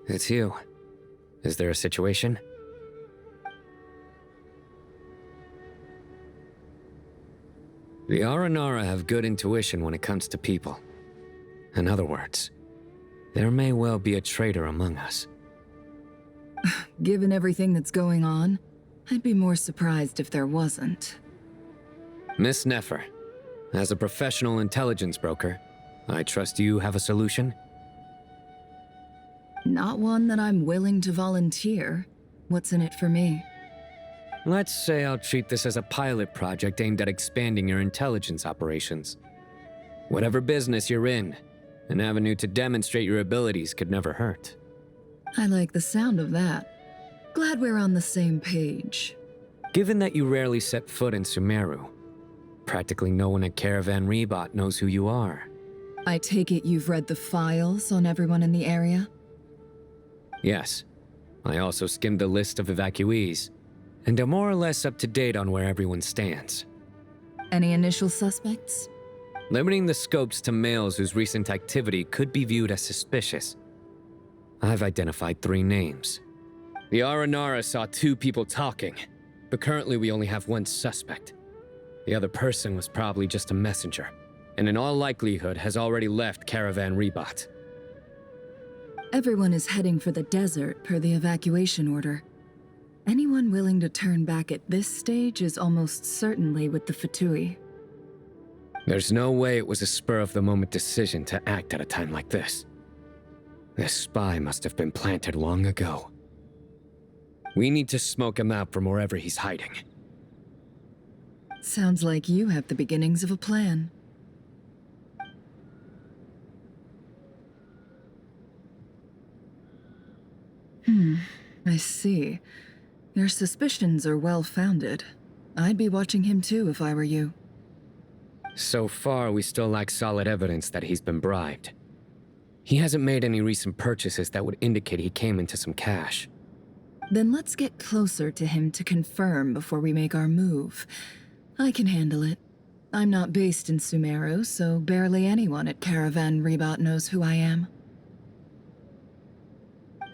it's you. Is there a situation? The Aranara have good intuition when it comes to people. In other words, there may well be a traitor among us. Given everything that's going on, I'd be more surprised if there wasn't. Miss Nefer, as a professional intelligence broker, I trust you have a solution? Not one that I'm willing to volunteer. What's in it for me? Let's say I'll treat this as a pilot project aimed at expanding your intelligence operations. Whatever business you're in, an avenue to demonstrate your abilities could never hurt. I like the sound of that. Glad we're on the same page. Given that you rarely set foot in Sumeru, practically no one at Caravan Rebot knows who you are. I take it you've read the files on everyone in the area? Yes. I also skimmed the list of evacuees, and am more or less up to date on where everyone stands. Any initial suspects? Limiting the scopes to males whose recent activity could be viewed as suspicious. I've identified 3 names. The Aranara saw 2 people talking, but currently we only have 1 suspect. The other person was probably just a messenger, and in all likelihood has already left Caravan Rebot. Everyone is heading for the desert per the evacuation order. Anyone willing to turn back at this stage is almost certainly with the Fatui. There's no way it was a spur-of-the-moment decision to act at a time like this. This spy must have been planted long ago. We need to smoke him out from wherever he's hiding. Sounds like you have the beginnings of a plan. I see. Your suspicions are well-founded. I'd be watching him too if I were you. So far, we still lack solid evidence that he's been bribed. He hasn't made any recent purchases that would indicate he came into some cash. Then let's get closer to him to confirm before we make our move. I can handle it. I'm not based in Sumeru, so barely anyone at Caravan Rebot knows who I am.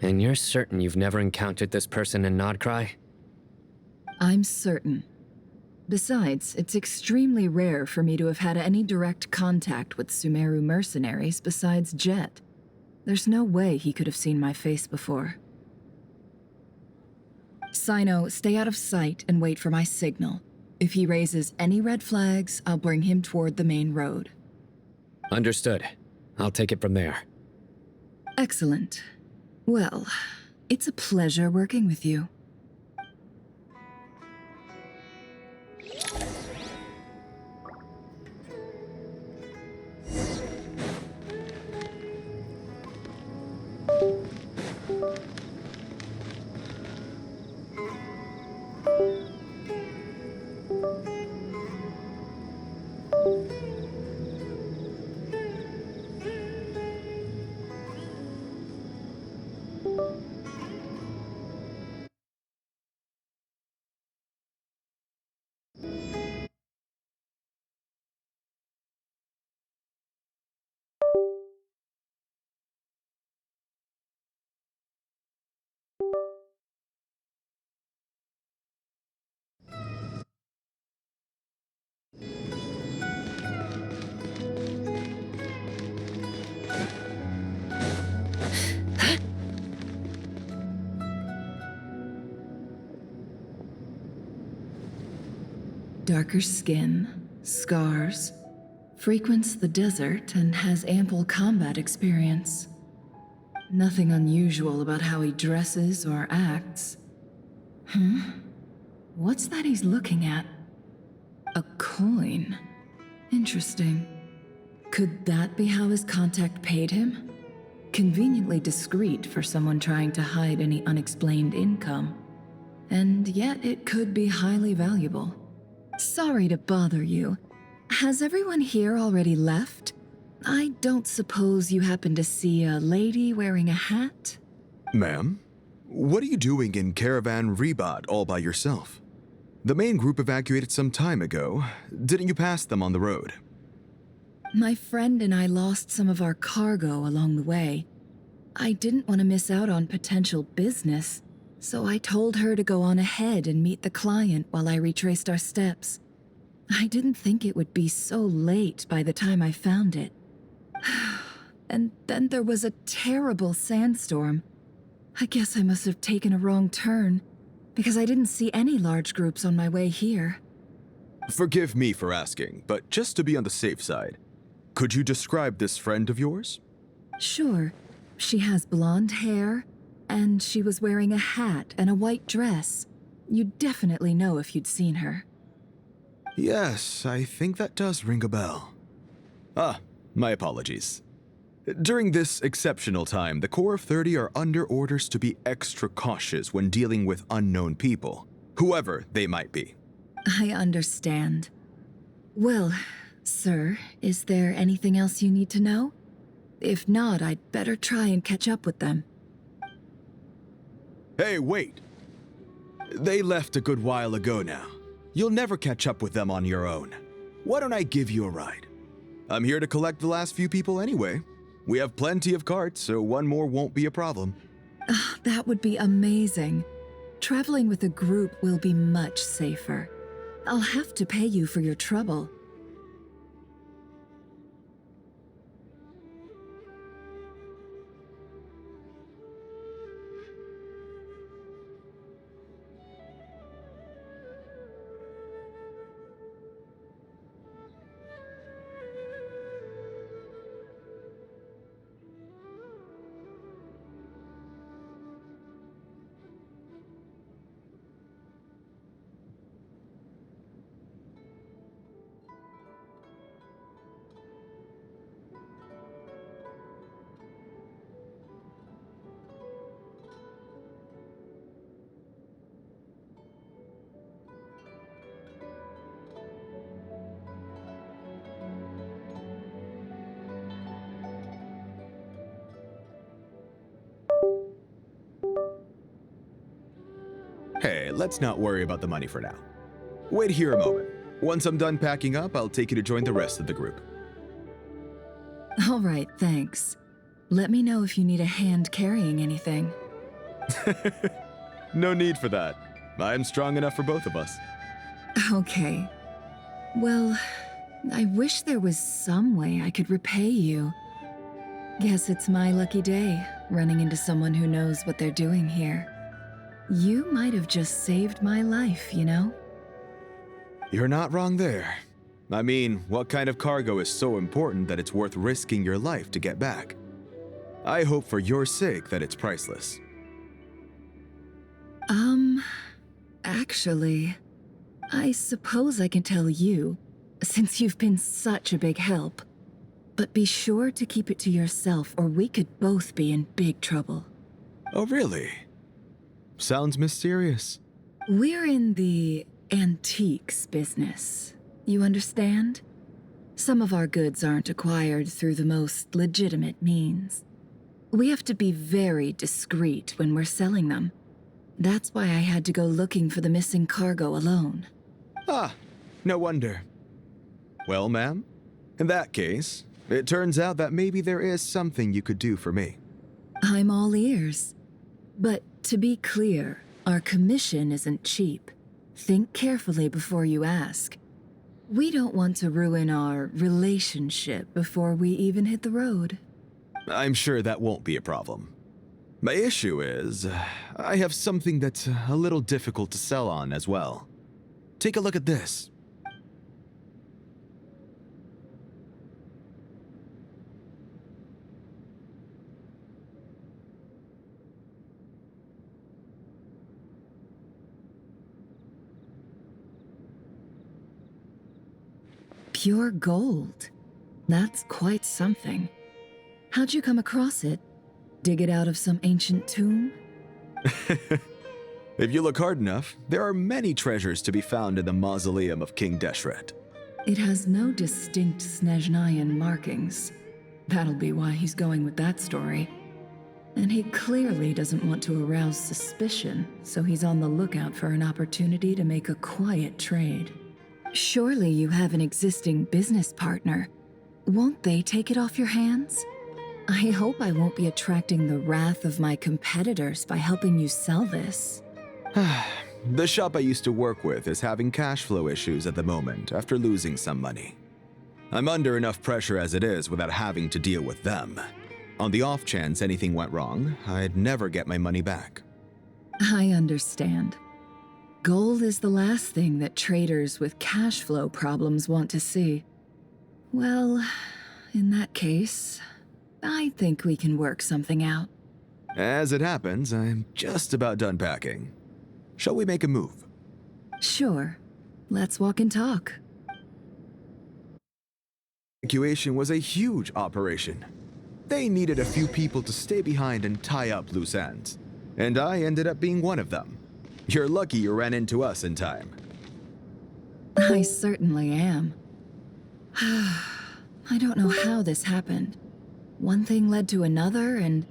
And you're certain you've never encountered this person in Nodcry? I'm certain. Besides, it's extremely rare for me to have had any direct contact with Sumeru mercenaries besides Jet. There's no way he could have seen my face before. Sino, stay out of sight and wait for my signal. If he raises any red flags, I'll bring him toward the main road. Understood. I'll take it from there. Excellent. Well, it's a pleasure working with you. Darker skin, scars, frequents the desert and has ample combat experience. Nothing unusual about how he dresses or acts. What's that he's looking at? A coin. Interesting. Could that be how his contact paid him? Conveniently discreet for someone trying to hide any unexplained income. And yet it could be highly valuable. Sorry to bother you. Has everyone here already left? I don't suppose you happen to see a lady wearing a hat? Ma'am, what are you doing in Caravan Rebot all by yourself? The main group evacuated some time ago. Didn't you pass them on the road? My friend and I lost some of our cargo along the way. I didn't want to miss out on potential business, so I told her to go on ahead and meet the client while I retraced our steps. I didn't think it would be so late by the time I found it. And then there was a terrible sandstorm. I guess I must have taken a wrong turn, because I didn't see any large groups on my way here. Forgive me for asking, but just to be on the safe side, could you describe this friend of yours? Sure. She has blonde hair, and she was wearing a hat and a white dress. You'd definitely know if you'd seen her. Yes, I think that does ring a bell. Ah, my apologies. During this exceptional time, the Core of 30 are under orders to be extra cautious when dealing with unknown people, whoever they might be. I understand. Well, sir, is there anything else you need to know? If not, I'd better try and catch up with them. Hey, wait! They left a good while ago now. You'll never catch up with them on your own. Why don't I give you a ride? I'm here to collect the last few people anyway. We have plenty of carts, so one more won't be a problem. That would be amazing. Traveling with a group will be much safer. I'll have to pay you for your trouble. Hey, let's not worry about the money for now. Wait here a moment. Once I'm done packing up, I'll take you to join the rest of the group. All right, thanks. Let me know if you need a hand carrying anything. No need for that. I'm strong enough for both of us. Okay. Well, I wish there was some way I could repay you. Guess it's my lucky day, running into someone who knows what they're doing here. You might have just saved my life, you know? You're not wrong there. I mean, what kind of cargo is so important that it's worth risking your life to get back? I hope for your sake that it's priceless. Actually, I suppose I can tell you, since you've been such a big help. But be sure to keep it to yourself, or we could both be in big trouble. Oh, really? Sounds mysterious. We're in the antiques business. You understand? Some of our goods aren't acquired through the most legitimate means. We have to be very discreet when we're selling them. That's why I had to go looking for the missing cargo alone. Ah, no wonder. Well, ma'am, in that case, it turns out that maybe there is something you could do for me. I'm all ears. But to be clear, our commission isn't cheap. Think carefully before you ask. We don't want to ruin our relationship before we even hit the road. I'm sure that won't be a problem. My issue is, I have something that's a little difficult to sell on as well. Take a look at this. Pure gold. That's quite something. How'd you come across it? Dig it out of some ancient tomb? If you look hard enough, there are many treasures to be found in the mausoleum of King Deshret. It has no distinct Snezhnayan markings. That'll be why he's going with that story. And he clearly doesn't want to arouse suspicion, so he's on the lookout for an opportunity to make a quiet trade. Surely you have an existing business partner. Won't they take it off your hands? I hope I won't be attracting the wrath of my competitors by helping you sell this. The shop I used to work with is having cash flow issues at the moment after losing some money. I'm under enough pressure as it is without having to deal with them. On the off chance anything went wrong, I'd never get my money back. I understand. Gold is the last thing that traders with cash flow problems want to see. Well, in that case, I think we can work something out. As it happens, I'm just about done packing. Shall we make a move? Sure. Let's walk and talk. Evacuation was a huge operation. They needed a few people to stay behind and tie up loose ends. And I ended up being one of them. You're lucky you ran into us in time. I certainly am. I don't know how this happened. One thing led to another, and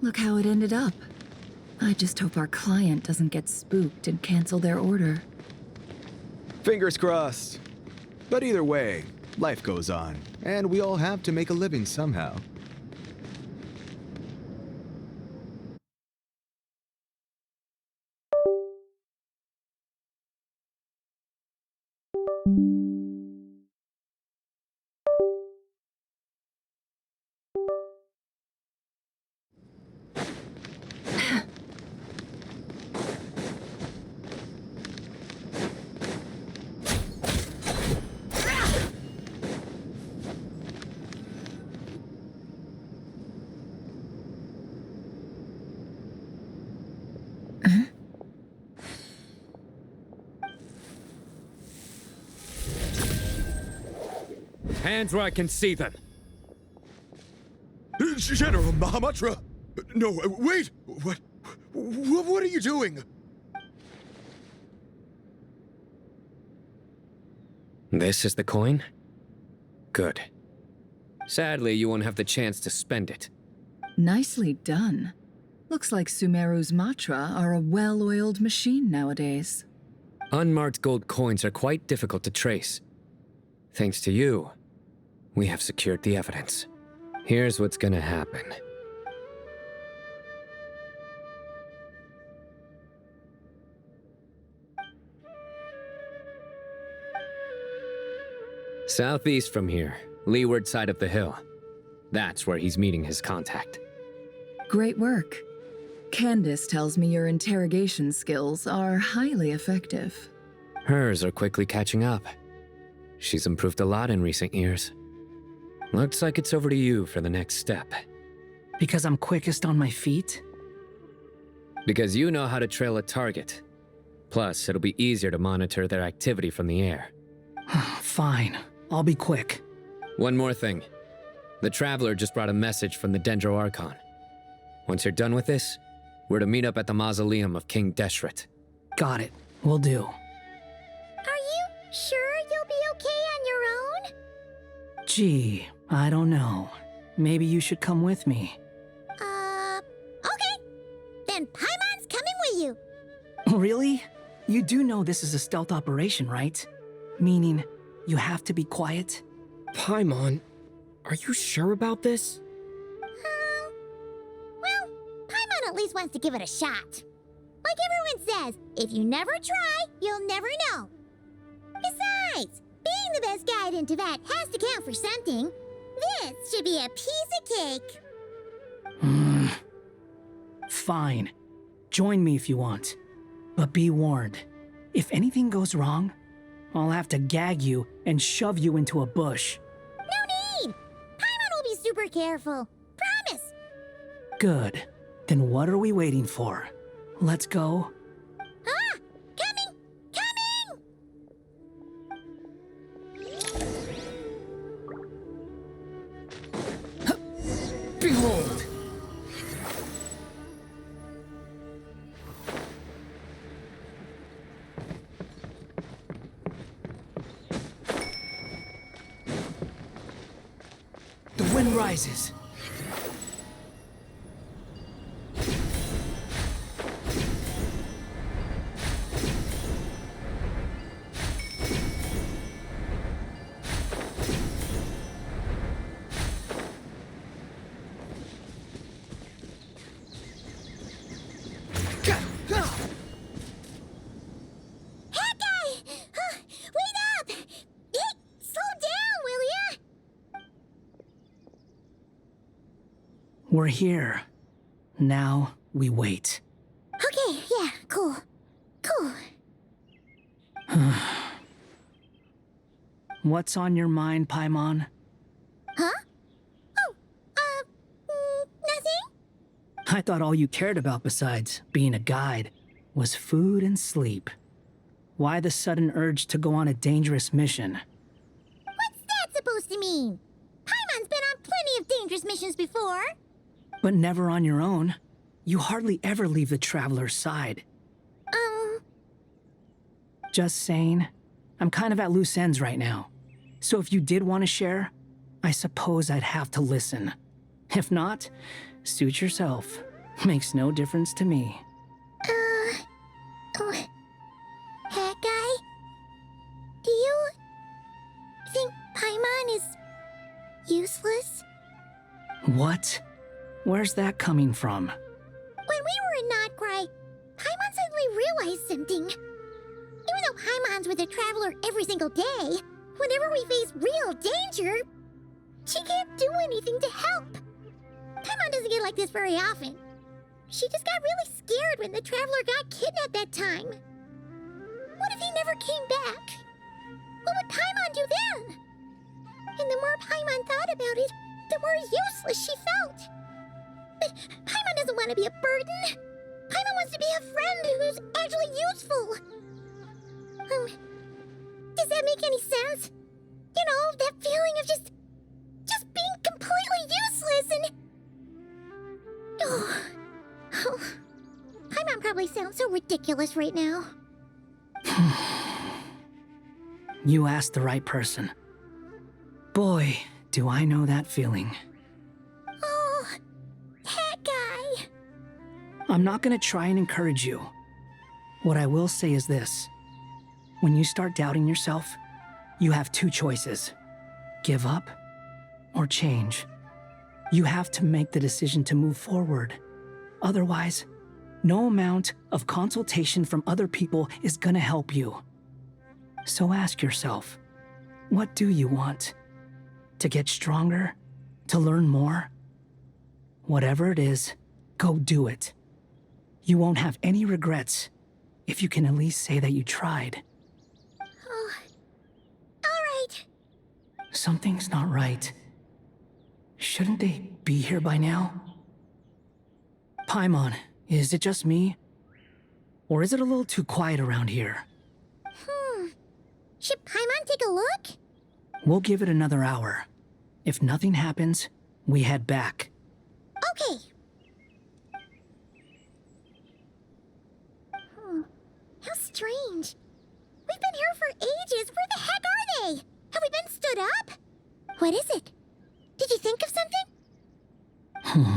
look how it ended up. I just hope our client doesn't get spooked and cancel their order. Fingers crossed. But either way, life goes on, and we all have to make a living somehow. Hands where I can see them. General Mahamatra! No, wait! What are you doing? This is the coin? Good. Sadly, you won't have the chance to spend it. Nicely done. Looks like Sumeru's Matra are a well-oiled machine nowadays. Unmarked gold coins are quite difficult to trace. Thanks to you, we have secured the evidence. Here's what's gonna happen. Southeast from here, leeward side of the hill. That's where he's meeting his contact. Great work. Candace tells me your interrogation skills are highly effective. Hers are quickly catching up. She's improved a lot in recent years. Looks like it's over to you for the next step. Because I'm quickest on my feet? Because you know how to trail a target. Plus, it'll be easier to monitor their activity from the air. Fine. I'll be quick. One more thing. The Traveler just brought a message from the Dendro Archon. Once you're done with this, we're to meet up at the mausoleum of King Deshret. Got it. Will do. Are you sure you'll be okay on your own? Gee, I don't know. Maybe you should come with me. Okay. Then Paimon's coming with you. Really? You do know this is a stealth operation, right? Meaning, you have to be quiet? Paimon, are you sure about this? Well, Paimon at least wants to give it a shot. Like everyone says, if you never try, you'll never know. Besides, being the best guide in Tibet has to count for something. This should be a piece of cake. Fine. Join me if you want. But be warned. If anything goes wrong, I'll have to gag you and shove you into a bush. No need! Paimon will be super careful. Promise! Good. Then what are we waiting for? Let's go. Ah! Coming! Coming! Behold! The wind rises. That guy! Wait up! Hey, slow down, will ya? We're here. Now we wait. Okay, yeah, cool. Cool. What's on your mind, Paimon? Huh? Oh, nothing? I thought all you cared about besides being a guide was food and sleep. Why the sudden urge to go on a dangerous mission? What's that supposed to mean? Paimon's been on plenty of dangerous missions before. But never on your own. You hardly ever leave the traveler's side. Just saying, I'm kind of at loose ends right now. So if you did want to share, I suppose I'd have to listen. If not, suit yourself. Makes no difference to me. That guy? Do you think Paimon is useless? What? Where's that coming from? When we were in Notcry, Paimon suddenly realized something. Even though Paimon's with a traveler every single day, whenever we face real danger, she can't do anything to help. Paimon doesn't get like this very often. She just got really scared when the traveler got kidnapped that time. What if he never came back? What would Paimon do then? And the more Paimon thought about it, the more useless she felt. But Paimon doesn't want to be a burden. Paimon wants to be a friend who's actually useful. Does that make any sense? You know, that feeling of just being completely useless and... Oh, Paimon probably sounds so ridiculous right now. You asked the right person. Boy, do I know that feeling. Oh, that guy. I'm not gonna try and encourage you. What I will say is this. When you start doubting yourself, you have two choices. Give up or change. You have to make the decision to move forward. Otherwise, no amount of consultation from other people is gonna help you. So ask yourself, what do you want? To get stronger? To learn more? Whatever it is, go do it. You won't have any regrets if you can at least say that you tried. Oh, all right. Something's not right. Shouldn't they be here by now? Paimon, is it just me? Or is it a little too quiet around here? Should Paimon take a look? We'll give it another hour. If nothing happens, we head back. Okay. How strange. We've been here for ages. Where the heck are they? Have we been stood up? What is it? Did you think of something?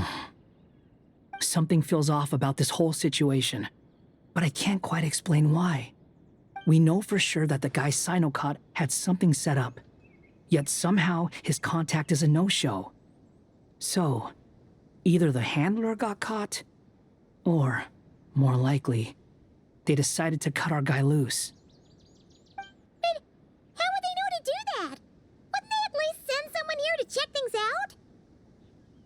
Something feels off about this whole situation, but I can't quite explain why. We know for sure that the guy Sinocot had something set up, yet somehow his contact is a no-show. So, either the handler got caught, or, more likely, they decided to cut our guy loose. But how would they know to do that? Wouldn't they at least send someone here to check things out?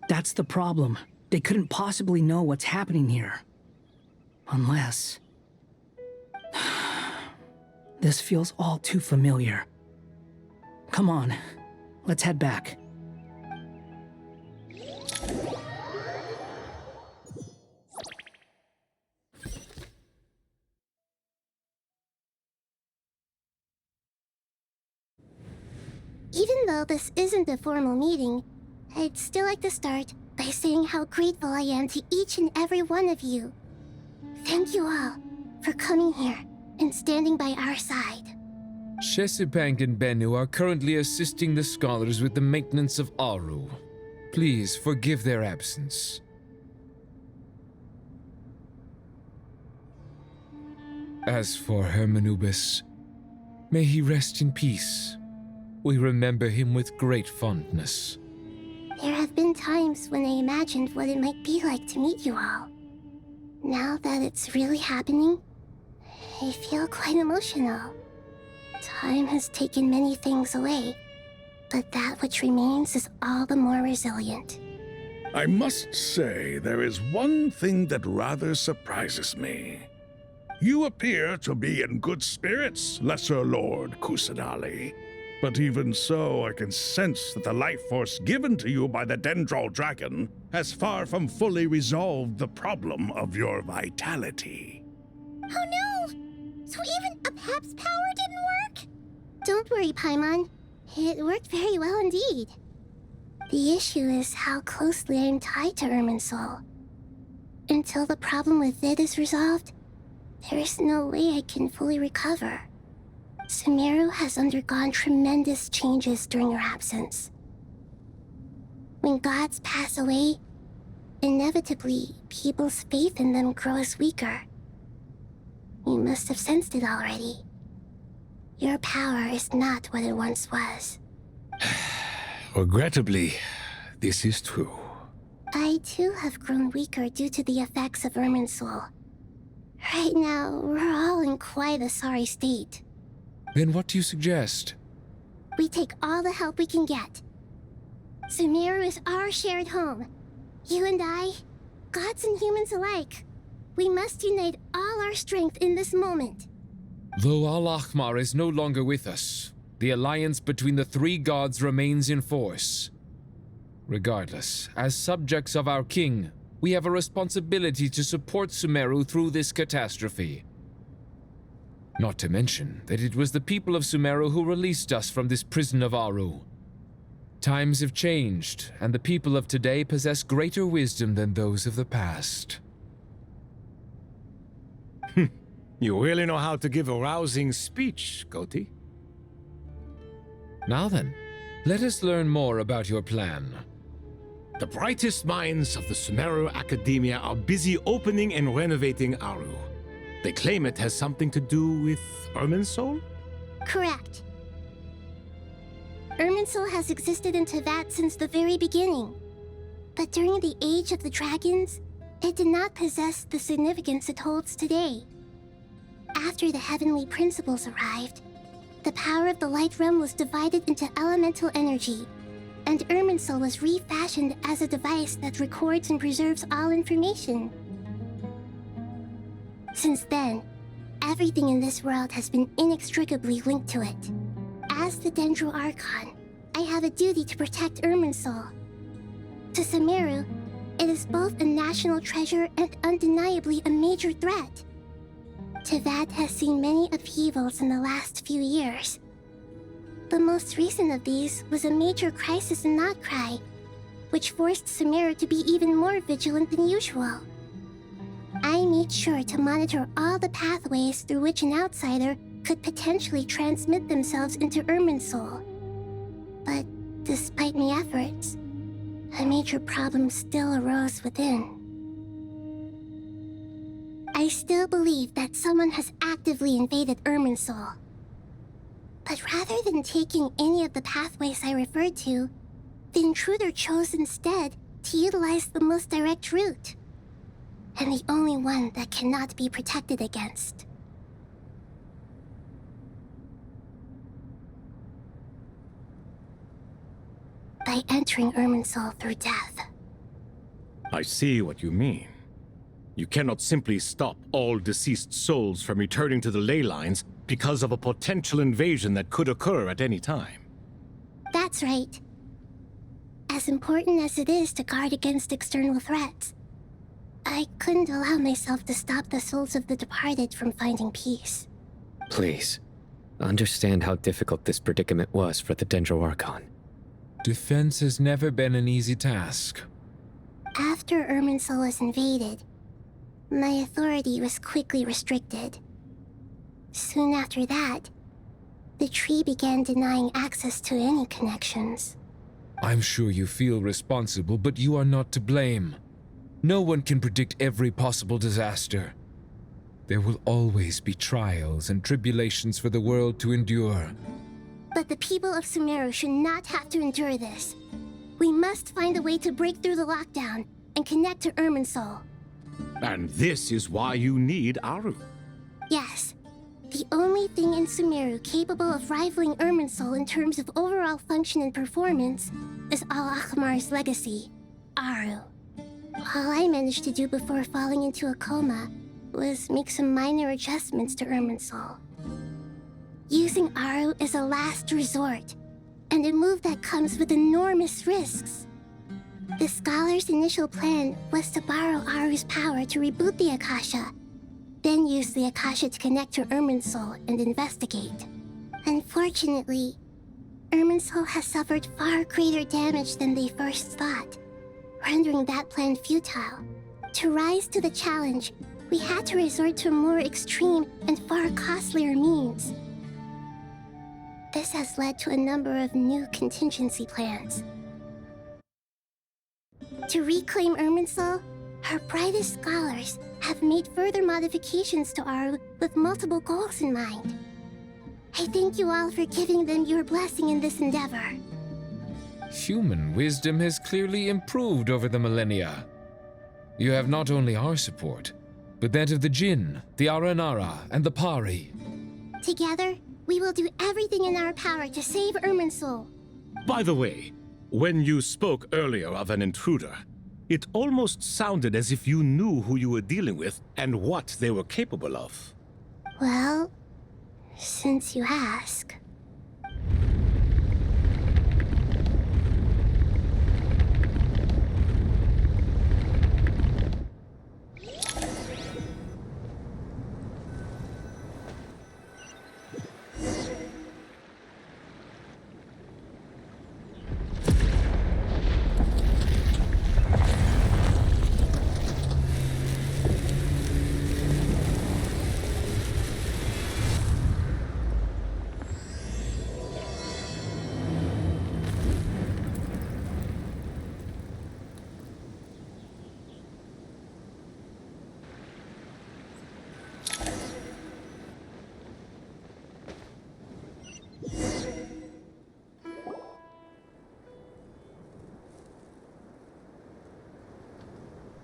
That's the problem. They couldn't possibly know what's happening here. Unless... This feels all too familiar. Come on, let's head back. Even though this isn't a formal meeting, I'd still like to start by saying how grateful I am to each and every one of you. Thank you all for coming here and standing by our side. Shesibank and Bennu are currently assisting the scholars with the maintenance of Aru. Please forgive their absence. As for Hermanubis, may he rest in peace. We remember him with great fondness. There have been times when I imagined what it might be like to meet you all. Now that it's really happening, I feel quite emotional. Time has taken many things away, but that which remains is all the more resilient. I must say, there is one thing that rather surprises me. You appear to be in good spirits, Lesser Lord Kusanali. But even so, I can sense that the life force given to you by the Dendral Dragon has far from fully resolved the problem of your vitality. Oh no! So even Apep's power didn't work? Don't worry, Paimon. It worked very well indeed. The issue is how closely I am tied to Irminsul. Until the problem with VII is resolved, there is no way I can fully recover. Sumeru has undergone tremendous changes during your absence. When gods pass away, inevitably, people's faith in them grows weaker. You must have sensed it already. Your power is not what it once was. Regrettably, this is true. I too have grown weaker due to the effects of Irminsul. Right now, we're all in quite a sorry state. Then what do you suggest? We take all the help we can get. Sumeru is our shared home. You and I, gods and humans alike. We must unite all our strength in this moment. Though Al-Ahmar is no longer with us, the alliance between the three gods remains in force. Regardless, as subjects of our king, we have a responsibility to support Sumeru through this catastrophe. Not to mention that it was the people of Sumeru who released us from this prison of Aru. Times have changed, and the people of today possess greater wisdom than those of the past. You really know how to give a rousing speech, Goti. Now then, let us learn more about your plan. The brightest minds of the Sumeru Academia are busy opening and renovating Aru. They claim it has something to do with Irminsul? Correct. Irminsul has existed in Teyvat since the very beginning. But during the Age of the Dragons, it did not possess the significance it holds today. After the Heavenly Principles arrived, the power of the Light Realm was divided into elemental energy, and Irminsul was refashioned as a device that records and preserves all information. Since then, everything in this world has been inextricably linked to it. As the Dendral Archon, I have a duty to protect Irminsul. To Sumeru, it is both a national treasure and undeniably a major threat. Teyvat has seen many upheavals in the last few years. The most recent of these was a major crisis in Notcry, which forced Sumeru to be even more vigilant than usual. I made sure to monitor all the pathways through which an outsider could potentially transmit themselves into Irminsul. But despite my efforts, a major problem still arose within. I still believe that someone has actively invaded Irminsul. But rather than taking any of the pathways I referred to, the intruder chose instead to utilize the most direct route, and the only one that cannot be protected against. By entering Irminsul through death. I see what you mean. You cannot simply stop all deceased souls from returning to the ley lines because of a potential invasion that could occur at any time. That's right. As important as it is to guard against external threats, I couldn't allow myself to stop the souls of the departed from finding peace. Please, understand how difficult this predicament was for the Dendral Archon. Defense has never been an easy task. After Irminsul was invaded, my authority was quickly restricted. Soon after that, the tree began denying access to any connections. I'm sure you feel responsible, but you are not to blame. No one can predict every possible disaster. There will always be trials and tribulations for the world to endure. But the people of Sumeru should not have to endure this. We must find a way to break through the lockdown and connect to Irminsul. And this is why you need Aru. Yes. The only thing in Sumeru capable of rivaling Irminsul in terms of overall function and performance is Al-Akhmar's legacy, Aru. All I managed to do before falling into a coma was make some minor adjustments to Irminsul. Using Aru is a last resort, and a move that comes with enormous risks. The Scholar's initial plan was to borrow Aru's power to reboot the Akasha, then use the Akasha to connect to Irminsul and investigate. Unfortunately, Irminsul has suffered far greater damage than they first thought, rendering that plan futile. To rise to the challenge, we had to resort to more extreme and far costlier means. This has led to a number of new contingency plans. To reclaim Irminsul, our brightest scholars have made further modifications to Aru with multiple goals in mind. I thank you all for giving them your blessing in this endeavor. Human wisdom has clearly improved over the millennia. You have not only our support, but that of the Jinn, the Aranara, and the Pari. Together, we will do everything in our power to save Irminsul. By the way, when you spoke earlier of an intruder, it almost sounded as if you knew who you were dealing with and what they were capable of. Well, since you ask.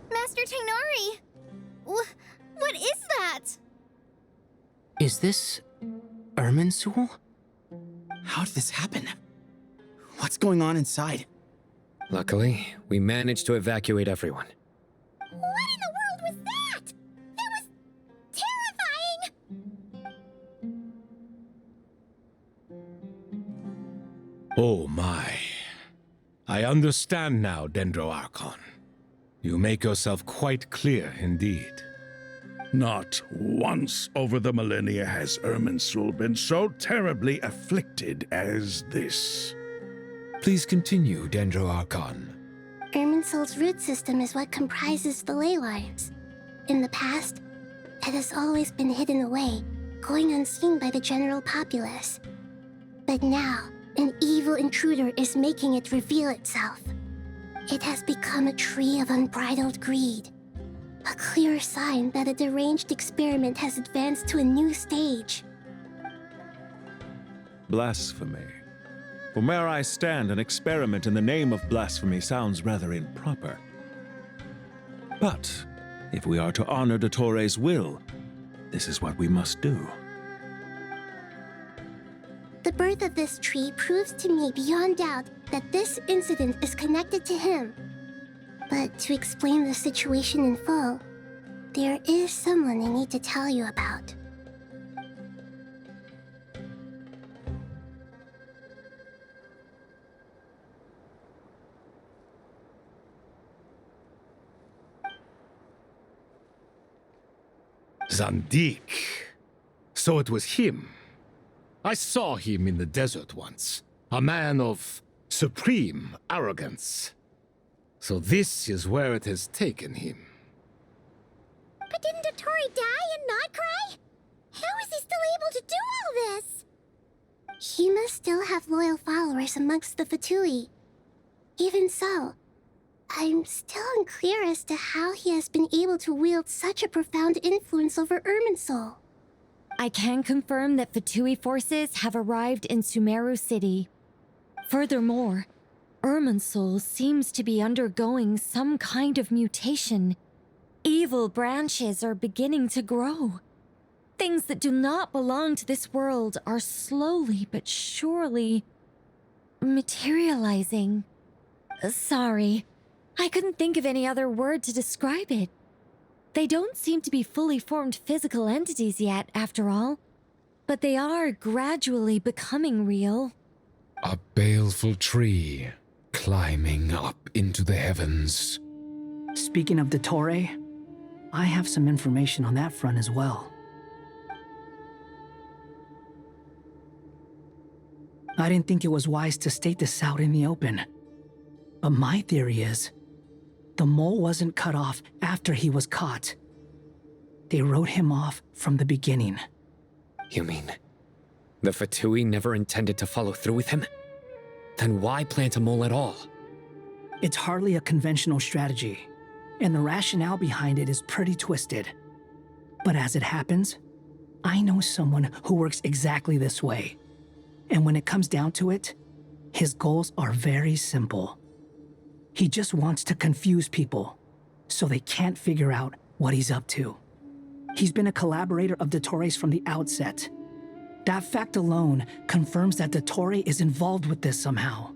Master Tainari! What is that? Is this Irminsul? How did this happen? What's going on inside? Luckily, we managed to evacuate everyone. What in the world was that? That was terrifying! Oh my. I understand now, Dendro Archon. You make yourself quite clear indeed. Not once over the millennia has Irminsul been so terribly afflicted as this. Please continue, Dendro Archon. Irminsul's root system is what comprises the ley lines. In the past, it has always been hidden away, going unseen by the general populace. But now, an evil intruder is making it reveal itself. It has become a tree of unbridled greed. A clear sign that a deranged experiment has advanced to a new stage. Blasphemy. From where I stand, an experiment in the name of blasphemy sounds rather improper. But if we are to honor Dottores' will, this is what we must do. The birth of this tree proves to me beyond doubt that this incident is connected to him. But to explain the situation in full, there is someone I need to tell you about. Zandik. So it was him. I saw him in the desert once. A man of supreme arrogance. So this is where it has taken him. But didn't Dottore die and not cry? How is he still able to do all this? He must still have loyal followers amongst the Fatui. Even so, I'm still unclear as to how he has been able to wield such a profound influence over Irminsul. I can confirm that Fatui forces have arrived in Sumeru City. Furthermore, Irminsul seems to be undergoing some kind of mutation. Evil branches are beginning to grow. Things that do not belong to this world are slowly but surely materializing. Sorry, I couldn't think of any other word to describe it. They don't seem to be fully formed physical entities yet, after all, but they are gradually becoming real. A baleful tree climbing up into the heavens. Speaking of Dottore, I have some information on that front as well. I didn't think it was wise to state this out in the open. But my theory is, the mole wasn't cut off after he was caught. They wrote him off from the beginning. You mean the Fatui never intended to follow through with him? Then why plant a mole at all? It's hardly a conventional strategy, and the rationale behind it is pretty twisted. But as it happens, I know someone who works exactly this way. And when it comes down to it, his goals are very simple. He just wants to confuse people, so they can't figure out what he's up to. He's been a collaborator of Dottore's from the outset. That fact alone confirms that Dottore is involved with this somehow.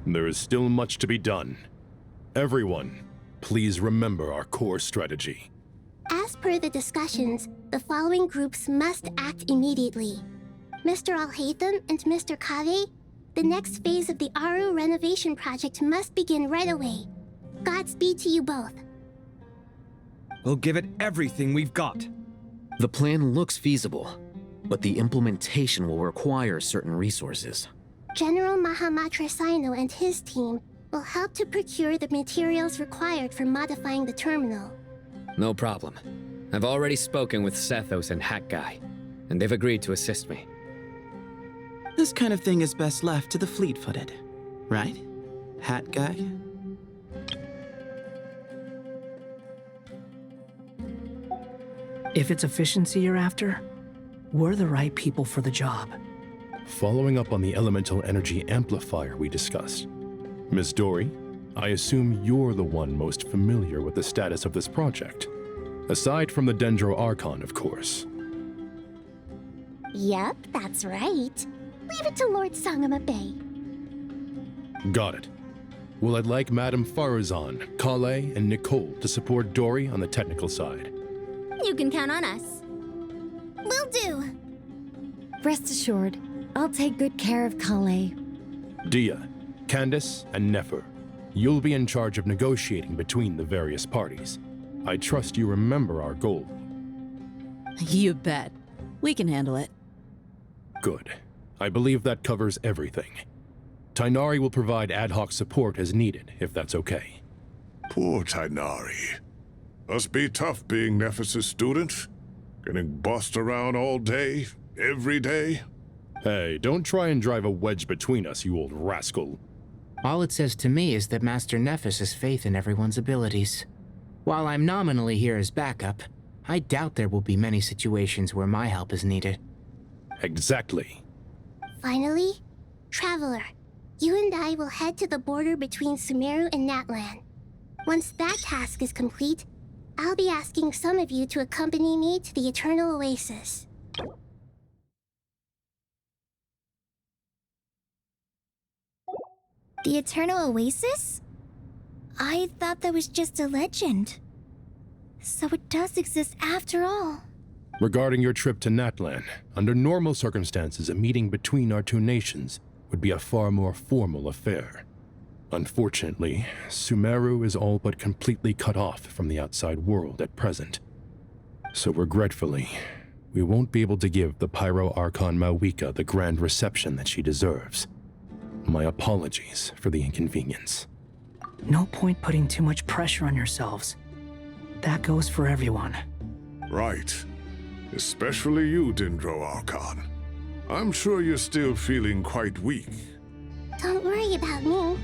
There is still much to be done. Everyone, please remember our core strategy. As per the discussions, the following groups must act immediately. Mr. Alhaitham and Mr. Kave, the next phase of the Aru renovation project must begin right away. Godspeed to you both. We'll give it everything we've got. The plan looks feasible, but the implementation will require certain resources. General Mahamatra Sino and his team will help to procure the materials required for modifying the terminal. No problem. I've already spoken with Sethos and Hat Guy, and they've agreed to assist me. This kind of thing is best left to the fleet-footed, right, Hat Guy? If it's efficiency you're after, we're the right people for the job. Following up on the elemental energy amplifier we discussed, Ms. Dory, I assume you're the one most familiar with the status of this project. Aside from the Dendro Archon, of course. Yep, that's right. Leave it to Lord Sangama Bay. Got it. Well, I'd like Madame Farazan, Kale, and Nicole to support Dory on the technical side. You can count on us. Will do. Rest assured, I'll take good care of Kale. Dia, Candace, and Nefer, you'll be in charge of negotiating between the various parties. I trust you remember our goal. You bet. We can handle it. Good. I believe that covers everything. Tainari will provide ad hoc support as needed, if that's okay. Poor Tainari. Must be tough being Nephis' student. Getting bossed around all day, every day. Hey, don't try and drive a wedge between us, you old rascal. All it says to me is that Master Nephis has faith in everyone's abilities. While I'm nominally here as backup, I doubt there will be many situations where my help is needed. Exactly. Finally, Traveler, you and I will head to the border between Sumeru and Natlan. Once that task is complete, I'll be asking some of you to accompany me to the Eternal Oasis. The Eternal Oasis? I thought that was just a legend. So it does exist after all. Regarding your trip to Natlan, under normal circumstances, a meeting between our two nations would be a far more formal affair. Unfortunately, Sumeru is all but completely cut off from the outside world at present. So regretfully, we won't be able to give the Pyro Archon Mawika the grand reception that she deserves. My apologies for the inconvenience. No point putting too much pressure on yourselves. That goes for everyone. Right. Especially you, Dendro Archon. I'm sure you're still feeling quite weak. Don't worry about me.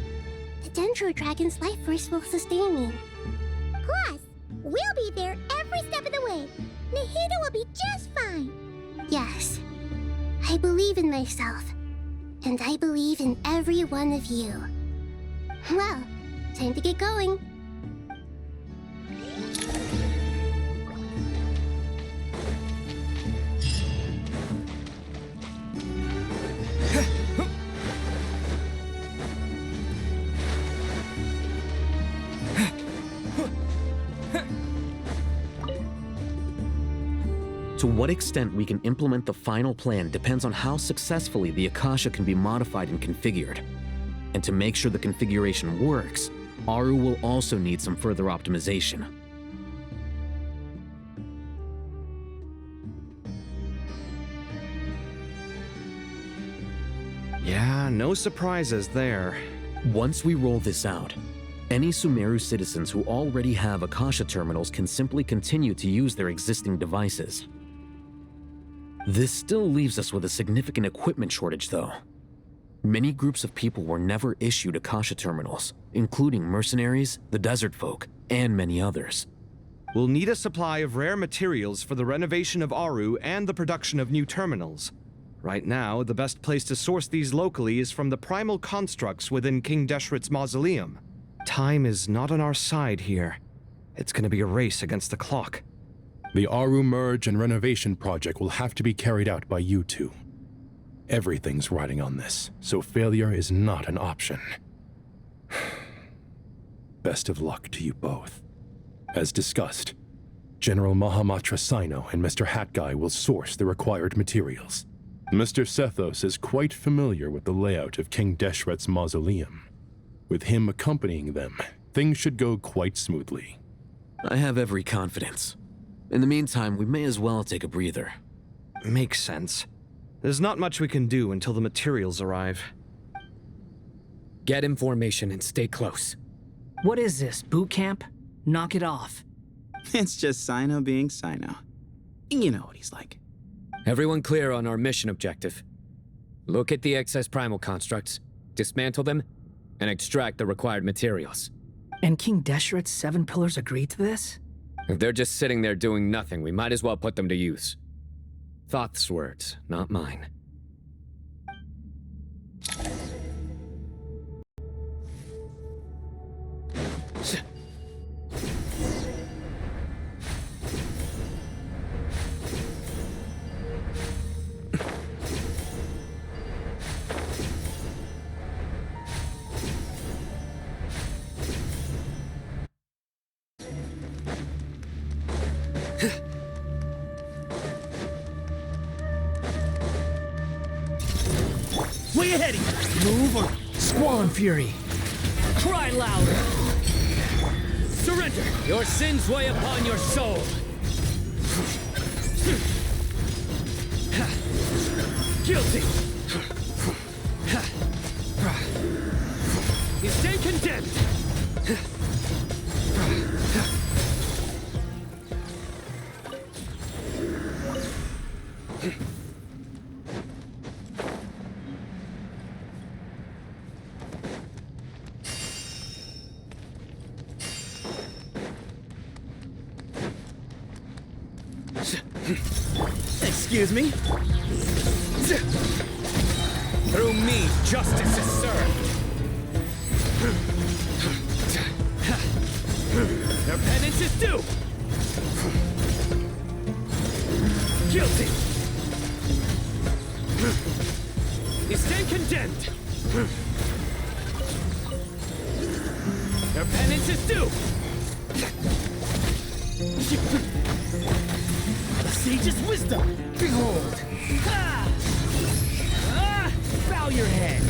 The Dendro Dragon's life force will sustain me. Plus, we'll be there every step of the way. Nahida will be just fine. Yes. I believe in myself. And I believe in every one of you. Well, time to get going. To what extent we can implement the final plan depends on how successfully the Akasha can be modified and configured. And to make sure the configuration works, Aru will also need some further optimization. Yeah, no surprises there. Once we roll this out, any Sumeru citizens who already have Akasha terminals can simply continue to use their existing devices. This still leaves us with a significant equipment shortage, though. Many groups of people were never issued Akasha terminals, including mercenaries, the desert folk, and many others. We'll need a supply of rare materials for the renovation of Aru and the production of new terminals. Right now, the best place to source these locally is from the primal constructs within King Deshret's mausoleum. Time is not on our side here. It's gonna be a race against the clock. The Aru merge and renovation project will have to be carried out by you two. Everything's riding on this, so failure is not an option. Best of luck to you both. As discussed, General Mahamatra Sino and Mr. Hat Guy will source the required materials. Mr. Sethos is quite familiar with the layout of King Deshret's mausoleum. With him accompanying them, things should go quite smoothly. I have every confidence. In the meantime, we may as well take a breather. Makes sense. There's not much we can do until the materials arrive. Get in formation and stay close. What is this, boot camp? Knock it off. It's just Sino being Sino. You know what he's like. Everyone clear on our mission objective. Look at the excess primal constructs, dismantle them, and extract the required materials. And King Deshret's 7 pillars agreed to this? If they're just sitting there doing nothing, we might as well put them to use. Thoth's words, not mine. Way ahead! Move or squall in fury. Cry louder! Surrender! Your sins weigh upon your soul! Guilty! You stay condemned! Excuse me? Through me, justice is served! Your penance is due! Guilty! You stand condemned! Your penance is due! Sage's wisdom! Behold! Ha! Ah! Bow your head!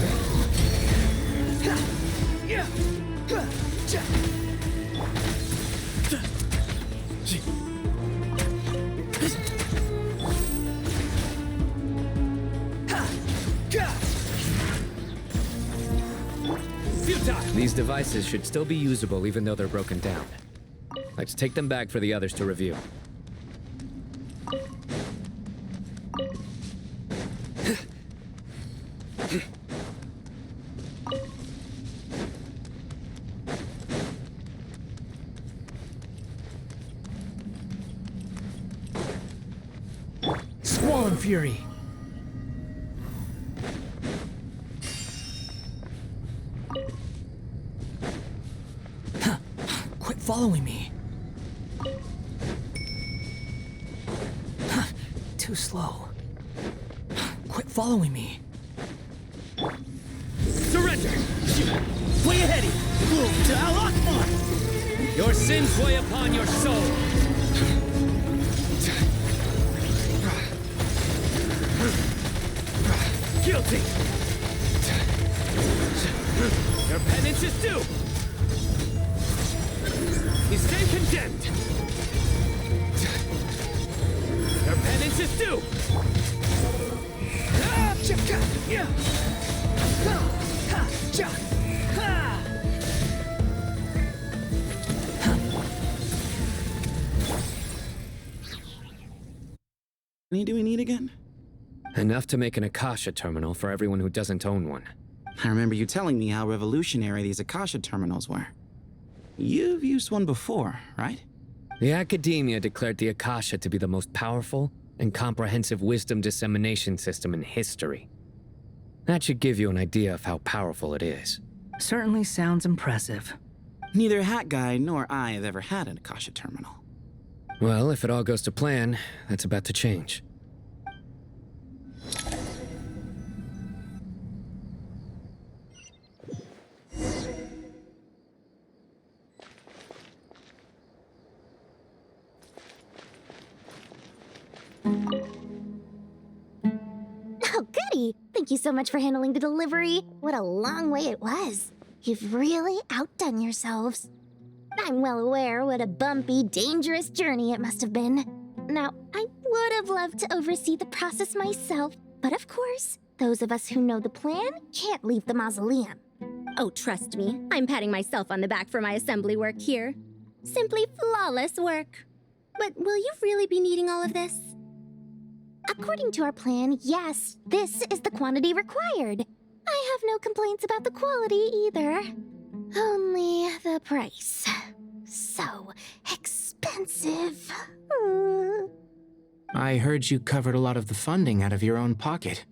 Ha! Yeah! Ha! Ja! These devices should still be usable even though they're broken down. Let's take them back for the others to review. Squall Fury! Quit following me. Too slow. Quit following me. Surrender! Way ahead! Move to Al-Akbar! Your sins weigh upon your soul! Guilty! Your penance is due! You stand condemned! Your penance is due! How many do we need again? Enough to make an Akasha terminal for everyone who doesn't own one. I remember you telling me how revolutionary these Akasha terminals were. You've used one before, right? The Academia declared the Akasha to be the most powerful and comprehensive wisdom dissemination system in history. That should give you an idea of how powerful it is. Certainly sounds impressive. Neither Hat Guy nor I have ever had an Akasha terminal. Well, if it all goes to plan, that's about to change. Oh, goody! Thank you so much for handling the delivery. What a long way it was. You've really outdone yourselves. I'm well aware what a bumpy, dangerous journey it must have been. Now, I would have loved to oversee the process myself, but of course, those of us who know the plan can't leave the mausoleum. Oh, trust me, I'm patting myself on the back for my assembly work here. Simply flawless work. But will you really be needing all of this? According to our plan, yes, this is the quantity required. I have no complaints about the quality either. Only the price. So expensive. I heard you covered a lot of the funding out of your own pocket.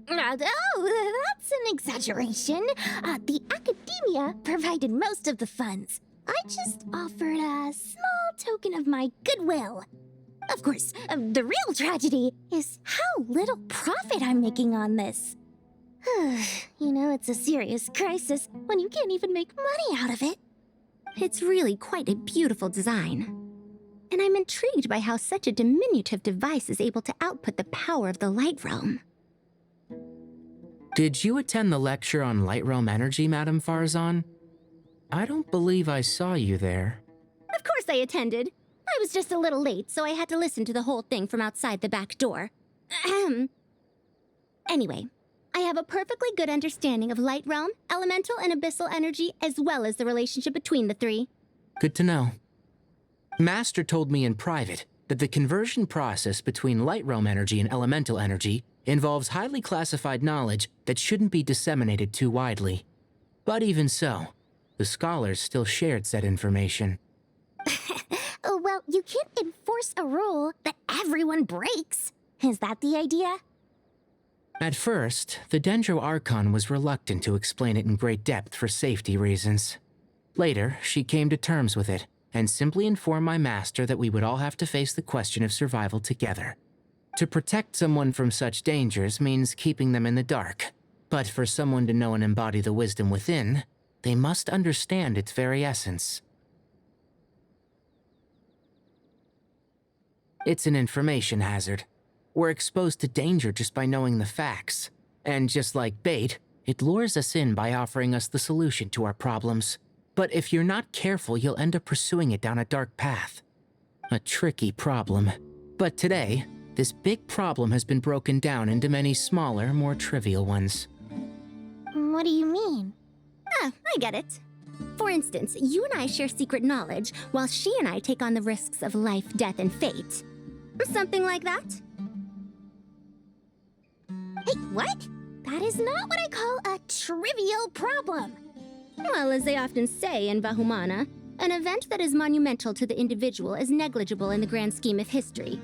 Oh, that's an exaggeration. The Academia provided most of the funds. I just offered a small token of my goodwill. Of course, the real tragedy is how little profit I'm making on this. You know, it's a serious crisis when you can't even make money out of it. It's really quite a beautiful design. And I'm intrigued by how such a diminutive device is able to output the power of the Light Realm. Did you attend the lecture on Light Realm energy, Madame Farzan? I don't believe I saw you there. Of course I attended. I was just a little late, so I had to listen to the whole thing from outside the back door. Anyway, I have a perfectly good understanding of Light Realm, elemental and abyssal energy, as well as the relationship between the three. Good to know. Master told me in private that the conversion process between Light Realm energy and elemental energy involves highly classified knowledge that shouldn't be disseminated too widely. But even so, the scholars still shared said information. Well, you can't enforce a rule that everyone breaks. Is that the idea? At first, the Dendro Archon was reluctant to explain it in great depth for safety reasons. Later, she came to terms with it and simply informed my master that we would all have to face the question of survival together. To protect someone from such dangers means keeping them in the dark, but for someone to know and embody the wisdom within, they must understand its very essence. It's an information hazard. We're exposed to danger just by knowing the facts. And just like bait, it lures us in by offering us the solution to our problems. But if you're not careful, you'll end up pursuing it down a dark path. A tricky problem. But today, this big problem has been broken down into many smaller, more trivial ones. What do you mean? I get it. For instance, you and I share secret knowledge, while she and I take on the risks of life, death, and fate. Something like that? Hey, what? That is not what I call a trivial problem. Well, as they often say in Vahumana, an event that is monumental to the individual is negligible in the grand scheme of history.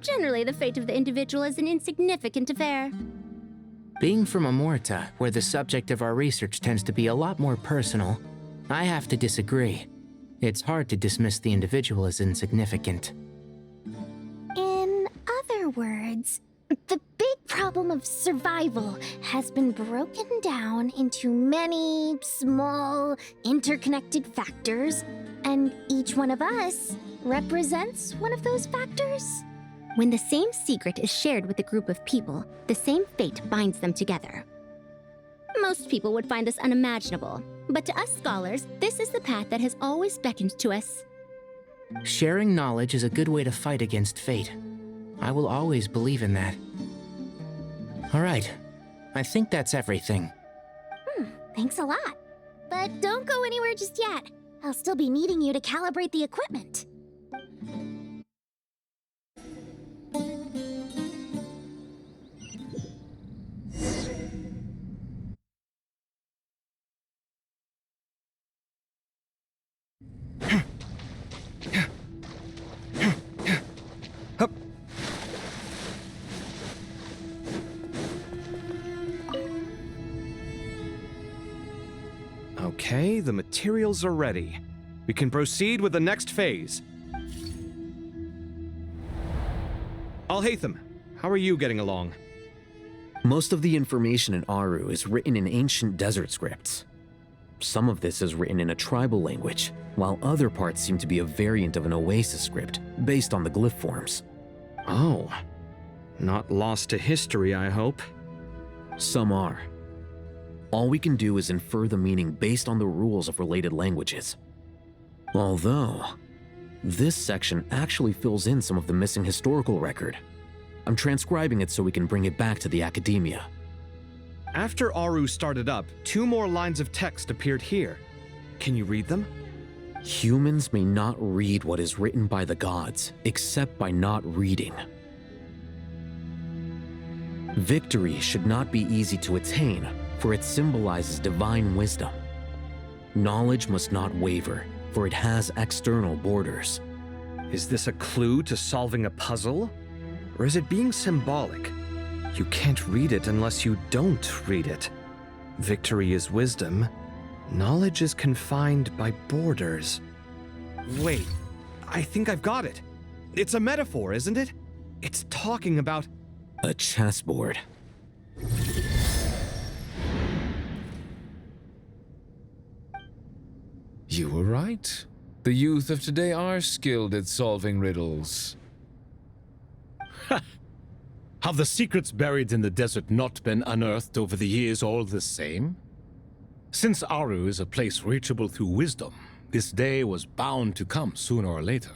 Generally, the fate of the individual is an insignificant affair. Being from Amorta, where the subject of our research tends to be a lot more personal, I have to disagree. It's hard to dismiss the individual as insignificant. In other words, the big problem of survival has been broken down into many small, interconnected factors, and each one of us represents one of those factors. When the same secret is shared with a group of people, the same fate binds them together. Most people would find this unimaginable, but to us scholars, this is the path that has always beckoned to us. Sharing knowledge is a good way to fight against fate. I will always believe in that. All right, I think that's everything. Thanks a lot. But don't go anywhere just yet. I'll still be needing you to calibrate the equipment. Okay, the materials are ready. We can proceed with the next phase. Alhaitham, how are you getting along? Most of the information in Aru is written in ancient desert scripts. Some of this is written in a tribal language, while other parts seem to be a variant of an oasis script, based on the glyph forms. Oh. Not lost to history, I hope. Some are. All we can do is infer the meaning based on the rules of related languages. Although, this section actually fills in some of the missing historical record. I'm transcribing it so we can bring it back to the academia. After Aru started up, 2 more lines of text appeared here. Can you read them? Humans may not read what is written by the gods, except by not reading. Victory should not be easy to attain, for it symbolizes divine wisdom. Knowledge must not waver, for it has external borders. Is this a clue to solving a puzzle? Or is it being symbolic? You can't read it unless you don't read it. Victory is wisdom. Knowledge is confined by borders. Wait, I think I've got it. It's a metaphor, isn't it? It's talking about a chessboard. You were right. The youth of today are skilled at solving riddles. Have the secrets buried in the desert not been unearthed over the years all the same? Since Aru is a place reachable through wisdom, this day was bound to come sooner or later.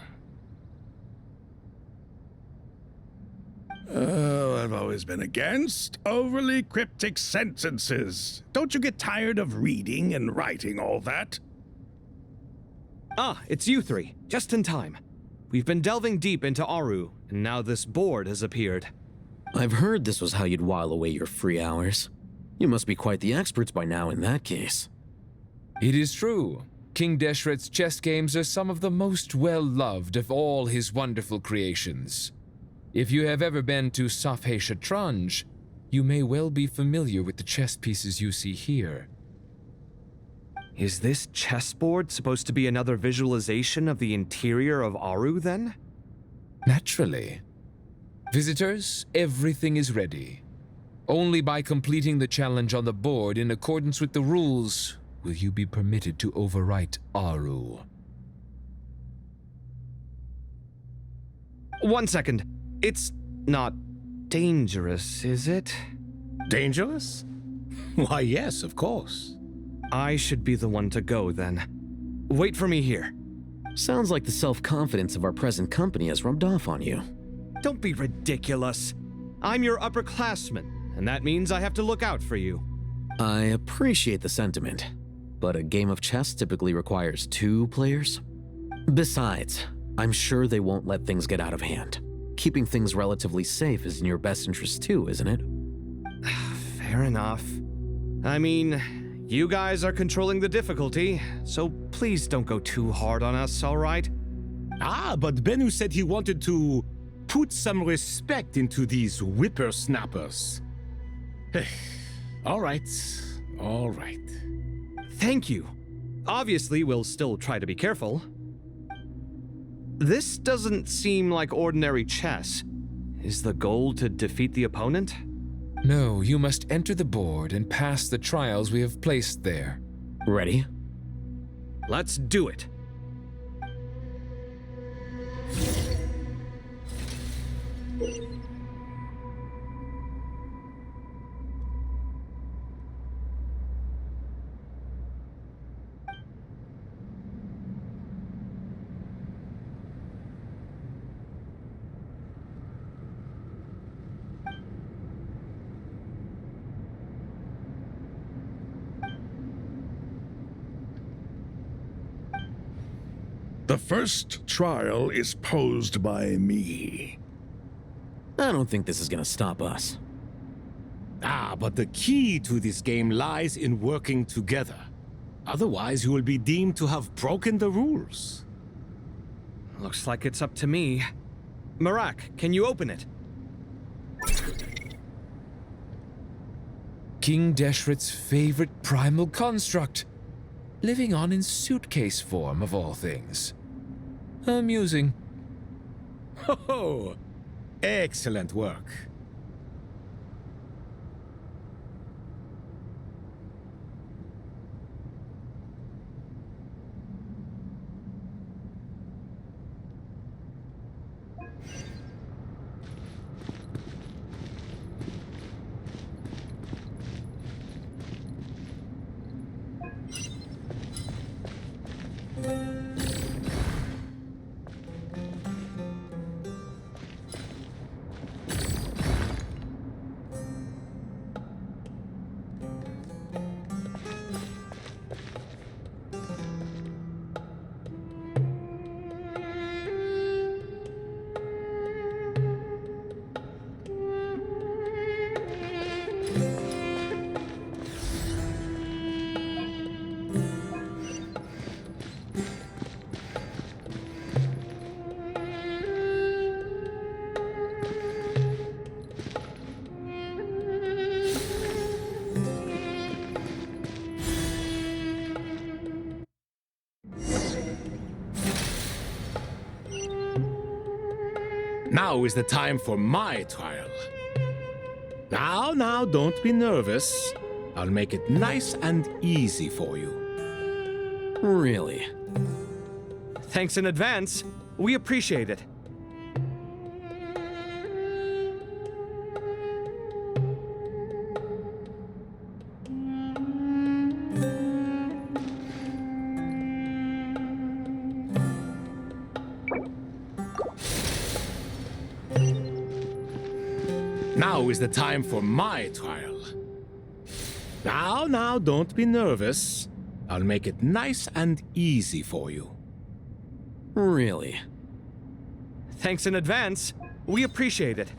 Oh, I've always been against overly cryptic sentences. Don't you get tired of reading and writing all that? Ah, it's you 3. Just in time. We've been delving deep into Aru, and now this board has appeared. I've heard this was how you'd while away your free hours. You must be quite the experts by now in that case. It is true. King Deshret's chess games are some of the most well-loved of all his wonderful creations. If you have ever been to Safhe Shatranj, you may well be familiar with the chess pieces you see here. Is this chessboard supposed to be another visualization of the interior of Aru, then? Naturally. Visitors, everything is ready. Only by completing the challenge on the board in accordance with the rules will you be permitted to overwrite Aru. 1 second. It's not dangerous, is it? Dangerous? Why, yes, of course. I should be the one to go, then. Wait for me here. Sounds like the self-confidence of our present company has rubbed off on you. Don't be ridiculous. I'm your upperclassman, and that means I have to look out for you. I appreciate the sentiment, but a game of chess typically requires 2 players. Besides, I'm sure they won't let things get out of hand. Keeping things relatively safe is in your best interest too, isn't it? Fair enough. I mean, you guys are controlling the difficulty, so please don't go too hard on us, alright? Ah, but Bennu said he wanted to put some respect into these whippersnappers. All right. Thank you. Obviously, we'll still try to be careful. This doesn't seem like ordinary chess. Is the goal to defeat the opponent? No, you must enter the board and pass the trials we have placed there. Ready? Let's do it. The first trial is posed by me. I don't think this is gonna stop us. Ah, but the key to this game lies in working together. Otherwise, you will be deemed to have broken the rules. Looks like it's up to me. Marak, can you open it? King Deshret's favorite primal construct. Living on in suitcase form, of all things. Amusing. Oh, excellent work. Now is the time for my trial. Now, don't be nervous. I'll make it nice and easy for you. Really? Thanks in advance. We appreciate it. Now is the time for my trial. Now, don't be nervous. I'll make it nice and easy for you. Really? Thanks in advance. We appreciate it.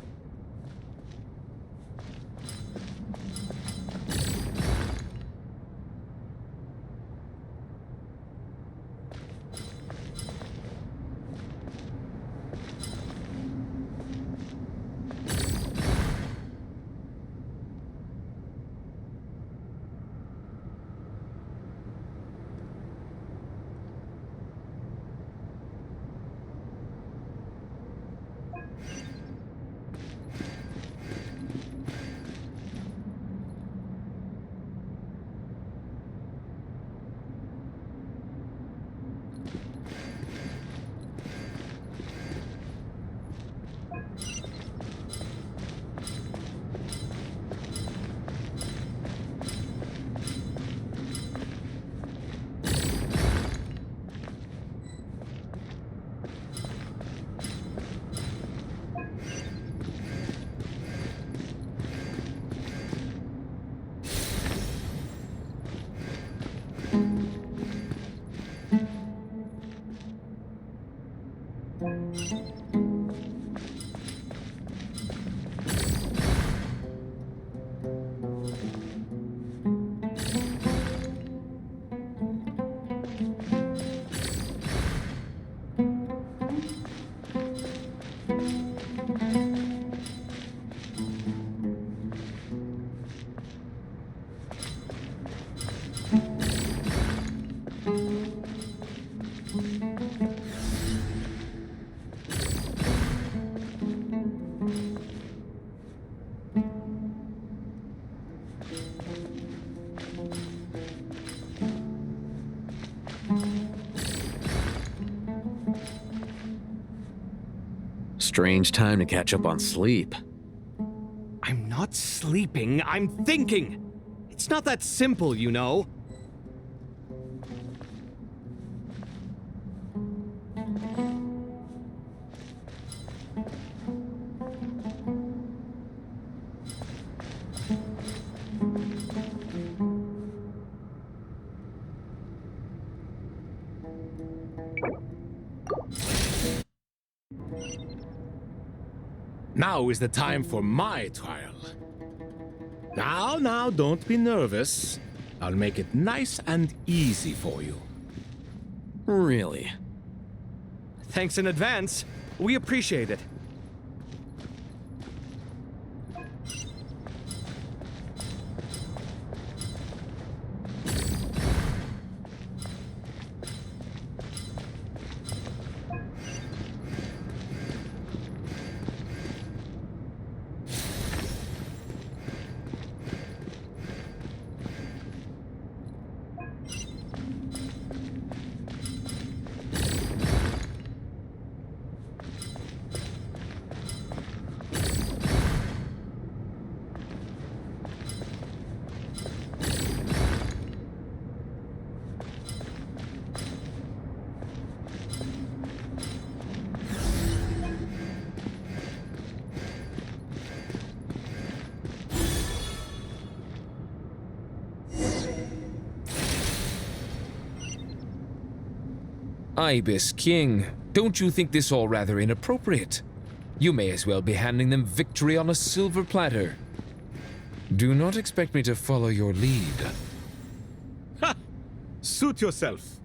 Strange time to catch up on sleep. I'm not sleeping, I'm thinking! It's not that simple, you know. Now is the time for my trial. Now, don't be nervous. I'll make it nice and easy for you. Really? Thanks in advance. We appreciate it. Ibis King, don't you think this all rather inappropriate? You may as well be handing them victory on a silver platter. Do not expect me to follow your lead. Ha! Suit yourself.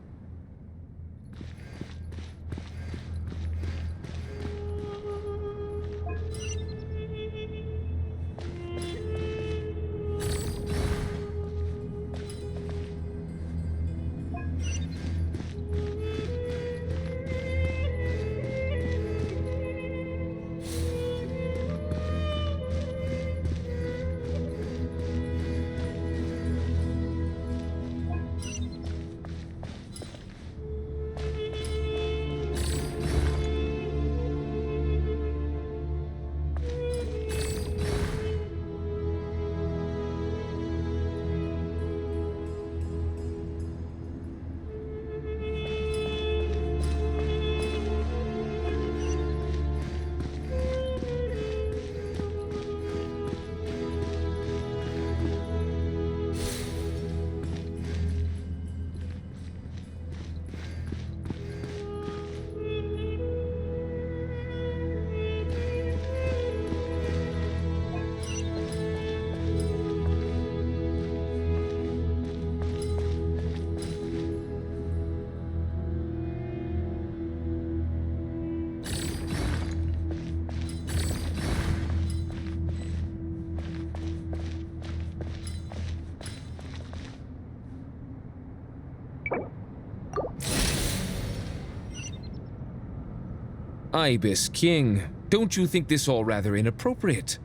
Ibis King, don't you think this all rather inappropriate?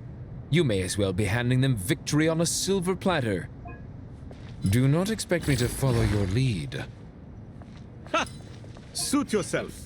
You may as well be handing them victory on a silver platter. Do not expect me to follow your lead. Ha! Suit yourself.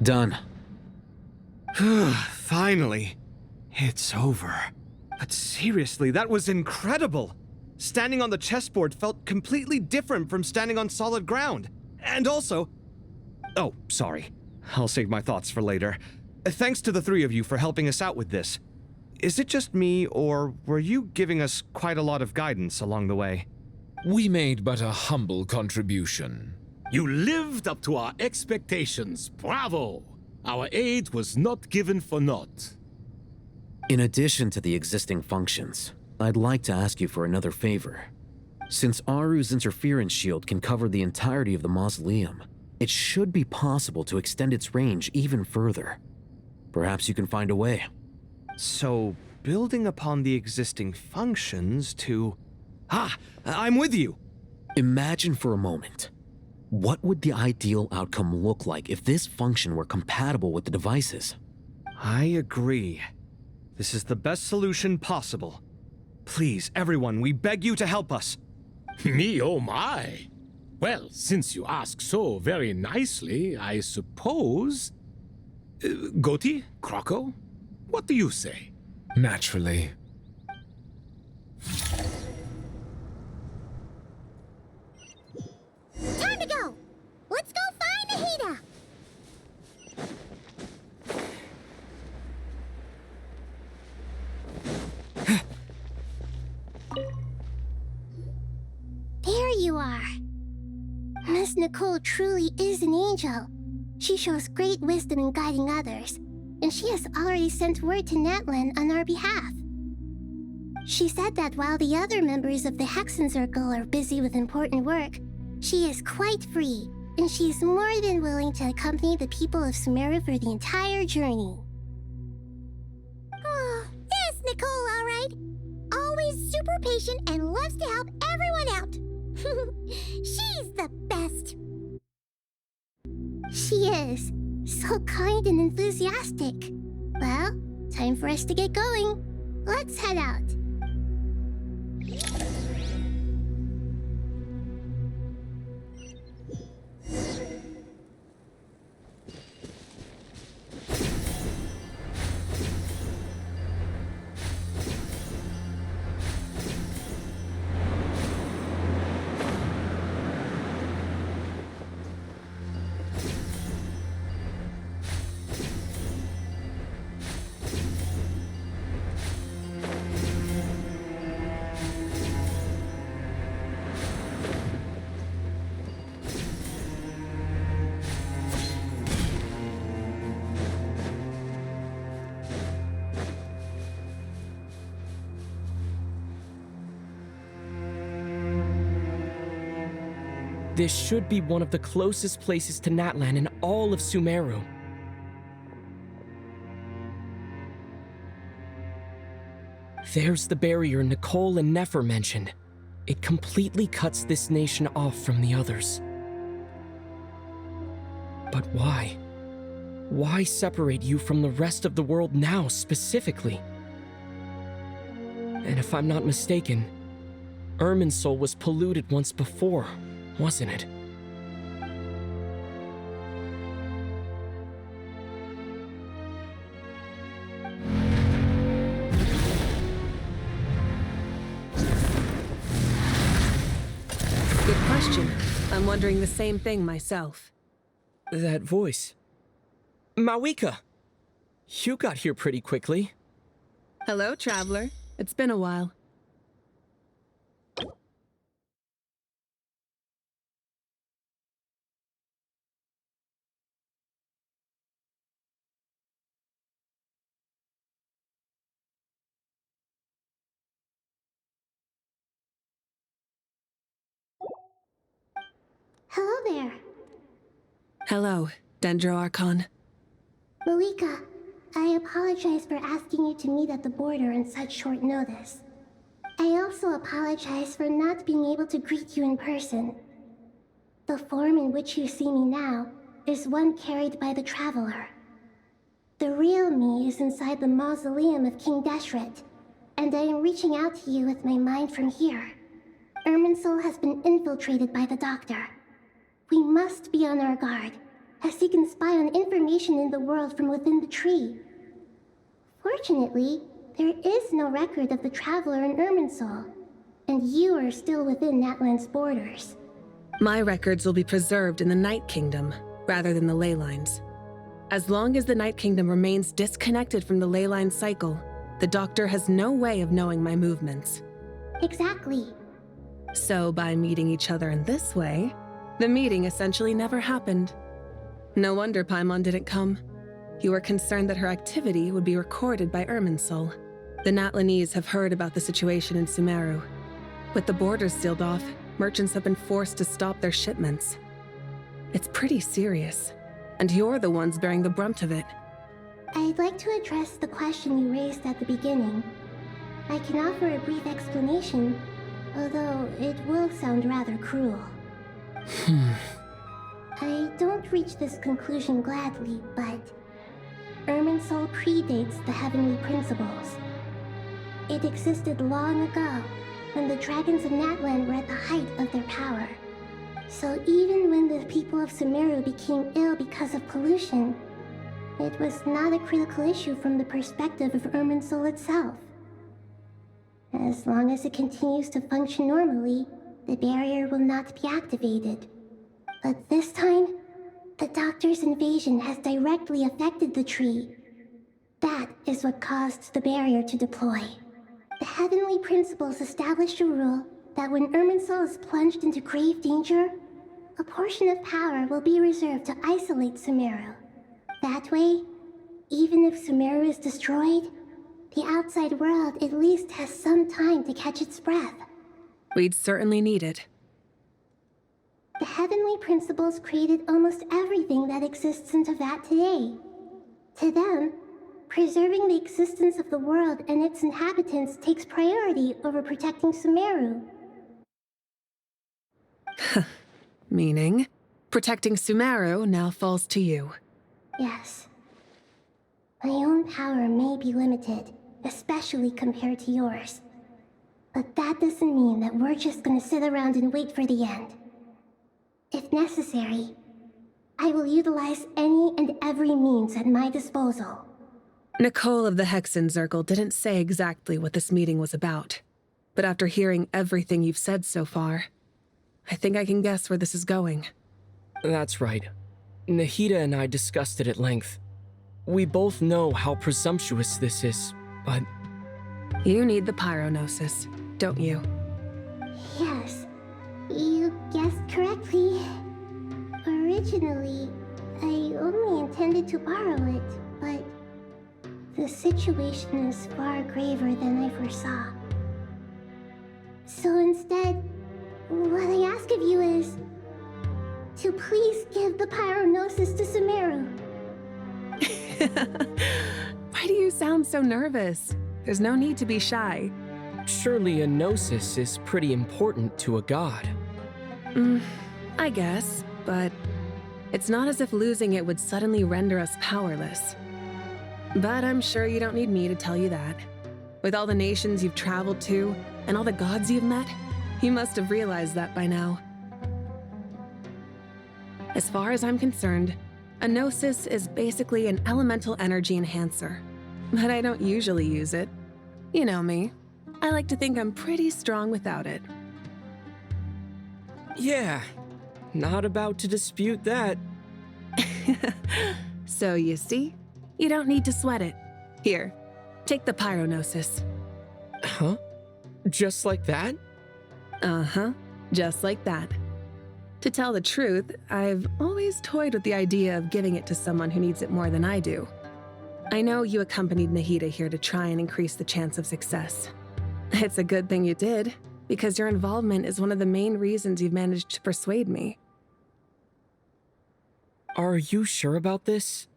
Done. Finally. It's over. But seriously, that was incredible! Standing on the chessboard felt completely different from standing on solid ground. And also... Oh, sorry. I'll save my thoughts for later. Thanks to the three of you for helping us out with this. Is it just me, or were you giving us quite a lot of guidance along the way? We made but a humble contribution. You lived up to our expectations. Bravo! Our aid was not given for naught. In addition to the existing functions, I'd like to ask you for another favor. Since Aru's interference shield can cover the entirety of the mausoleum, it should be possible to extend its range even further. Perhaps you can find a way. So, building upon the existing functions to... I'm with you! Imagine for a moment. What would the ideal outcome look like if this function were compatible with the devices? I agree. This is the best solution possible. Please, everyone, we beg you to help us. Me, oh my! Well, since you ask so very nicely, I suppose... Goti? Kroko? What do you say? Naturally. Time to go! Let's go find Nahida! There you are. Miss Nicole truly is an angel. She shows great wisdom in guiding others, and she has already sent word to Natlan on our behalf. She said that while the other members of the Hexen Circle are busy with important work, she is quite free, and she is more than willing to accompany the people of Sumeru for the entire journey. Oh, yes, Nicole, all right. Always super patient and loves to help everyone out. She's the best. She is. So kind and enthusiastic. Well, time for us to get going. Let's head out. This should be one of the closest places to Natlan in all of Sumeru. There's the barrier Nicole and Nefer mentioned. It completely cuts this nation off from the others. But why? Why separate you from the rest of the world now, specifically? And if I'm not mistaken, Irminsul was polluted once before, wasn't it? Good question. I'm wondering the same thing myself. That voice. Mawika! You got here pretty quickly. Hello, traveler. It's been a while. Hello there. Hello, Dendro Archon. Malika, I apologize for asking you to meet at the border on such short notice. I also apologize for not being able to greet you in person. The form in which you see me now is one carried by the Traveler. The real me is inside the mausoleum of King Deshret, and I am reaching out to you with my mind from here. Irminsul has been infiltrated by the Doctor. We must be on our guard, as he can spy on information in the world from within the tree. Fortunately, there is no record of the traveler in Irminsul, and you are still within Natlan's borders. My records will be preserved in the Night Kingdom, rather than the ley lines. As long as the Night Kingdom remains disconnected from the ley line cycle, the Doctor has no way of knowing my movements. Exactly. So by meeting each other in this way, the meeting essentially never happened. No wonder Paimon didn't come. You were concerned that her activity would be recorded by Irminsul. The Natlanese have heard about the situation in Sumeru. With the borders sealed off, merchants have been forced to stop their shipments. It's pretty serious, and you're the ones bearing the brunt of it. I'd like to address the question you raised at the beginning. I can offer a brief explanation, although it will sound rather cruel. I don't reach this conclusion gladly, but Irminsul predates the Heavenly Principles. It existed long ago, when the dragons of Natlan were at the height of their power. So even when the people of Sumeru became ill because of pollution, it was not a critical issue from the perspective of Irminsul itself. As long as it continues to function normally, the barrier will not be activated. But this time, the Doctor's invasion has directly affected the tree. That is what caused the barrier to deploy. The Heavenly Principles established a rule that when Irminsul is plunged into grave danger, a portion of power will be reserved to isolate Sumeru. That way, even if Sumeru is destroyed, the outside world at least has some time to catch its breath. We'd certainly need it. The Heavenly Principles created almost everything that exists in Teyvat today. To them, preserving the existence of the world and its inhabitants takes priority over protecting Sumeru. Meaning, protecting Sumeru now falls to you. Yes. My own power may be limited, especially compared to yours. But that doesn't mean that we're just gonna sit around and wait for the end. If necessary, I will utilize any and every means at my disposal. Nicole of the Hexen Circle didn't say exactly what this meeting was about, but after hearing everything you've said so far, I think I can guess where this is going. That's right. Nahida and I discussed it at length. We both know how presumptuous this is, but... You need the Pyrognosis, don't you? Yes, you guessed correctly. Originally, I only intended to borrow it, but the situation is far graver than I foresaw. So instead, what I ask of you is to please give the Pyrognosis to Sumeru. Why do you sound so nervous? There's no need to be shy. Surely a gnosis is pretty important to a god. I guess, but it's not as if losing it would suddenly render us powerless. But I'm sure you don't need me to tell you that. With all the nations you've traveled to, and all the gods you've met, you must have realized that by now. As far as I'm concerned, a gnosis is basically an elemental energy enhancer. But I don't usually use it. You know me. I like to think I'm pretty strong without it. Yeah, not about to dispute that. So you see, you don't need to sweat it. Here, take the Pyrognosis. Huh? Just like that? Uh-huh, just like that. To tell the truth, I've always toyed with the idea of giving it to someone who needs it more than I do. I know you accompanied Nahida here to try and increase the chance of success. It's a good thing you did, because your involvement is one of the main reasons you've managed to persuade me. Are you sure about this?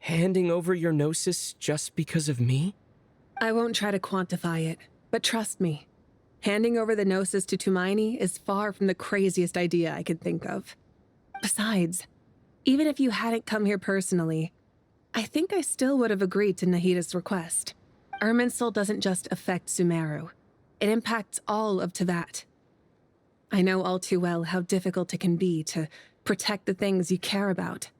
Handing over your gnosis just because of me? I won't try to quantify it, but trust me. Handing over the gnosis to Tumaini is far from the craziest idea I could think of. Besides, even if you hadn't come here personally, I think I still would have agreed to Nahida's request. Irminsul doesn't just affect Sumeru. It impacts all of Teyvat. I know all too well how difficult it can be to protect the things you care about.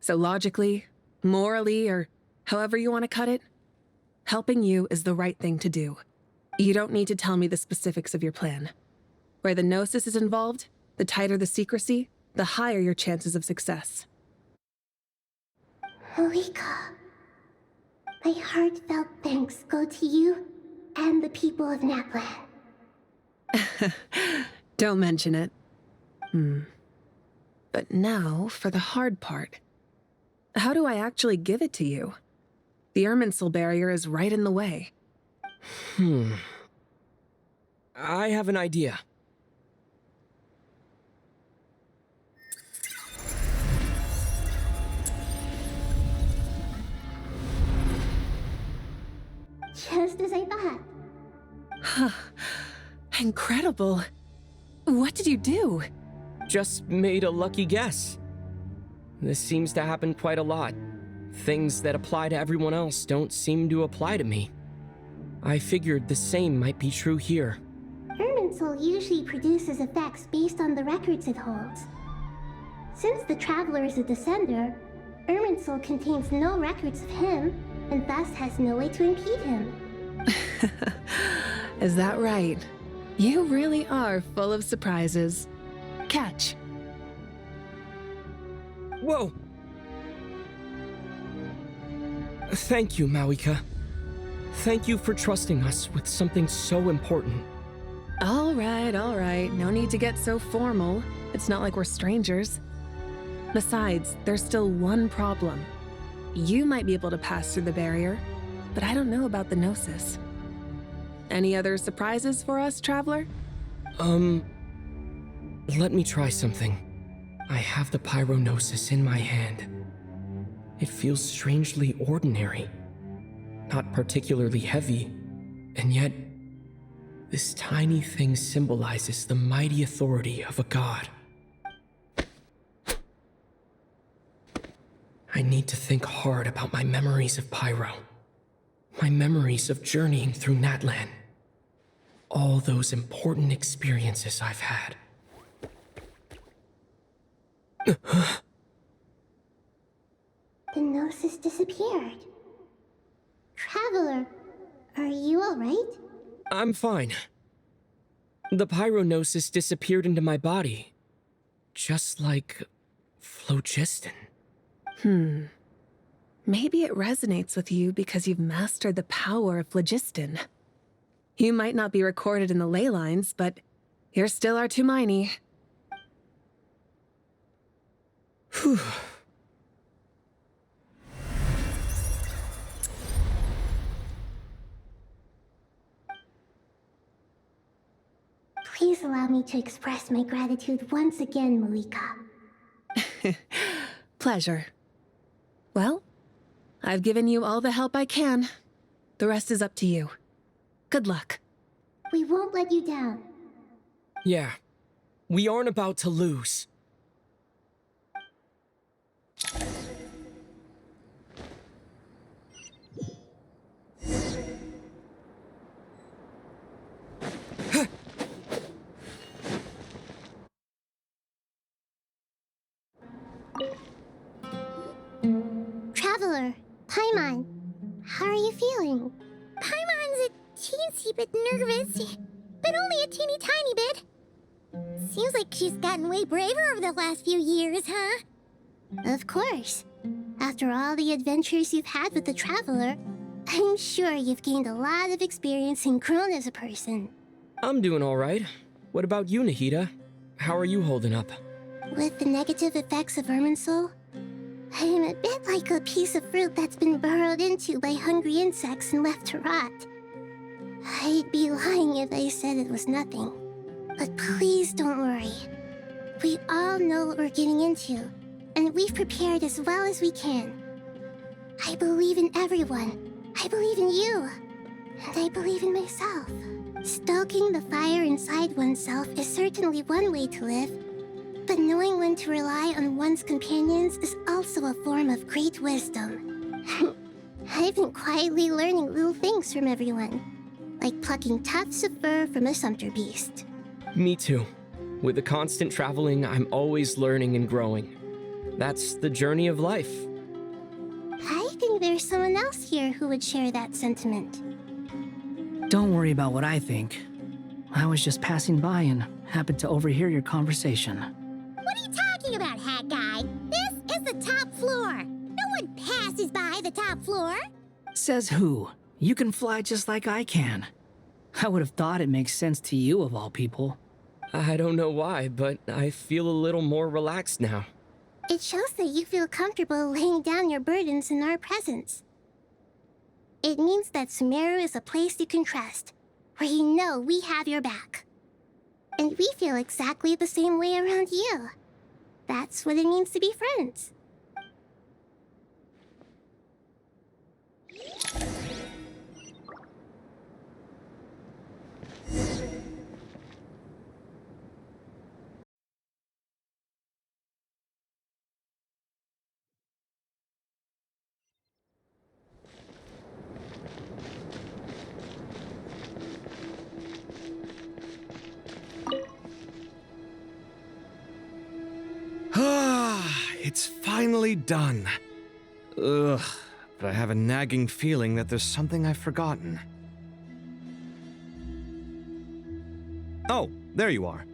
So logically, morally, or however you want to cut it, helping you is the right thing to do. You don't need to tell me the specifics of your plan. Where the Gnosis is involved, the tighter the secrecy, the higher your chances of success. Malika, my heartfelt thanks go to you and the people of Natlan. Don't mention it. But now for the hard part. How do I actually give it to you? The Irminsul barrier is right in the way. I have an idea. Just as I thought. Incredible. What did you do? Just made a lucky guess. This seems to happen quite a lot. Things that apply to everyone else don't seem to apply to me. I figured the same might be true here. Irminsul usually produces effects based on the records it holds. Since the Traveler is a Descender, Irminsul contains no records of him, and thus has no way to impede him. Is that right? You really are full of surprises. Catch. Whoa! Thank you, Malika. Thank you for trusting us with something so important. All right. No need to get so formal. It's not like we're strangers. Besides, there's still one problem. You might be able to pass through the barrier, but I don't know about the Gnosis. Any other surprises for us, Traveler? Let me try something. I have the Pyrognosis in my hand. It feels strangely ordinary. Not particularly heavy, and yet, this tiny thing symbolizes the mighty authority of a god. I need to think hard about my memories of Pyro. My memories of journeying through Natlan. All those important experiences I've had. The Gnosis disappeared. Traveler, are you alright? I'm fine. The Pyrognosis disappeared into my body. Just like phlogiston. Maybe it resonates with you because you've mastered the power of phlogiston. You might not be recorded in the ley lines, but you're still our Tumini. Whew. Please allow me to express my gratitude once again, Malika. Pleasure. Well, I've given you all the help I can. The rest is up to you. Good luck. We won't let you down. Yeah, we aren't about to lose. Traveler, Paimon, how are you feeling? Paimon's a teensy bit nervous, but only a teeny tiny bit. Seems like she's gotten way braver over the last few years, huh? Of course. After all the adventures you've had with the Traveler, I'm sure you've gained a lot of experience and grown as a person. I'm doing all right. What about you, Nahida? How are you holding up? With the negative effects of Irminsul, I'm a bit like a piece of fruit that's been burrowed into by hungry insects and left to rot. I'd be lying if I said it was nothing. But please don't worry. We all know what we're getting into, and we've prepared as well as we can. I believe in everyone. I believe in you. And I believe in myself. Stoking the fire inside oneself is certainly one way to live, but knowing when to rely on one's companions is also a form of great wisdom. I've been quietly learning little things from everyone, like plucking tufts of fur from a sumpter beast. Me too. With the constant traveling, I'm always learning and growing. That's the journey of life. I think there's someone else here who would share that sentiment. Don't worry about what I think. I was just passing by and happened to overhear your conversation. What are you talking about, Hat Guy? This is the top floor. No one passes by the top floor. Says who? You can fly just like I can. I would have thought it makes sense to you of all people. I don't know why, but I feel a little more relaxed now. It shows that you feel comfortable laying down your burdens in our presence. It means that Sumeru is a place you can trust, where you know we have your back. And we feel exactly the same way around you. That's what it means to be friends. It's finally done. Ugh, but I have a nagging feeling that there's something I've forgotten. Oh, there you are.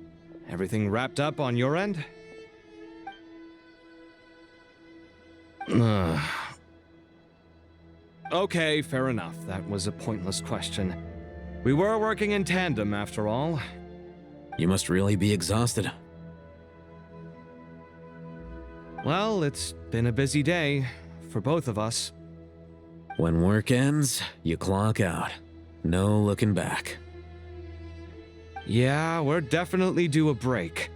Everything wrapped up on your end? Okay, fair enough. That was a pointless question. We were working in tandem, after all. You must really be exhausted. Well, it's been a busy day for both of us. When work ends, you clock out. No looking back. Yeah, we're definitely due a break.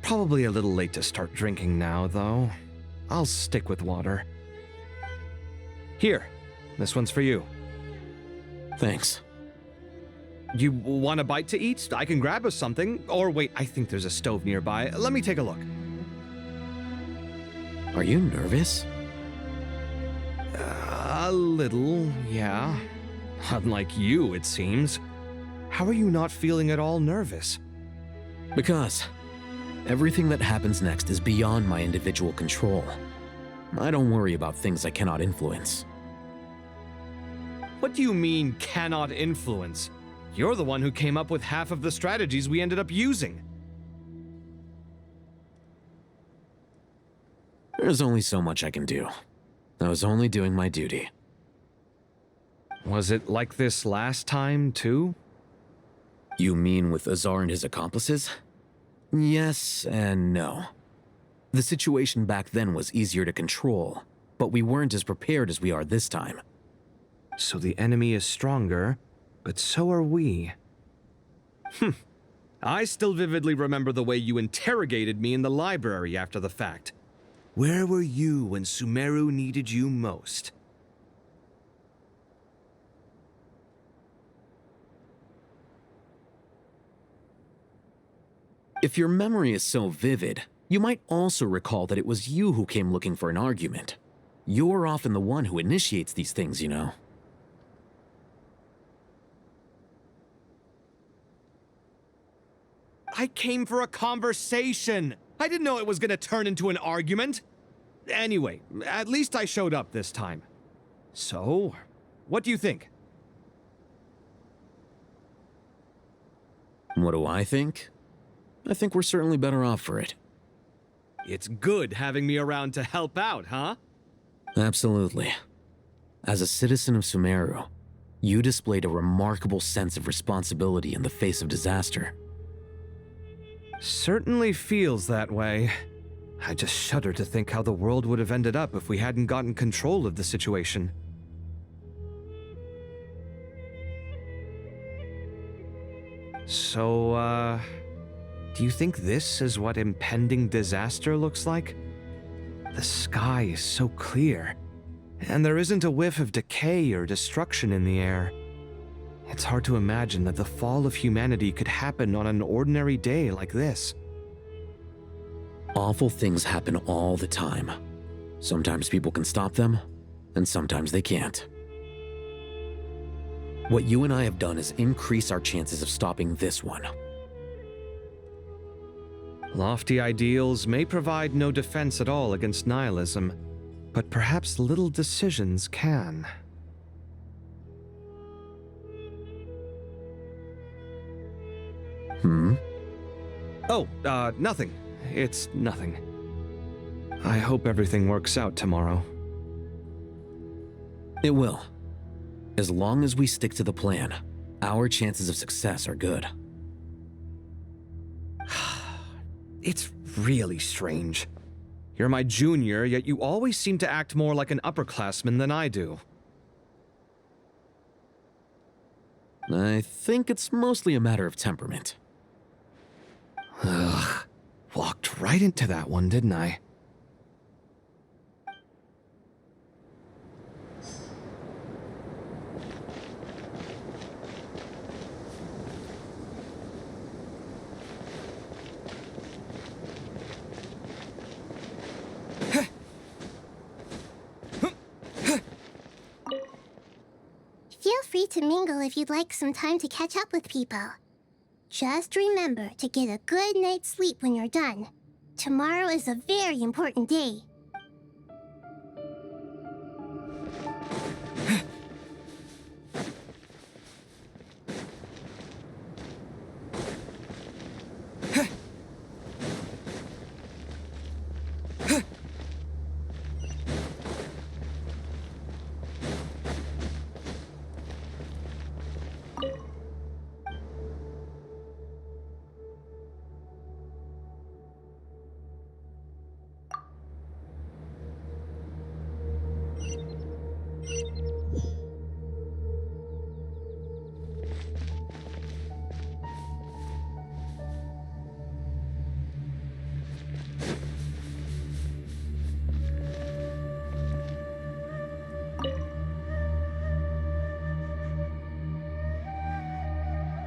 Probably a little late to start drinking now, though. I'll stick with water. Here, this one's for you. Thanks. You want a bite to eat? I can grab us something. Or wait, I think there's a stove nearby. Let me take a look. Are you nervous? A little, yeah. Unlike you, it seems. How are you not feeling at all nervous? Because everything that happens next is beyond my individual control. I don't worry about things I cannot influence. What do you mean, cannot influence? You're the one who came up with half of the strategies we ended up using. There's only so much I can do. I was only doing my duty. Was it like this last time, too? You mean with Azar and his accomplices? Yes and no. The situation back then was easier to control, but we weren't as prepared as we are this time. So the enemy is stronger, but so are we. I still vividly remember the way you interrogated me in the library after the fact. Where were you when Sumeru needed you most? If your memory is so vivid, you might also recall that it was you who came looking for an argument. You're often the one who initiates these things, you know. I came for a conversation! I didn't know it was gonna turn into an argument! Anyway, at least I showed up this time. So, what do you think? What do I think? I think we're certainly better off for it. It's good having me around to help out, huh? Absolutely. As a citizen of Sumeru, you displayed a remarkable sense of responsibility in the face of disaster. Certainly feels that way. I just shudder to think how the world would have ended up if we hadn't gotten control of the situation. So, do you think this is what impending disaster looks like? The sky is so clear, and there isn't a whiff of decay or destruction in the air. It's hard to imagine that the fall of humanity could happen on an ordinary day like this. Awful things happen all the time. Sometimes people can stop them, and sometimes they can't. What you and I have done is increase our chances of stopping this one. Lofty ideals may provide no defense at all against nihilism, but perhaps little decisions can. Oh, nothing. It's nothing. I hope everything works out tomorrow. It will. As long as we stick to the plan, our chances of success are good. It's really strange. You're my junior, yet you always seem to act more like an upperclassman than I do. I think it's mostly a matter of temperament. Ugh. Walked right into that one, didn't I? Feel free to mingle if you'd like some time to catch up with people. Just remember to get a good night's sleep when you're done. Tomorrow is a very important day.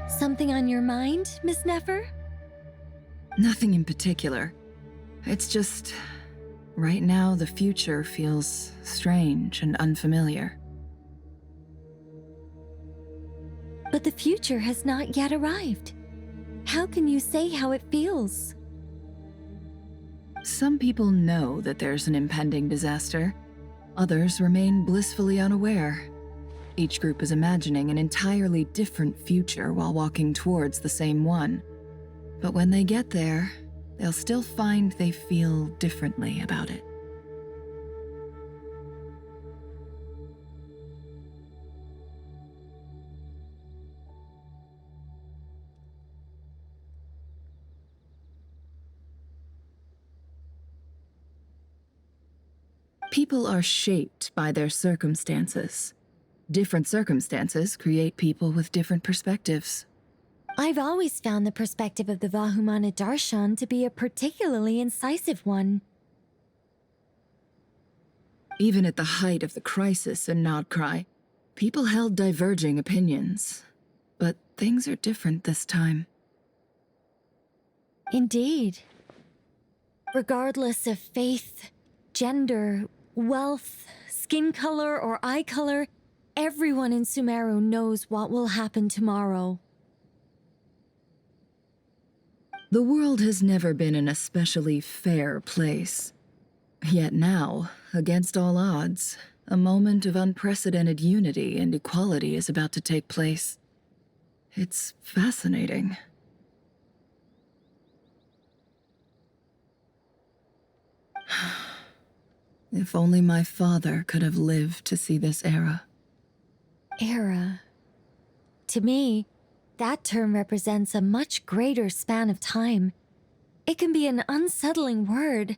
Something on your mind, Miss Nefer? Nothing in particular. It's just, right now the future feels strange and unfamiliar. But the future has not yet arrived. How can you say how it feels? Some people know that there's an impending disaster. Others remain blissfully unaware. Each group is imagining an entirely different future while walking towards the same one. But when they get there, they'll still find they feel differently about it. People are shaped by their circumstances. Different circumstances create people with different perspectives. I've always found the perspective of the Vahumana Darshan to be a particularly incisive one. Even at the height of the crisis in Nodcry, people held diverging opinions. But things are different this time. Indeed. Regardless of faith, gender, wealth, skin color, or eye color, everyone in Sumeru knows what will happen tomorrow. The world has never been an especially fair place. Yet now, against all odds, a moment of unprecedented unity and equality is about to take place. It's fascinating. If only my father could have lived to see this era. Era. To me, that term represents a much greater span of time. It can be an unsettling word.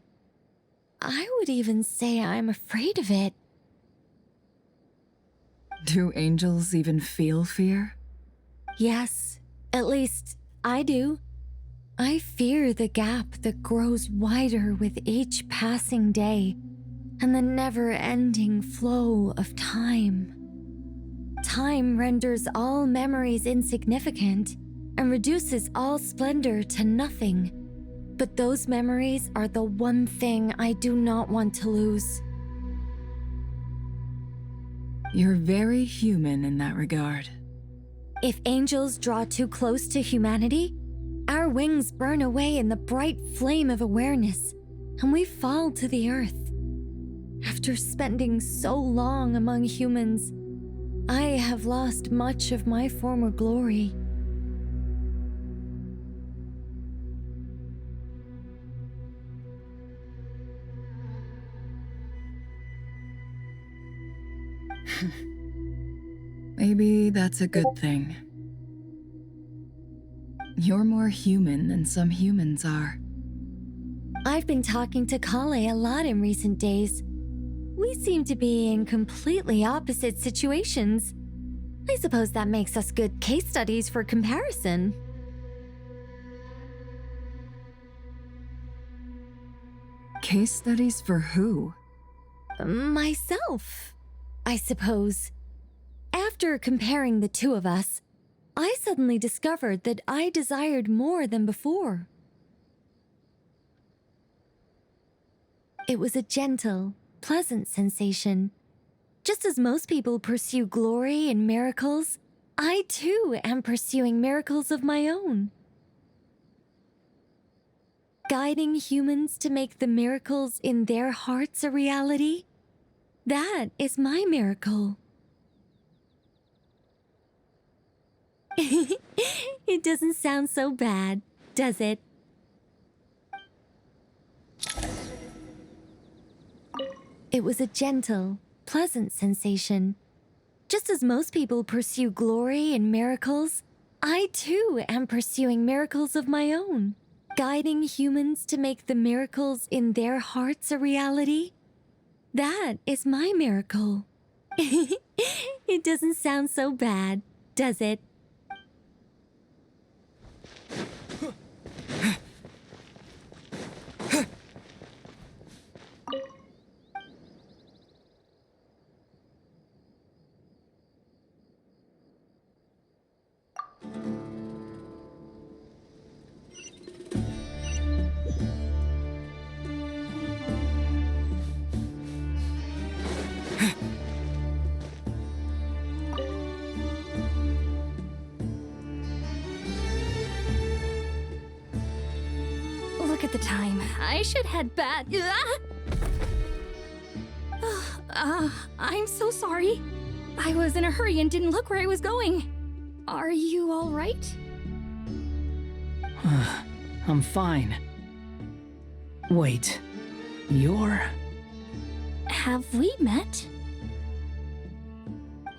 I would even say I'm afraid of it. Do angels even feel fear? Yes, at least I do. I fear the gap that grows wider with each passing day and the never-ending flow of time. Time renders all memories insignificant and reduces all splendor to nothing. But those memories are the one thing I do not want to lose. You're very human in that regard. If angels draw too close to humanity, Our wings burn away in the bright flame of awareness, and we fall to the earth. After spending so long among humans, I have lost much of my former glory. Maybe that's a good thing. You're more human than some humans are. I've been talking to Kale a lot in recent days. We seem to be in completely opposite situations. I suppose that makes us good case studies for comparison. Case studies for who? Myself, I suppose. After comparing the two of us, I suddenly discovered that I desired more than before. It was a gentle, pleasant sensation. Just as most people pursue glory and miracles, I too am pursuing miracles of my own. Guiding humans to make the miracles in their hearts a reality, that is my miracle. It doesn't sound so bad, does it? It was a gentle, pleasant sensation. Just as most people pursue glory and miracles, I too am pursuing miracles of my own. Guiding humans to make the miracles in their hearts a reality, that is my miracle. It doesn't sound so bad, does it? Look at the time. I should head back. I'm so sorry. I was in a hurry and didn't look where I was going. Are you all right? I'm fine. Wait, you're... Have we met?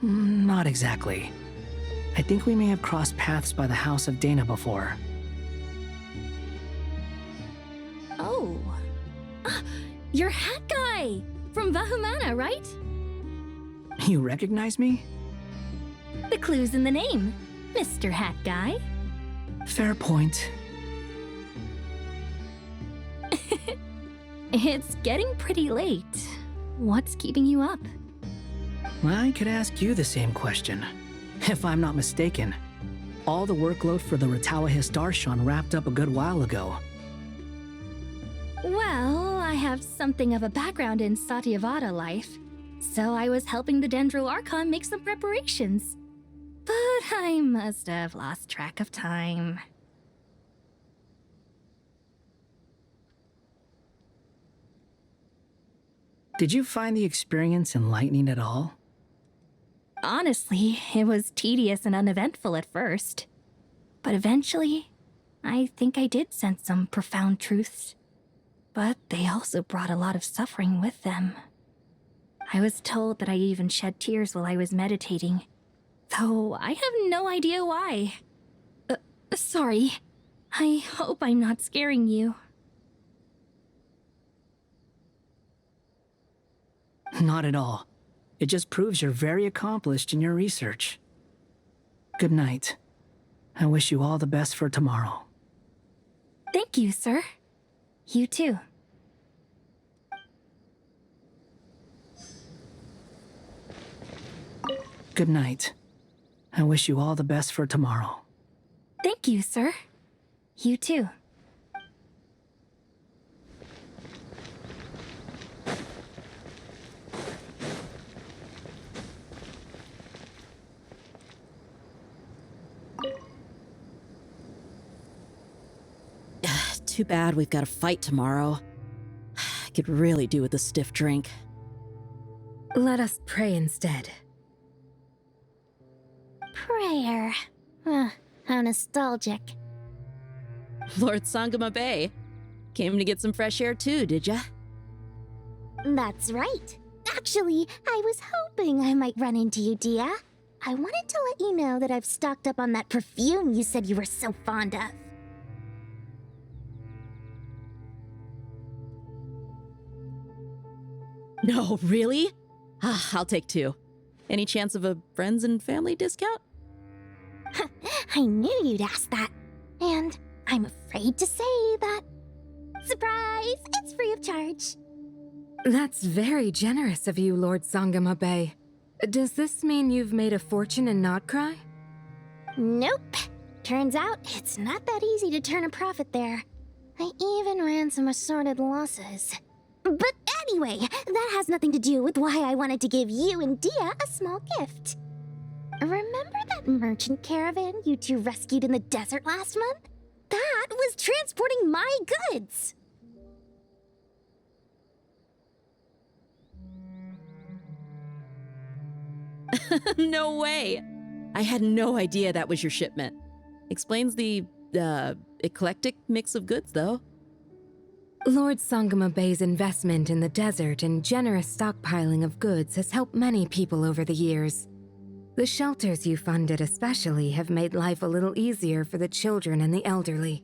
Not exactly. I think we may have crossed paths by the house of Dana before. Oh. You're Hat Guy! From VII, right? You recognize me? The clue's in the name, Mr. Hat Guy. Fair point. It's getting pretty late. What's keeping you up? I could ask you the same question. If I'm not mistaken, all the workload for the Ratawa Histarshan wrapped up a good while ago. Well, I have something of a background in Satyavada life, so I was helping the Dendro Archon make some preparations. But I must have lost track of time. Did you find the experience enlightening at all? Honestly, it was tedious and uneventful at first. But eventually, I think I did sense some profound truths. But they also brought a lot of suffering with them. I was told that I even shed tears while I was meditating, though I have no idea why. Sorry. I hope I'm not scaring you. Not at all. It just proves you're very accomplished in your research. Good night. I wish you all the best for tomorrow. Thank you, sir. You too. Good night. I wish you all the best for tomorrow. Thank you, sir. You too. too bad we've got a fight tomorrow. I could really do with a stiff drink. Let us pray instead. Prayer. How nostalgic. Lord Sangama Bay. Came to get some fresh air too, did ya? That's right. Actually, I was hoping I might run into you, Dia. I wanted to let you know that I've stocked up on that perfume you said you were so fond of. No, really? I'll take 2. Any chance of a friends and family discount? I knew you'd ask that. And I'm afraid to say that. Surprise! It's free of charge. That's very generous of you, Lord Sangama Bay. Does this mean you've made a fortune in Not Cry? Nope. Turns out it's not that easy to turn a profit there. I even ran some assorted losses. But anyway, that has nothing to do with why I wanted to give you and Dia a small gift. Remember that merchant caravan you two rescued in the desert last month? That was transporting my goods! No way! I had no idea that was your shipment. Explains the, eclectic mix of goods, though. Lord Sangama Bay's investment in the desert and generous stockpiling of goods has helped many people over the years. The shelters you funded especially have made life a little easier for the children and the elderly.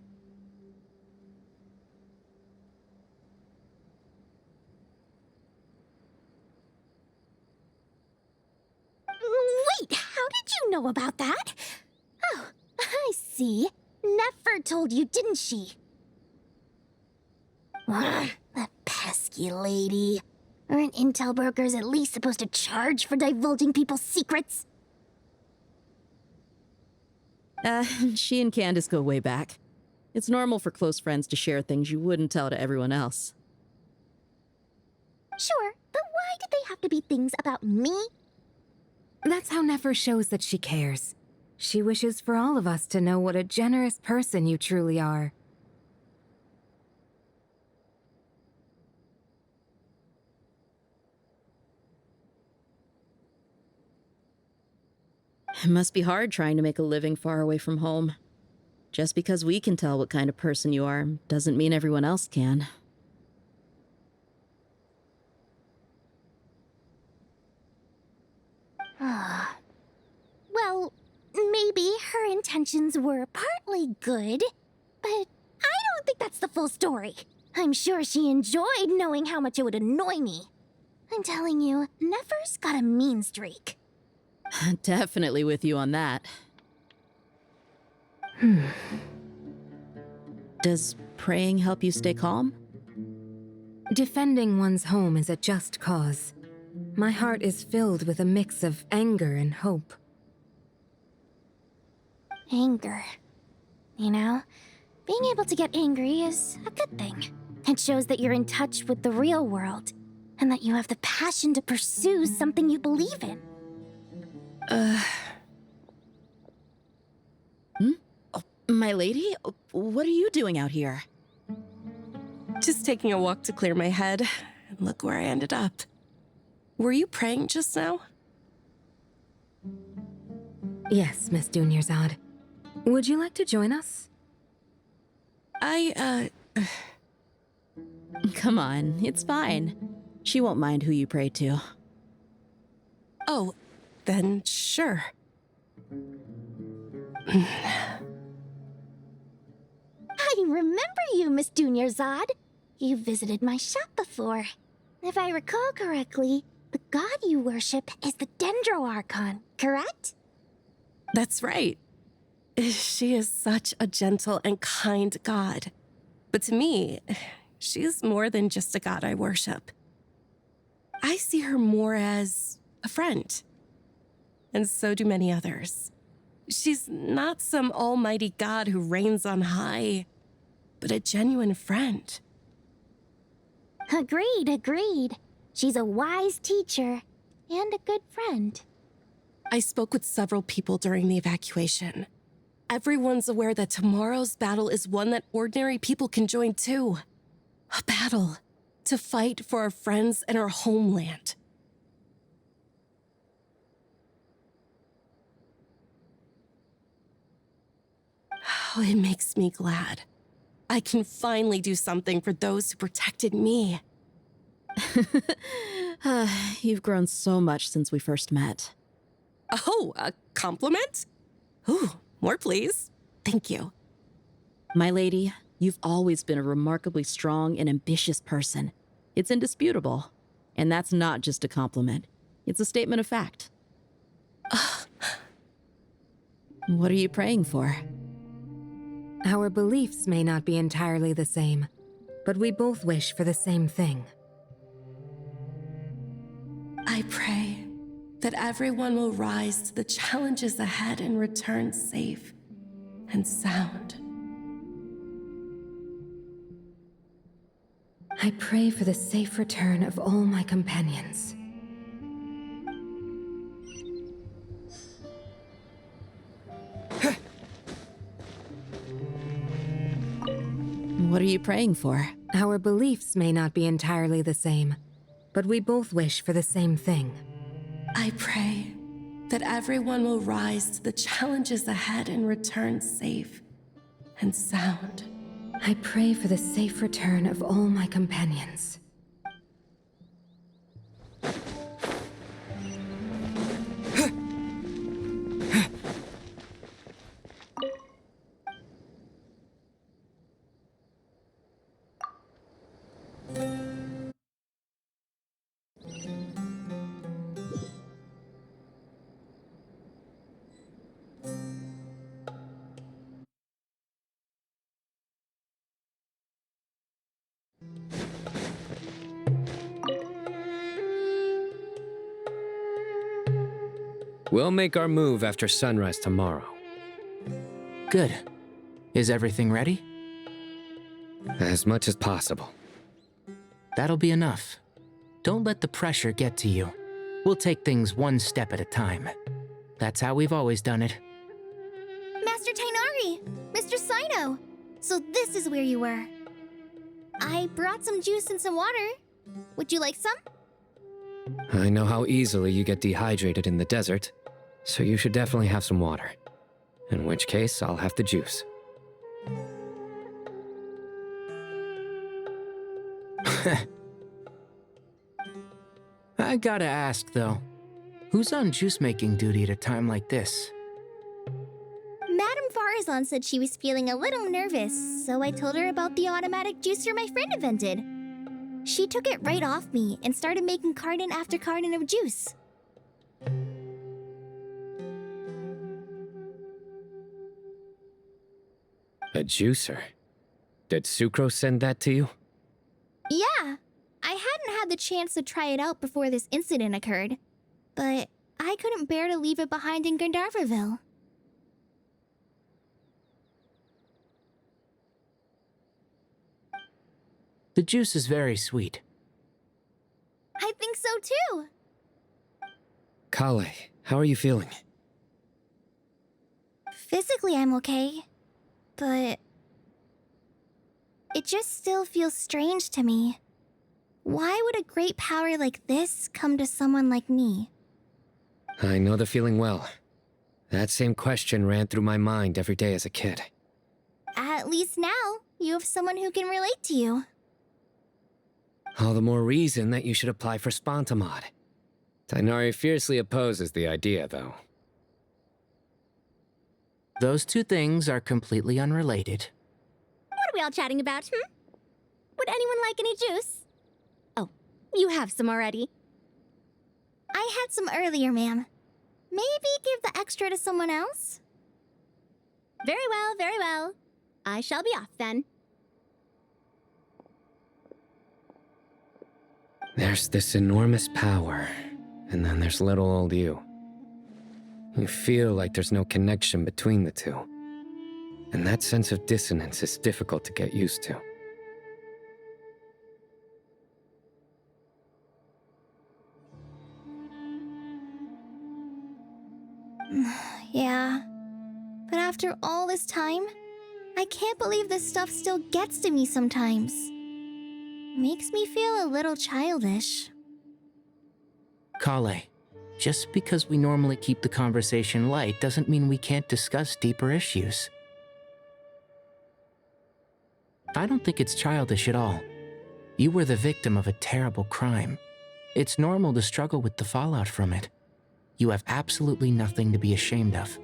Wait, how did you know about that? Oh, I see. Nefer told you, didn't she? That pesky lady. Aren't intel brokers at least supposed to charge for divulging people's secrets? She and Candace go way back. It's normal for close friends to share things you wouldn't tell to everyone else. Sure, but why did they have to be things about me? That's how Nefer shows that she cares. She wishes for all of us to know what a generous person you truly are. It must be hard trying to make a living far away from home. Just because we can tell what kind of person you are doesn't mean everyone else can. Well, maybe her intentions were partly good, but I don't think that's the full story. I'm sure she enjoyed knowing how much it would annoy me. I'm telling you, Nefer's got a mean streak. Definitely with you on that. Does praying help you stay calm? Defending one's home is a just cause. My heart is filled with a mix of anger and hope. Anger. You know, being able to get angry is a good thing. It shows that you're in touch with the real world, and that you have the passion to pursue something you believe in. Oh, my lady? What are you doing out here? Just taking a walk to clear my head, and look where I ended up. Were you praying just now? Yes, Miss Dunyarzad. Would you like to join us? Come on, it's fine. She won't mind who you pray to. Oh, then sure. I remember you, Miss Dunyarzad. You visited my shop before. If I recall correctly, the god you worship is the Dendroarchon, correct? That's right. She is such a gentle and kind god. But to me, she is more than just a god I worship. I see her more as a friend. And so do many others. She's not some almighty god who reigns on high, but a genuine friend. Agreed. She's a wise teacher and a good friend. I spoke with several people during the evacuation. everyone's aware that tomorrow's battle is one that ordinary people can join too. A battle to fight for our friends and our homeland. Oh, it makes me glad. I can finally do something for those who protected me. You've grown so much since we first met. Oh, a compliment? Ooh, more please. Thank you. My lady, you've always been a remarkably strong and ambitious person. It's indisputable. And that's not just a compliment. It's a statement of fact. What are you praying for? Our beliefs may not be entirely the same, but we both wish for the same thing. I pray that everyone will rise to the challenges ahead and return safe and sound. I pray for the safe return of all my companions. What are you praying for? Our beliefs may not be entirely the same, but we both wish for the same thing. I pray that everyone will rise to the challenges ahead and return safe and sound. I pray for the safe return of all my companions. We'll make our move after sunrise tomorrow. Good. Is everything ready? As much as possible. That'll be enough. Don't let the pressure get to you. We'll take things one step at a time. That's how we've always done it. Master Tainari! Mr. Sino! So this is where you were. I brought some juice and some water. Would you like some? I know how easily you get dehydrated in the desert, so you should definitely have some water. In which case, I'll have the juice. I gotta ask, though. Who's on juice-making duty at a time like this? Madame Farazan said she was feeling a little nervous, so I told her about the automatic juicer my friend invented. She took it right off me and started making carton after carton of juice. A juicer? Did Sucrose send that to you? Yeah, I hadn't had the chance to try it out before this incident occurred, but I couldn't bear to leave it behind in Gandharvaville. The juice is very sweet. I think so too. Kale, how are you feeling? Physically, I'm okay, but it just still feels strange to me. Why would a great power like this come to someone like me? I know the feeling well. That same question ran through my mind every day as a kid. At least now, you have someone who can relate to you. All the more reason that you should apply for Spontamod. Tainari fiercely opposes the idea, though. Those two things are completely unrelated. What are we all chatting about, Would anyone like any juice? Oh, you have some already. I had some earlier, ma'am. Maybe give the extra to someone else? Very well, very well. I shall be off then. There's this enormous power, and then there's little old you. You feel like there's no connection between the two. And that sense of dissonance is difficult to get used to. Yeah, But after all this time, I can't believe this stuff still gets to me sometimes. Makes me feel a little childish. Kale, just because we normally keep the conversation light doesn't mean we can't discuss deeper issues. I don't think it's childish at all. You were the victim of a terrible crime. It's normal to struggle with the fallout from it. You have absolutely nothing to be ashamed of.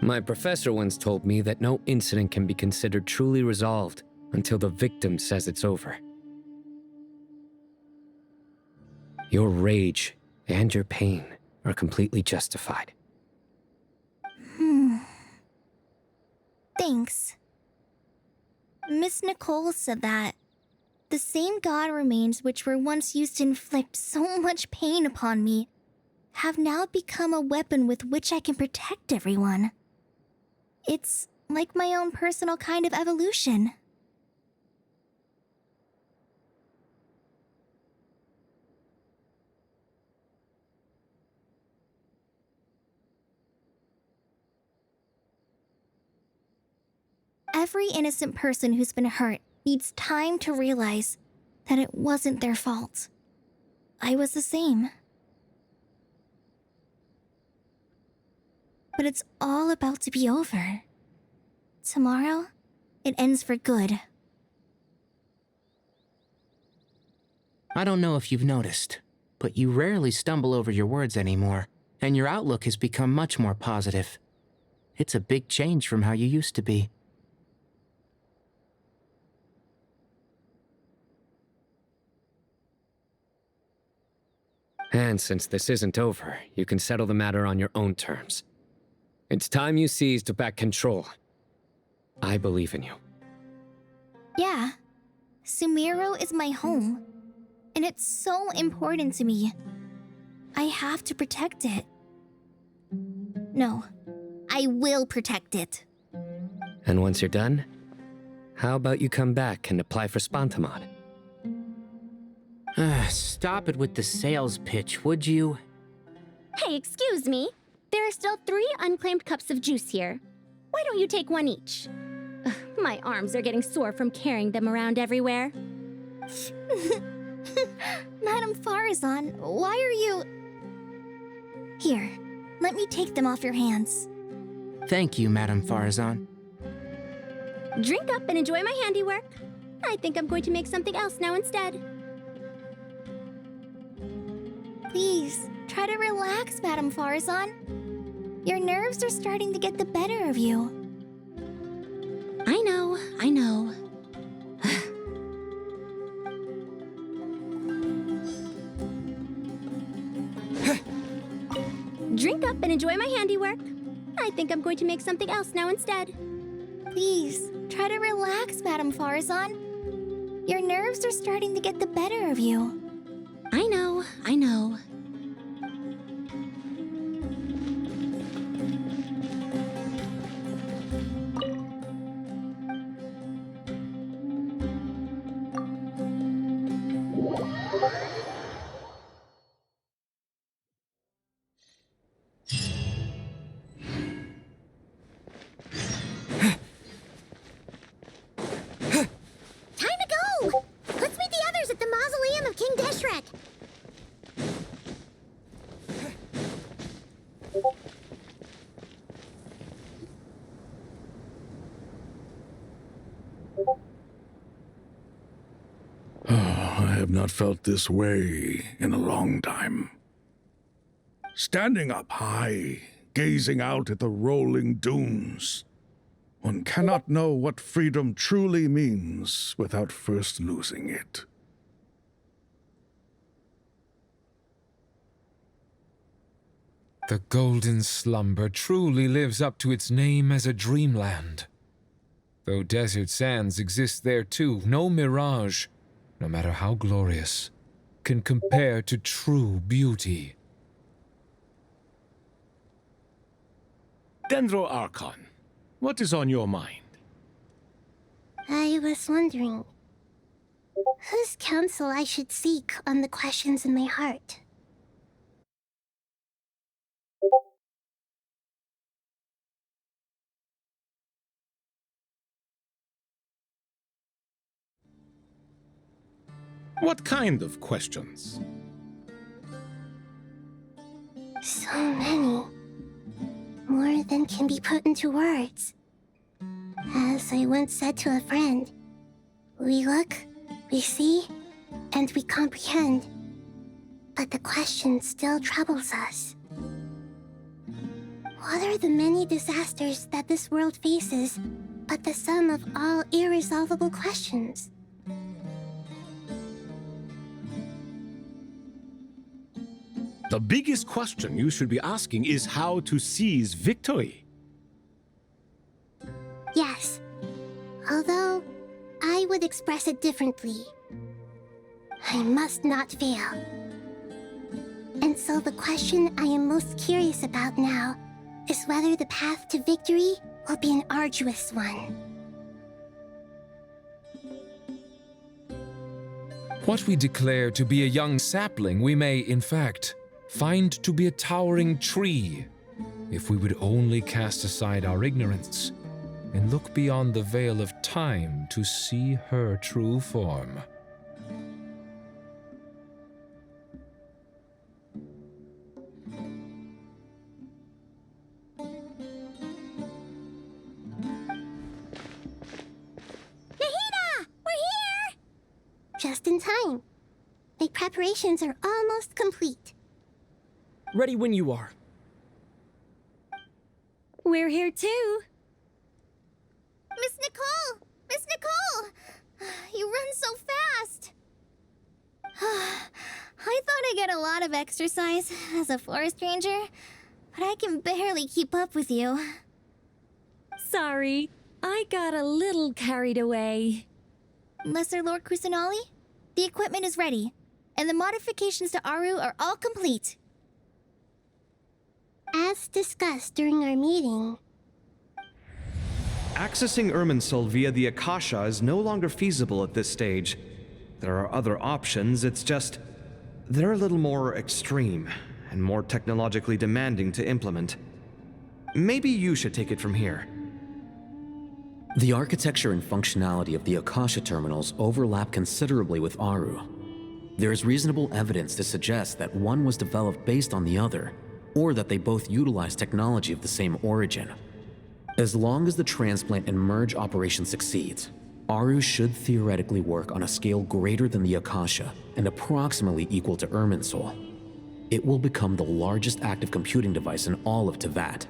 My professor once told me that no incident can be considered truly resolved until the victim says it's over. Your rage and your pain are completely justified. Thanks. Miss Nicole said that the same god remains which were once used to inflict so much pain upon me have now become a weapon with which I can protect everyone. It's like my own personal kind of evolution. Every innocent person who's been hurt needs time to realize that it wasn't their fault. I was the same. But it's all about to be over. Tomorrow, it ends for good. I don't know if you've noticed, but you rarely stumble over your words anymore, and your outlook has become much more positive. It's a big change from how you used to be. And since this isn't over, you can settle the matter on your own terms. It's time you seized back control. I believe in you. Yeah, Sumeru is my home, and it's so important to me. I have to protect it. No, I will protect it. And once you're done, how about you come back and apply for Spantamod? Stop it with the sales pitch, would you? Hey, excuse me. There are still 3 unclaimed cups of juice here. Why don't you take one each? Ugh, my arms are getting sore from carrying them around everywhere. Madame Farazan, why are you... Here, let me take them off your hands. Thank you, Madame Farazan. Drink up and enjoy my handiwork. I think I'm going to make something else now instead. Please, try to relax, Madame Farazan. Your nerves are starting to get the better of you. I know. Drink up and enjoy my handiwork. I think I'm going to make something else now instead. Please, try to relax, Madame Farazan. Your nerves are starting to get the better of you. I know. I have not felt this way in a long time. Standing up high, gazing out at the rolling dunes, one cannot know what freedom truly means without first losing it. The golden slumber truly lives up to its name as a dreamland. Though desert sands exist there too, no mirage, no matter how glorious, can compare to true beauty. Dendro Archon, what is on your mind? I was wondering whose counsel I should seek on the questions in my heart. What kind of questions? So many. More than can be put into words. As I once said to a friend, we look, we see, and we comprehend. But the question still troubles us. What are the many disasters that this world faces but the sum of all irresolvable questions? The biggest question you should be asking is how to seize victory. Yes. Although, I would express it differently. I must not fail. And so the question I am most curious about now is whether the path to victory will be an arduous one. What we declare to be a young sapling, we may, in fact, find to be a towering tree, if we would only cast aside our ignorance and look beyond the veil of time to see her true form. Just in time. The preparations are almost complete. Ready when you are. We're here too. Miss Nicole! Miss Nicole! You run so fast! I thought I'd get a lot of exercise as a forest ranger, but I can barely keep up with you. Sorry, I got a little carried away. Lesser Lord Kusanali, the equipment is ready, and the modifications to Aru are all complete. As discussed during our meeting, Accessing Irminsul via the Akasha is no longer feasible at this stage. There are other options, it's just they're a little more extreme and more technologically demanding to implement. Maybe you should take it from here. The architecture and functionality of the Akasha terminals overlap considerably with Aru. There is reasonable evidence to suggest that one was developed based on the other, or that they both utilize technology of the same origin. As long as the transplant and merge operation succeeds, Aru should theoretically work on a scale greater than the Akasha and approximately equal to Irminsul. It will become the largest active computing device in all of Teyvat.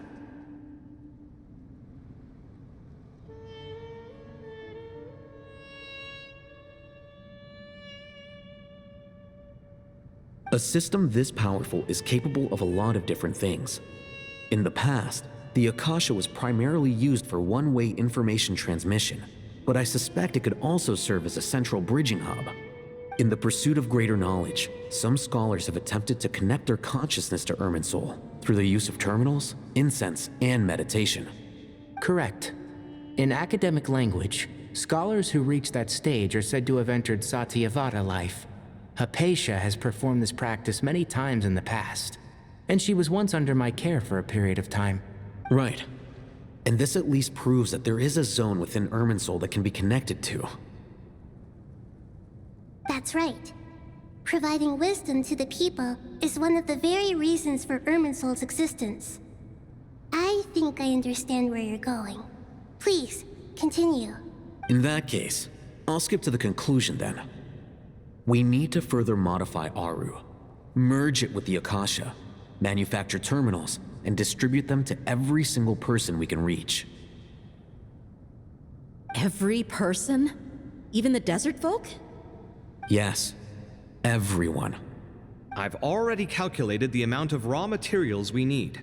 A system this powerful is capable of a lot of different things. In the past, the Akasha was primarily used for one-way information transmission, but I suspect it could also serve as a central bridging hub. In the pursuit of greater knowledge, some scholars have attempted to connect their consciousness to Irminsul through the use of terminals, incense, and meditation. Correct. In academic language, scholars who reach that stage are said to have entered Satyavata life. Hypatia has performed this practice many times in the past, and she was once under my care for a period of time. Right. And this at least proves that there is a zone within Irminsul that can be connected to. that's right. Providing wisdom to the people is one of the very reasons for Irminsul's existence. I think I understand where you're going. Please, continue. In that case, I'll skip to the conclusion then. We need to further modify Aru, merge it with the Akasha, manufacture terminals, and distribute them to every single person we can reach. Every person? Even the desert folk? Yes, everyone. I've already calculated the amount of raw materials we need.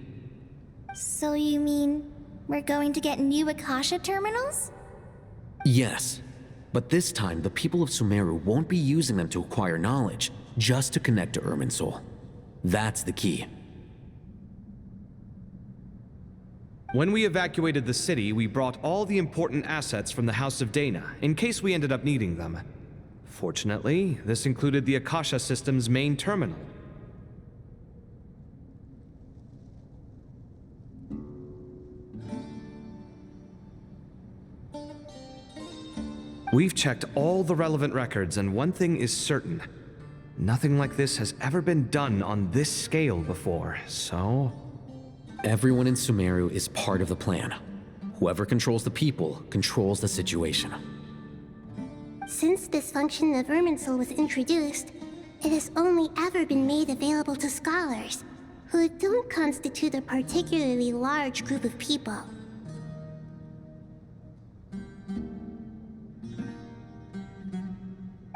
So you mean we're going to get new Akasha terminals? Yes, but this time the people of Sumeru won't be using them to acquire knowledge, just to connect to Irminsul. That's the key. When we evacuated the city, we brought all the important assets from the House of Dana, in case we ended up needing them. Fortunately, this included the Akasha system's main terminal. We've checked all the relevant records, and one thing is certain. Nothing like this has ever been done on this scale before, so... Everyone in Sumeru is part of the plan. Whoever controls the people controls the situation. Since this function of Irminsul was introduced, it has only ever been made available to scholars, who don't constitute a particularly large group of people.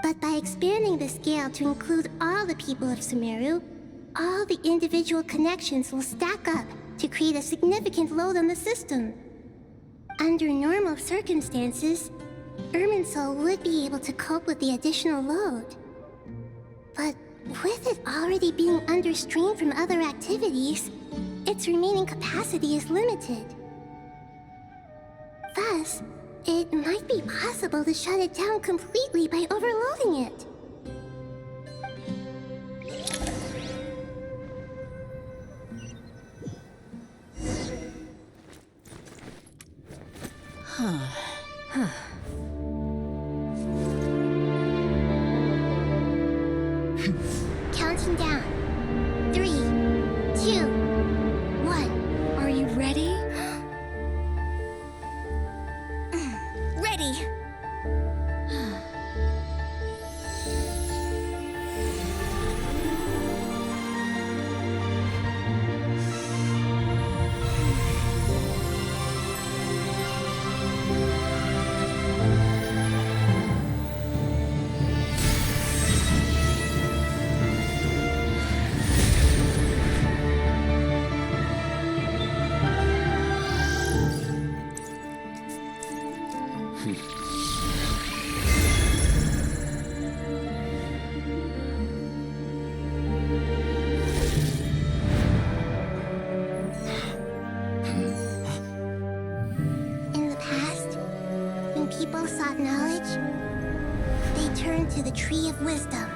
But by expanding the scale to include all the people of Sumeru, all the individual connections will stack up to create a significant load on the system. Under normal circumstances, Irminsul would be able to cope with the additional load. But with it already being under strain from other activities, its remaining capacity is limited. Thus, it might be possible to shut it down completely by overloading it. Counting down. 3, 2, 1. Are you ready? Ready! In the past, when people sought knowledge, they turned to the Tree of Wisdom.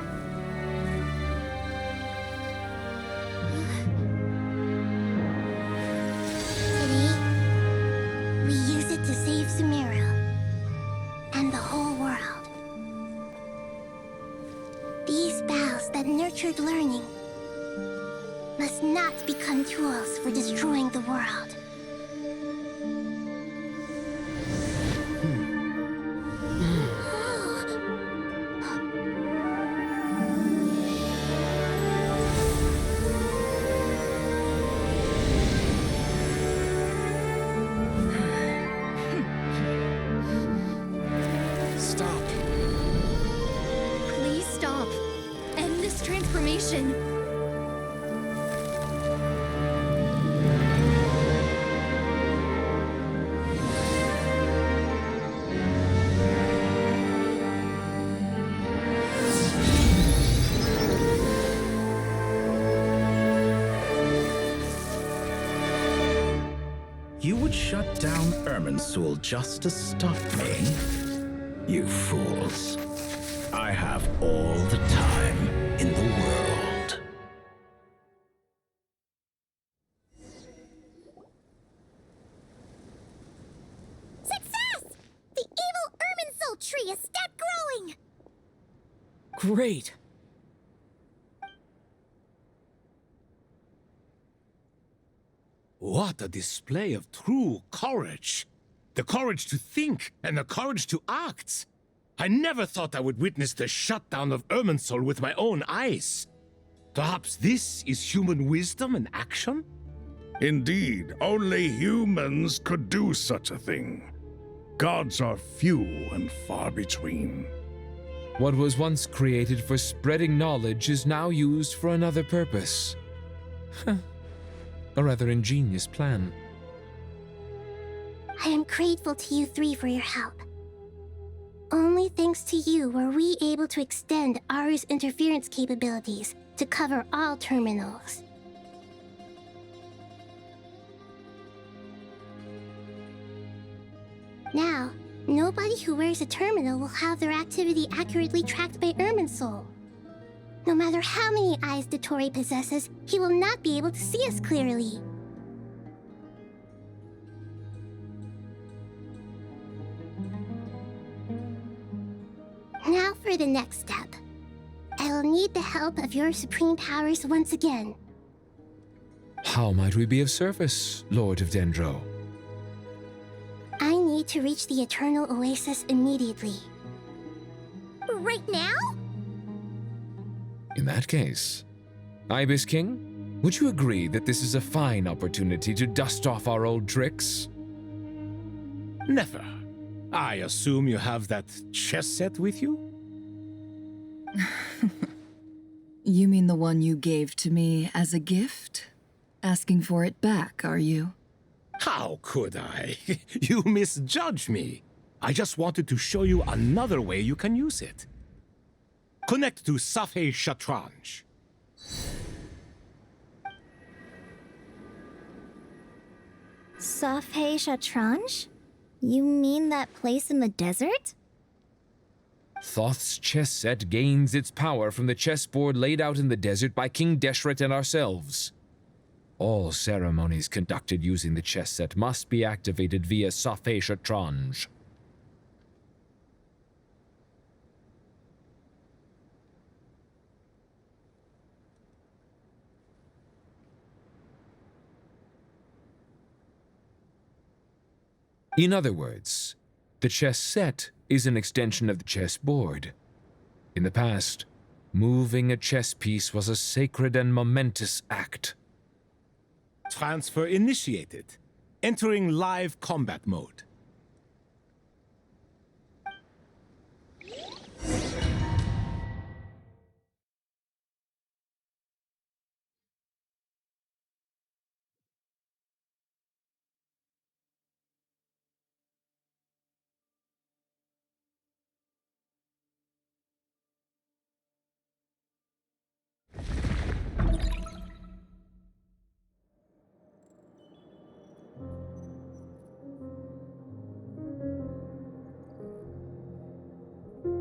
Today, we use it to save Sumeru and the whole world. These boughs that nurtured learning must not become tools for destroying the world. Stop. Please stop. End this transformation. You would shut down Irminsul just to stop me? You fools. I have all the time in the world. Success! The evil Irminsul tree has stopped growing! Great. What a display of true courage! The courage to think and the courage to act! I never thought I would witness the shutdown of Irminsul with my own eyes. Perhaps this is human wisdom in action? Indeed, only humans could do such a thing. Gods are few and far between. What was once created for spreading knowledge is now used for another purpose. A rather ingenious plan. I am grateful to you three for your help. Only thanks to you were we able to extend Aru's interference capabilities to cover all terminals. Now, nobody who wears a terminal will have their activity accurately tracked by Irminsul. No matter how many eyes Dottore possesses, he will not be able to see us clearly. for the next step, I'll need the help of your supreme powers once again. How might we be of service, Lord of Dendro? I need to reach the Eternal Oasis immediately. Right now? In that case, Ibis King, would you agree that this is a fine opportunity to dust off our old tricks? Never. I assume you have that chess set with you? You mean the one you gave to me as a gift? Asking for it back, are you? How could I? You misjudge me. I just wanted to show you another way you can use it. Connect to Safei Shatranj. Safei Shatranj? You mean that place in the desert? Thoth's chess set gains its power from the chessboard laid out in the desert by King Deshret and ourselves. All ceremonies conducted using the chess set must be activated via Safei Shatranj. In other words, the chess set is an extension of the chessboard. In the past, moving a chess piece was a sacred and momentous act. Transfer initiated. Entering live combat mode.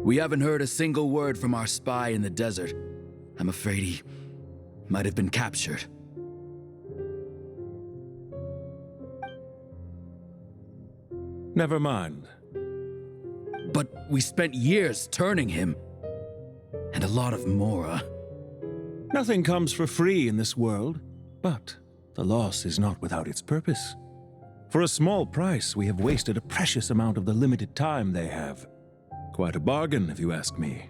We haven't heard a single word from our spy in the desert. I'm afraid he might have been captured. Never mind. But we spent years turning him. And a lot of Mora. Nothing comes for free in this world, but the loss is not without its purpose. For a small price, we have wasted a precious amount of the limited time they have. Quite a bargain, if you ask me.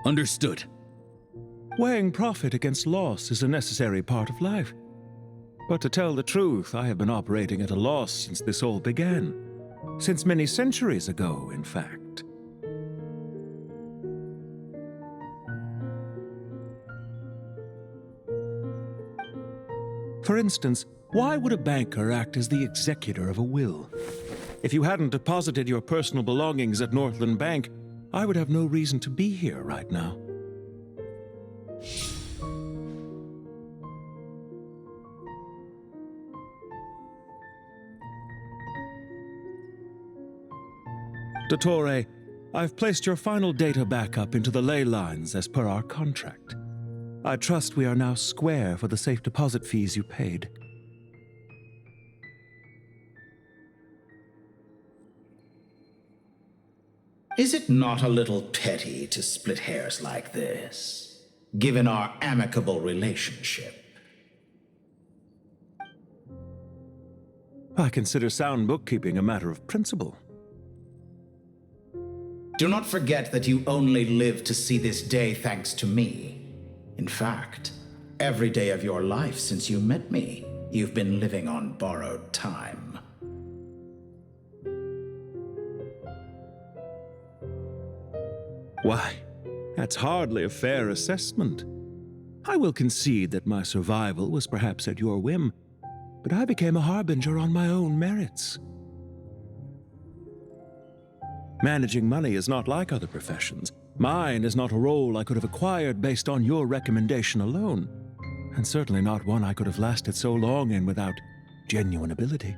Understood. Weighing profit against loss is a necessary part of life. But to tell the truth, I have been operating at a loss since this all began. Since many centuries ago, in fact. For instance, why would a banker act as the executor of a will? If you hadn't deposited your personal belongings at Northland Bank, I would have no reason to be here right now. Dottore, I've placed your final data backup into the ley lines as per our contract. I trust we are now square for the safe deposit fees you paid. Is it not a little petty to split hairs like this, given our amicable relationship? I consider sound bookkeeping a matter of principle. Do not forget that you only live to see this day thanks to me. In fact, every day of your life since you met me, you've been living on borrowed time. Why, that's hardly a fair assessment. I will concede that my survival was perhaps at your whim, but I became a harbinger on my own merits. Managing money is not like other professions. Mine is not a role I could have acquired based on your recommendation alone, and certainly not one I could have lasted so long in without genuine ability.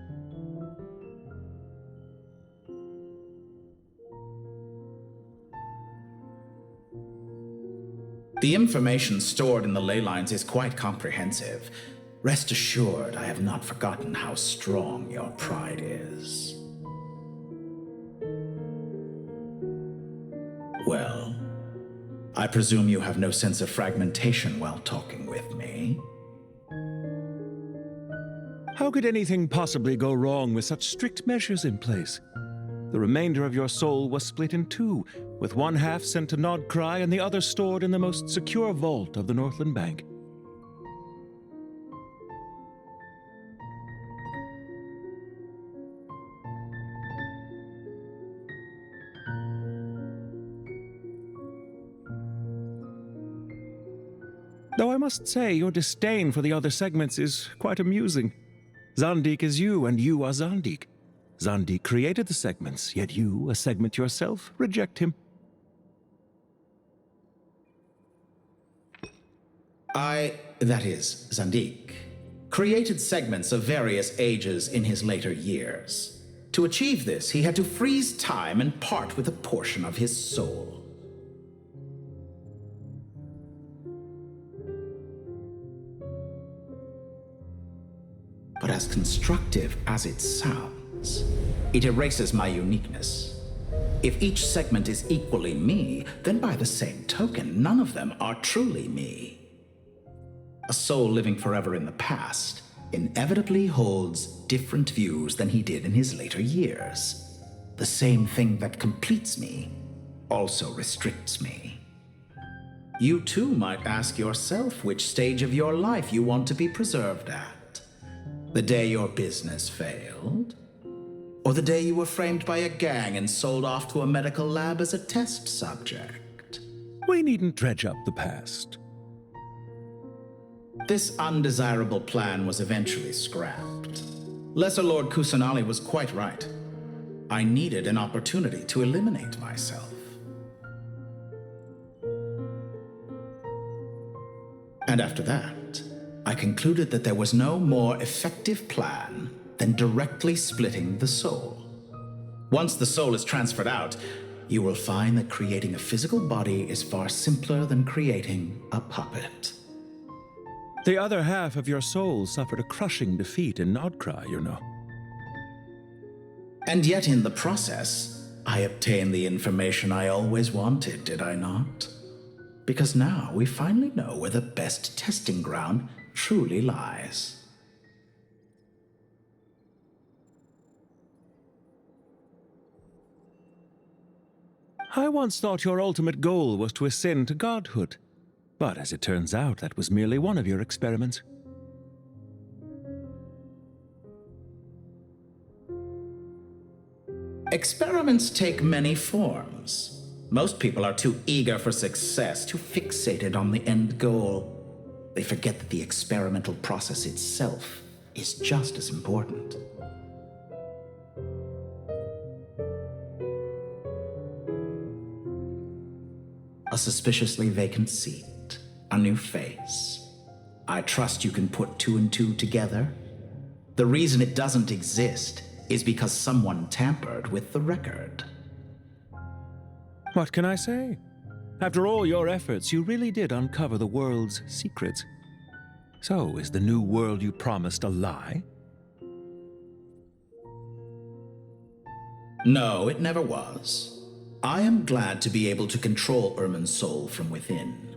The information stored in the ley lines is quite comprehensive. Rest assured, I have not forgotten how strong your pride is. Well, I presume you have no sense of fragmentation while talking with me. How could anything possibly go wrong with such strict measures in place? The remainder of your soul was split in two, with one half sent to Nodcry and the other stored in the most secure vault of the Northland Bank. Though I must say, your disdain for the other segments is quite amusing. Zandik is you, and you are Zandik. Zandik created the segments, yet you, a segment yourself, reject him. That is, Zandik, created segments of various ages in his later years. To achieve this, he had to freeze time and part with a portion of his soul. But as constructive as it sounds, it erases my uniqueness. If each segment is equally me, then by the same token, none of them are truly me. A soul living forever in the past inevitably holds different views than he did in his later years. The same thing that completes me also restricts me. You too might ask yourself which stage of your life you want to be preserved at. The day your business failed? Or the day you were framed by a gang and sold off to a medical lab as a test subject? We needn't dredge up the past. This undesirable plan was eventually scrapped. Lesser Lord Kusanali was quite right. I needed an opportunity to eliminate myself. And after that, I concluded that there was no more effective plan than directly splitting the soul. Once the soul is transferred out, you will find that creating a physical body is far simpler than creating a puppet. The other half of your soul suffered a crushing defeat in Nodcry, you know. And yet in the process, I obtained the information I always wanted, did I not? Because now we finally know where the best testing ground truly lies. I once thought your ultimate goal was to ascend to godhood, but as it turns out, that was merely one of your experiments. Experiments take many forms. Most people are too eager for success, too fixated on the end goal. They forget that the experimental process itself is just as important. A suspiciously vacant seat, a new face. I trust you can put two and two together. The reason it doesn't exist is because someone tampered with the record. What can I say? After all your efforts, you really did uncover the world's secrets. So, is the new world you promised a lie? No, it never was. I am glad to be able to control Irmin's soul from within.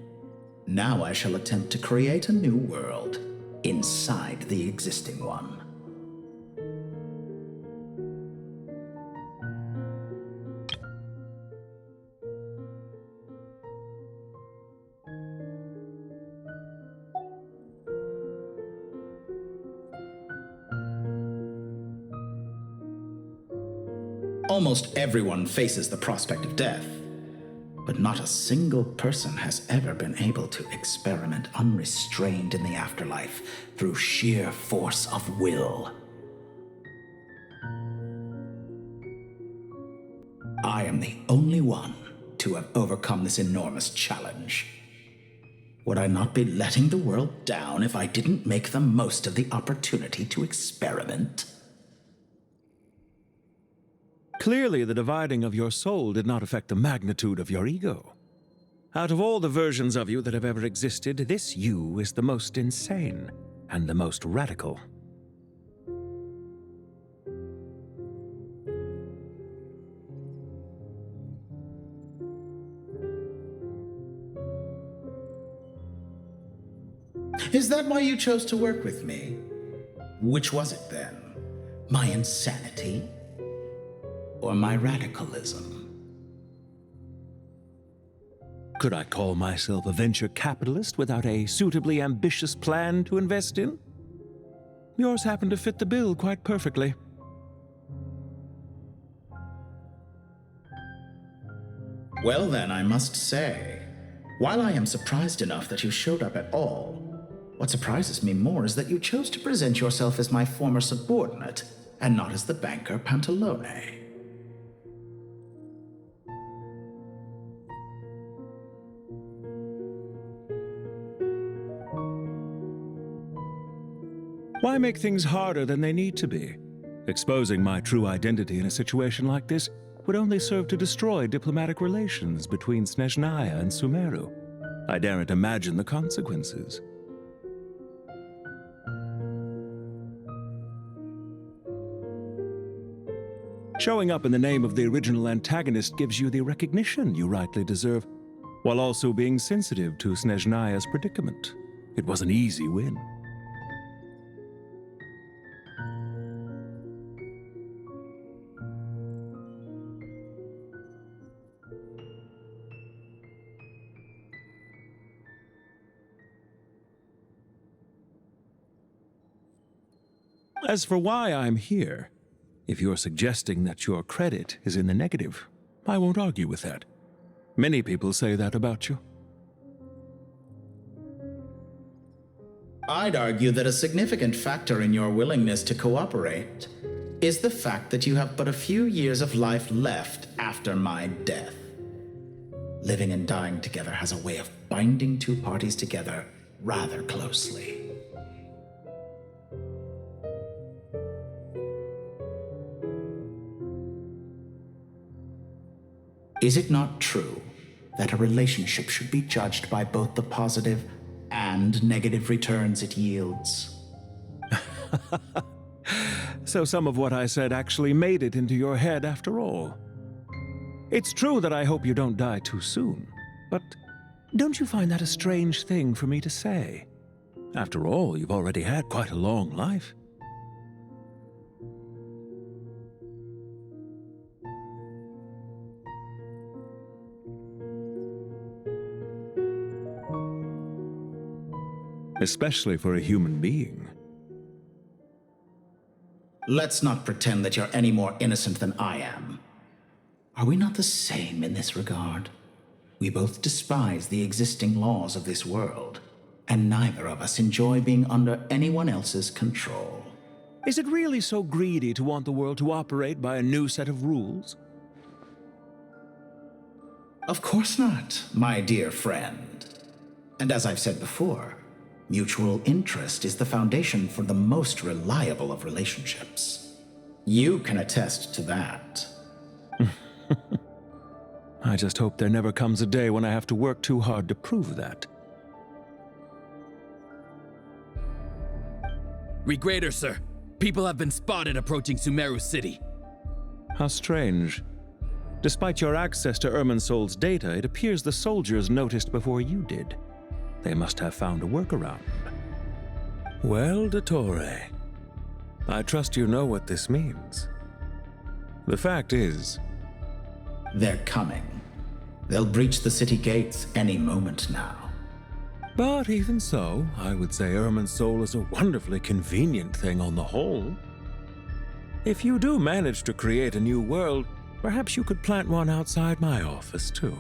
Now I shall attempt to create a new world inside the existing one. Almost everyone faces the prospect of death, but not a single person has ever been able to experiment unrestrained in the afterlife through sheer force of will. I am the only one to have overcome this enormous challenge. Would I not be letting the world down if I didn't make the most of the opportunity to experiment? Clearly, the dividing of your soul did not affect the magnitude of your ego. Out of all the versions of you that have ever existed, this you is the most insane and the most radical. Is that why you chose to work with me? Which was it then? My insanity? Or my radicalism? Could I call myself a venture capitalist without a suitably ambitious plan to invest in? Yours happened to fit the bill quite perfectly. Well then, I must say, while I am surprised enough that you showed up at all, what surprises me more is that you chose to present yourself as my former subordinate, and not as the banker Pantalone. Why make things harder than they need to be? Exposing my true identity in a situation like this would only serve to destroy diplomatic relations between Snezhnaya and Sumeru. I daren't imagine the consequences. Showing up in the name of the original antagonist gives you the recognition you rightly deserve, while also being sensitive to Snezhnaya's predicament. It was an easy win. As for why I'm here, if you're suggesting that your credit is in the negative, I won't argue with that. Many people say that about you. I'd argue that a significant factor in your willingness to cooperate is the fact that you have but a few years of life left after my death. Living and dying together has a way of binding two parties together rather closely. Is it not true that a relationship should be judged by both the positive and negative returns it yields? So some of what I said actually made it into your head after all. It's true that I hope you don't die too soon, but don't you find that a strange thing for me to say? After all, you've already had quite a long life. Especially for a human being. Let's not pretend that you're any more innocent than I am. Are we not the same in this regard? We both despise the existing laws of this world, and neither of us enjoy being under anyone else's control. Is it really so greedy to want the world to operate by a new set of rules? Of course not, my dear friend. And as I've said before, mutual interest is the foundation for the most reliable of relationships. You can attest to that. I just hope there never comes a day when I have to work too hard to prove that. Regreater, sir. People have been spotted approaching Sumeru City. How strange. Despite your access to Irminsol's data, it appears the soldiers noticed before you did. They must have found a workaround. Well, Dottore, I trust you know what this means. The fact is... They're coming. They'll breach the city gates any moment now. But even so, I would say Irminsol is a wonderfully convenient thing on the whole. If you do manage to create a new world, perhaps you could plant one outside my office, too.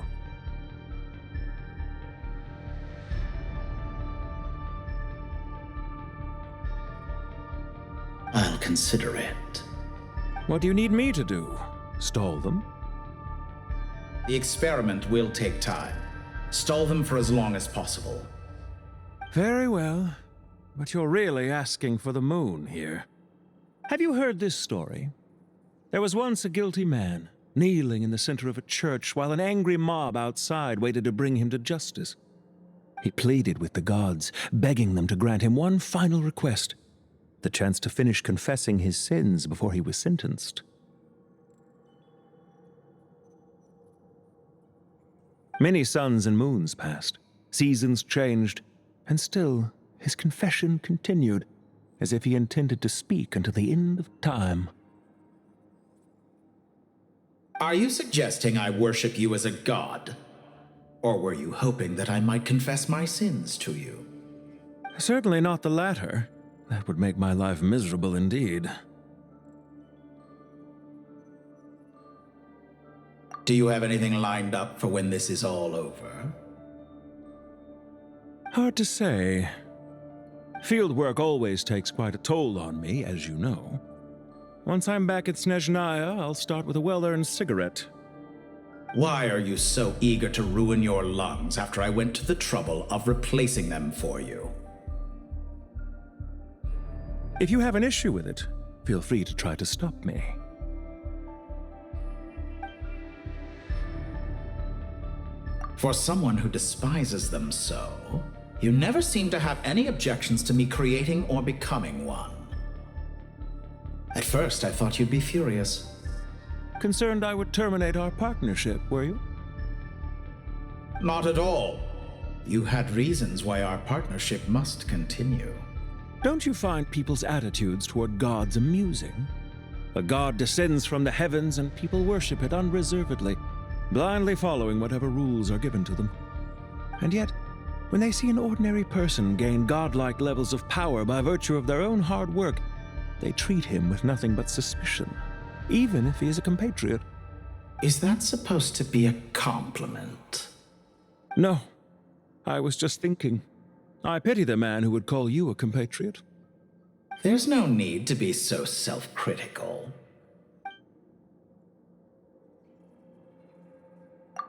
I'll consider it. What do you need me to do? Stall them? The experiment will take time. Stall them for as long as possible. Very well, but you're really asking for the moon here. Have you heard this story? There was once a guilty man, kneeling in the center of a church while an angry mob outside waited to bring him to justice. He pleaded with the gods, begging them to grant him one final request, the chance to finish confessing his sins before he was sentenced. Many suns and moons passed, seasons changed, and still his confession continued, as if he intended to speak until the end of time. Are you suggesting I worship you as a god? Or were you hoping that I might confess my sins to you? Certainly not the latter. That would make my life miserable indeed. Do you have anything lined up for when this is all over? Hard to say. Field work always takes quite a toll on me, as you know. Once I'm back at Snezhnaya, I'll start with a well-earned cigarette. Why are you so eager to ruin your lungs after I went to the trouble of replacing them for you? If you have an issue with it, feel free to try to stop me. For someone who despises them so, you never seem to have any objections to me creating or becoming one. At first, I thought you'd be furious. Concerned I would terminate our partnership, were you? Not at all. You had reasons why our partnership must continue. Don't you find people's attitudes toward gods amusing? A god descends from the heavens and people worship it unreservedly, blindly following whatever rules are given to them. And yet, when they see an ordinary person gain godlike levels of power by virtue of their own hard work, they treat him with nothing but suspicion, even if he is a compatriot. Is that supposed to be a compliment? No. I was just thinking. I pity the man who would call you a compatriot. There's no need to be so self-critical.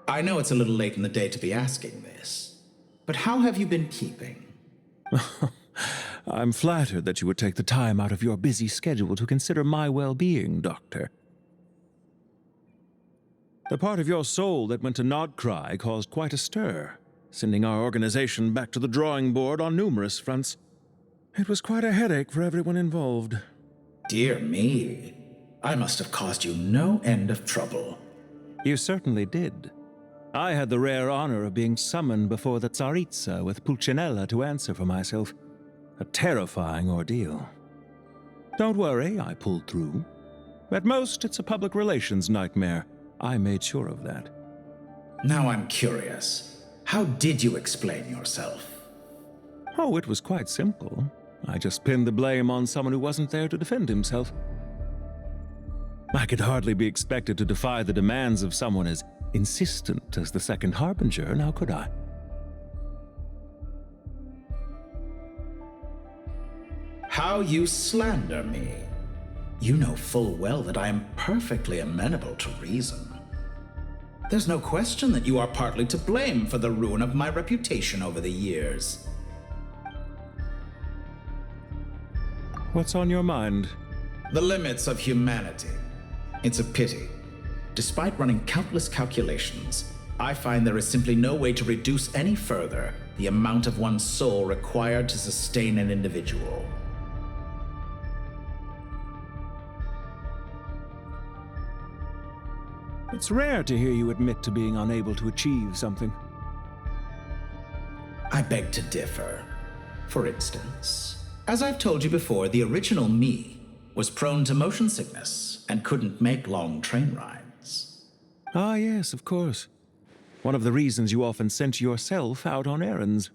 I know it's a little late in the day to be asking this, but how have you been keeping? I'm flattered that you would take the time out of your busy schedule to consider my well-being, Doctor. The part of your soul that went to Nodcry caused quite a stir, sending our organization back to the drawing board on numerous fronts. It was quite a headache for everyone involved. Dear me, I must have caused you no end of trouble. You certainly did. I had the rare honor of being summoned before the Tsaritsa with Pulcinella to answer for myself. A terrifying ordeal. Don't worry, I pulled through. At most, it's a public relations nightmare. I made sure of that. Now I'm curious. How did you explain yourself? Oh, it was quite simple. I just pinned the blame on someone who wasn't there to defend himself. I could hardly be expected to defy the demands of someone as insistent as the Second Harbinger, now could I? How you slander me. You know full well that I am perfectly amenable to reason. There's no question that you are partly to blame for the ruin of my reputation over the years. What's on your mind? The limits of humanity. It's a pity. Despite running countless calculations, I find there is simply no way to reduce any further the amount of one's soul required to sustain an individual. It's rare to hear you admit to being unable to achieve something. I beg to differ. For instance, as I've told you before, the original me was prone to motion sickness and couldn't make long train rides. Ah, yes, of course. One of the reasons you often sent yourself out on errands.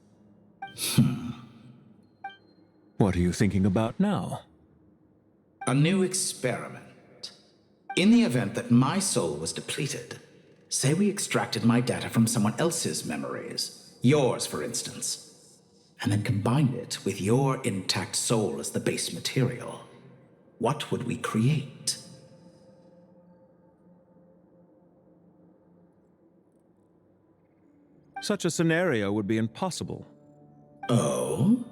What are you thinking about now? A new experiment. In the event that my soul was depleted, say we extracted my data from someone else's memories, yours for instance, and then combined it with your intact soul as the base material, what would we create? Such a scenario would be impossible. Oh?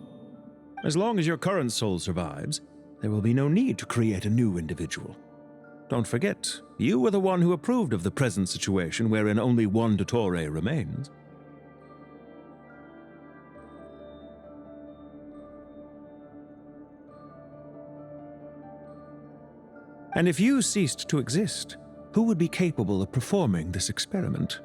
As long as your current soul survives, there will be no need to create a new individual. Don't forget, you were the one who approved of the present situation wherein only one Dottore remains. And if you ceased to exist, who would be capable of performing this experiment?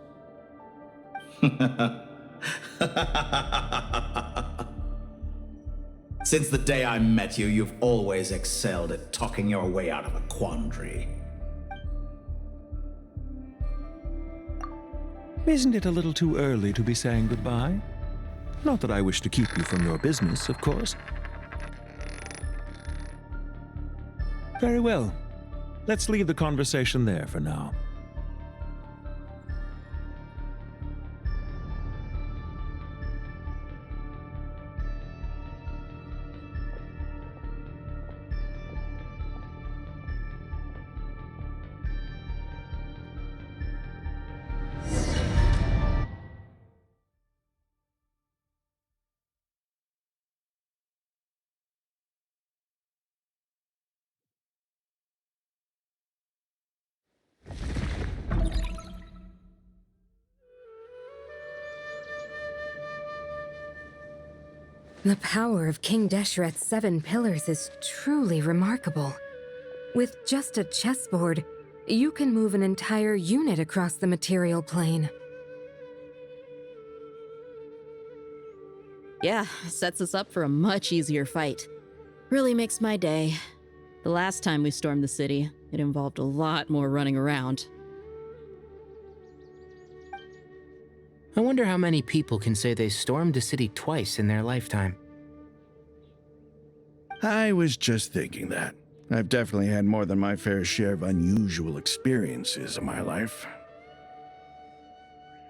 Since the day I met you, you've always excelled at talking your way out of a quandary. Isn't it a little too early to be saying goodbye? Not that I wish to keep you from your business, of course. Very well. Let's leave the conversation there for now. The power of King Deshret's 7 pillars is truly remarkable. With just a chessboard, you can move an entire unit across the material plane. Yeah, sets us up for a much easier fight. Really makes my day. The last time we stormed the city, it involved a lot more running around. I wonder how many people can say they stormed a city twice in their lifetime. I was just thinking that. I've definitely had more than my fair share of unusual experiences in my life.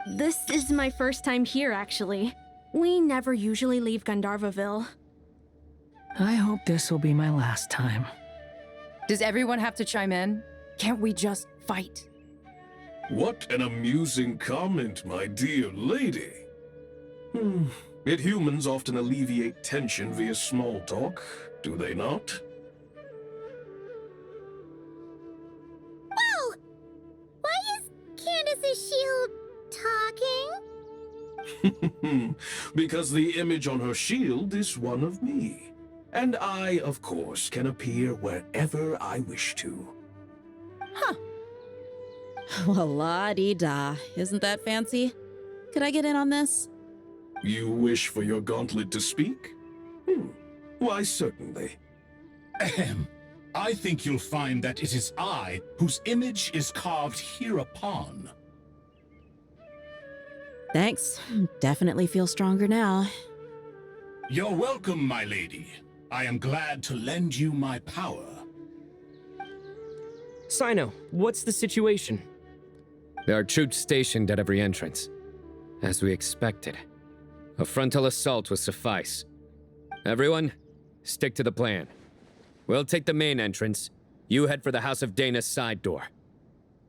This is my first time here, actually. We never usually leave Gandharvaville. I hope this will be my last time. Does everyone have to chime in? Can't we just fight? What an amusing comment, my dear lady. Yet humans often alleviate tension via small talk, do they not? Whoa! Why is Candace's shield talking? Because the image on her shield is one of me. And I, of course, can appear wherever I wish to. Huh. Well, la-dee-da. Isn't that fancy? Could I get in on this? You wish for your gauntlet to speak? Why, certainly. Ahem. I think you'll find that it is I whose image is carved hereupon. Thanks. Definitely feel stronger now. You're welcome, my lady. I am glad to lend you my power. Sino, what's the situation? There are troops stationed at every entrance. As we expected. A frontal assault will suffice. Everyone, stick to the plan. We'll take the main entrance. You head for the House of Dana's side door.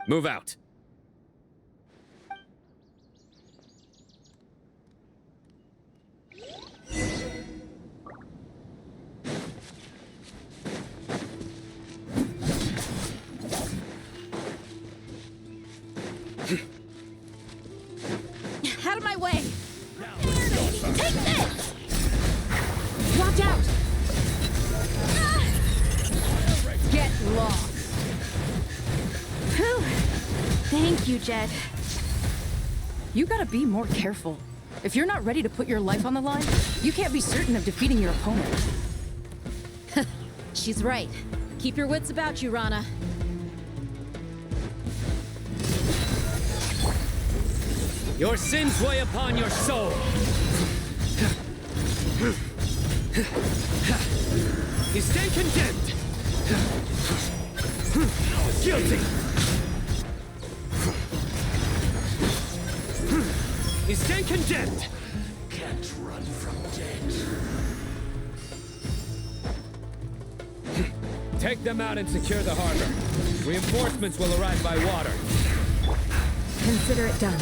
Move out. Out of my way! Take this! Watch out! Get lost! Whew. Thank you, Jed. You gotta be more careful. If you're not ready to put your life on the line, you can't be certain of defeating your opponent. She's right. Keep your wits about you, Rana. Your sins weigh upon your soul. You stand condemned. Guilty. You stand condemned. Can't run from death. Take them out and secure the harbor. Reinforcements will arrive by water. Consider it done.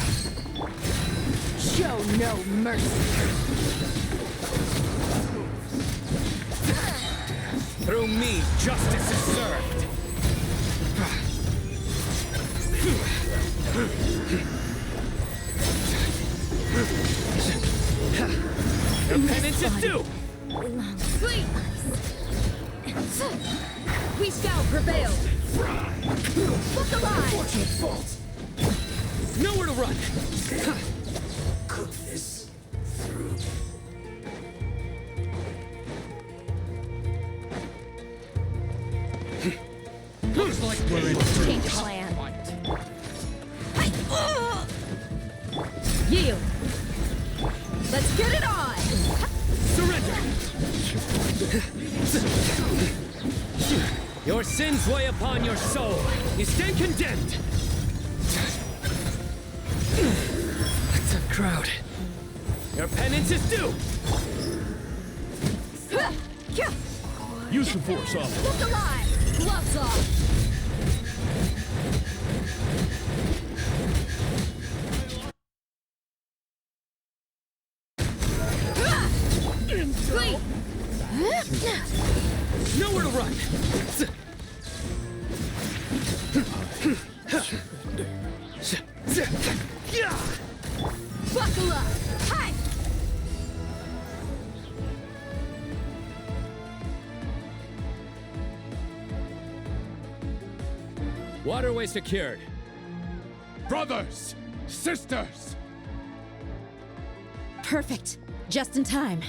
Show no mercy. Through me, justice is served. Your penance is due! Sleep! We shall prevail! Look alive! Nowhere to run! Cook this through. Looks like we're in Change of plan. Yield! Let's get it on! Surrender! Your sins weigh upon your soul. You stand condemned. What's up, crowd? Your penance is due. Use the force off. Look alive! Gloves off! Sleep! Nowhere to run. Buckle up! Hi! Waterway secured. Brothers! Sisters! Perfect. Just in time.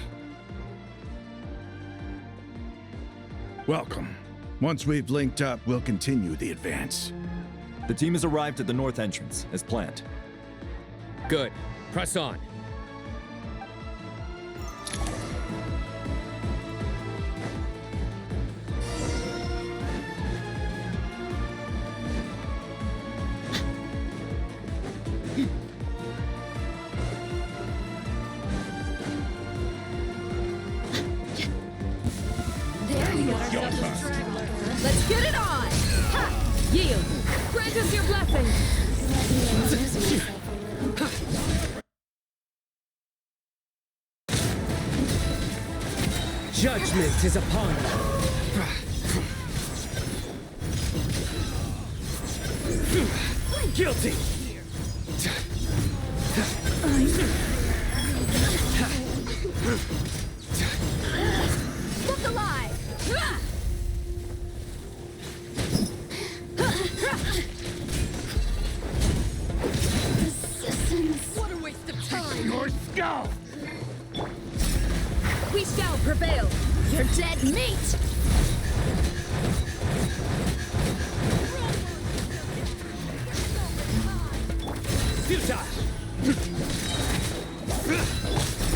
Welcome. Once we've linked up, we'll continue the advance. The team has arrived at the north entrance, as planned. Good. Press on. There you are. Let's get it on! Ha! Yield! Grant us your blessing! Judgment is upon you. Guilty. Look alive! What a waste of time! Your skull! We shall prevail! You're dead meat! Futile.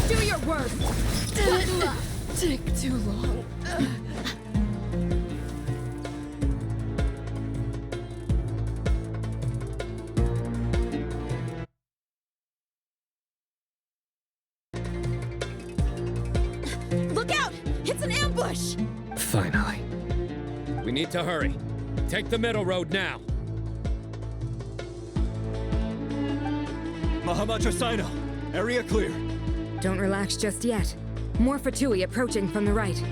Do your worst! Buckle up! Take too long. Look out! It's an ambush! Finally. We need to hurry. Take the middle road now. Mahamaja Sino, area clear. Don't relax just yet. More Fatui approaching from the right.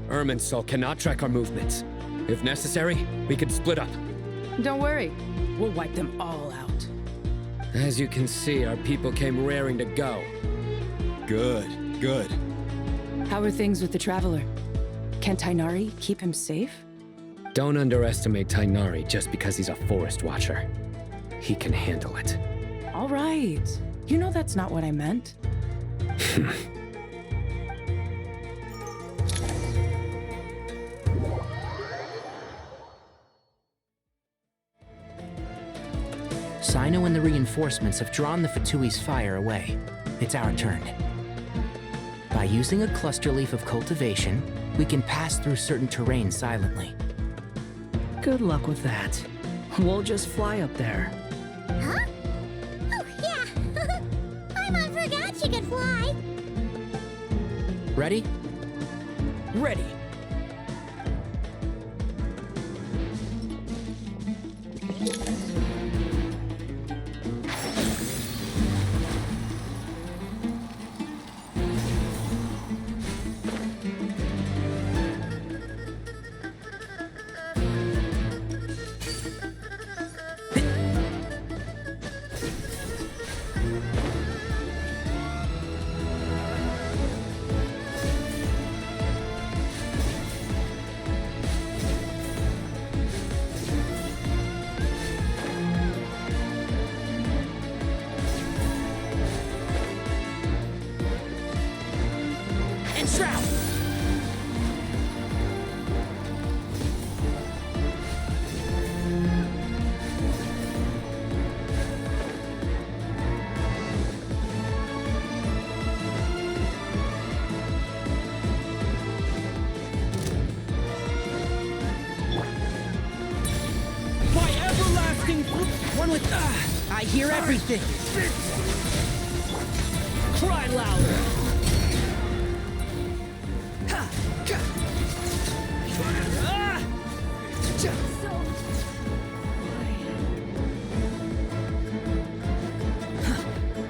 Irminsul cannot track our movements. If necessary, we could split up. Don't worry. We'll wipe them all out. As you can see, our people came raring to go. Good, good. How are things with the Traveler? Can Tainari keep him safe? Don't underestimate Tainari just because he's a forest watcher. He can handle it. All right. You know that's not what I meant. Sino and the reinforcements have drawn the Fatui's fire away. It's our turn. By using a cluster leaf of cultivation, we can pass through certain terrain silently. Good luck with that. We'll just fly up there. Huh? Oh, yeah. I forgot you could fly. Ready? Ready. one with... I hear everything! Cry louder!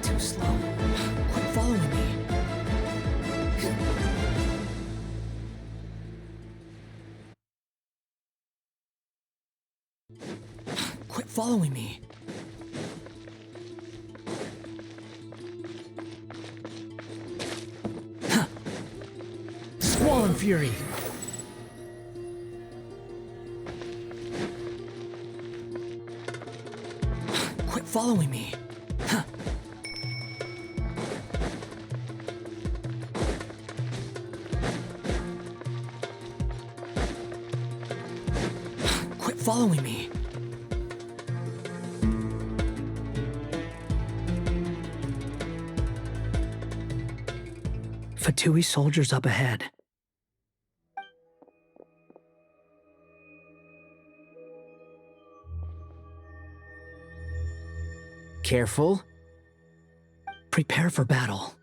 Too slow. Quit following me. Quit following me. Squall and Fury. Quit following me. Quit following me. Fatui soldiers up ahead. Careful. Prepare for battle.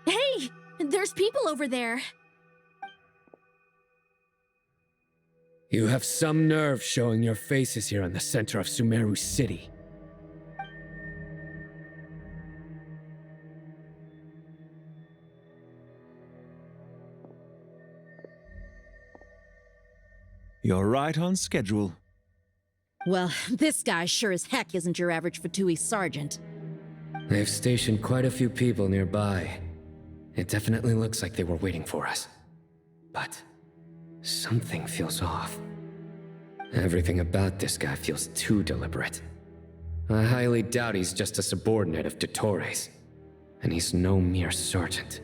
Hey! There's people over there. You have some nerve showing your faces here in the center of Sumeru City. You're right on schedule. Well, this guy sure as heck isn't your average Fatui sergeant. They've stationed quite a few people nearby. It definitely looks like they were waiting for us. But something feels off. Everything about this guy feels too deliberate. I highly doubt he's just a subordinate of Dottores. And he's no mere sergeant.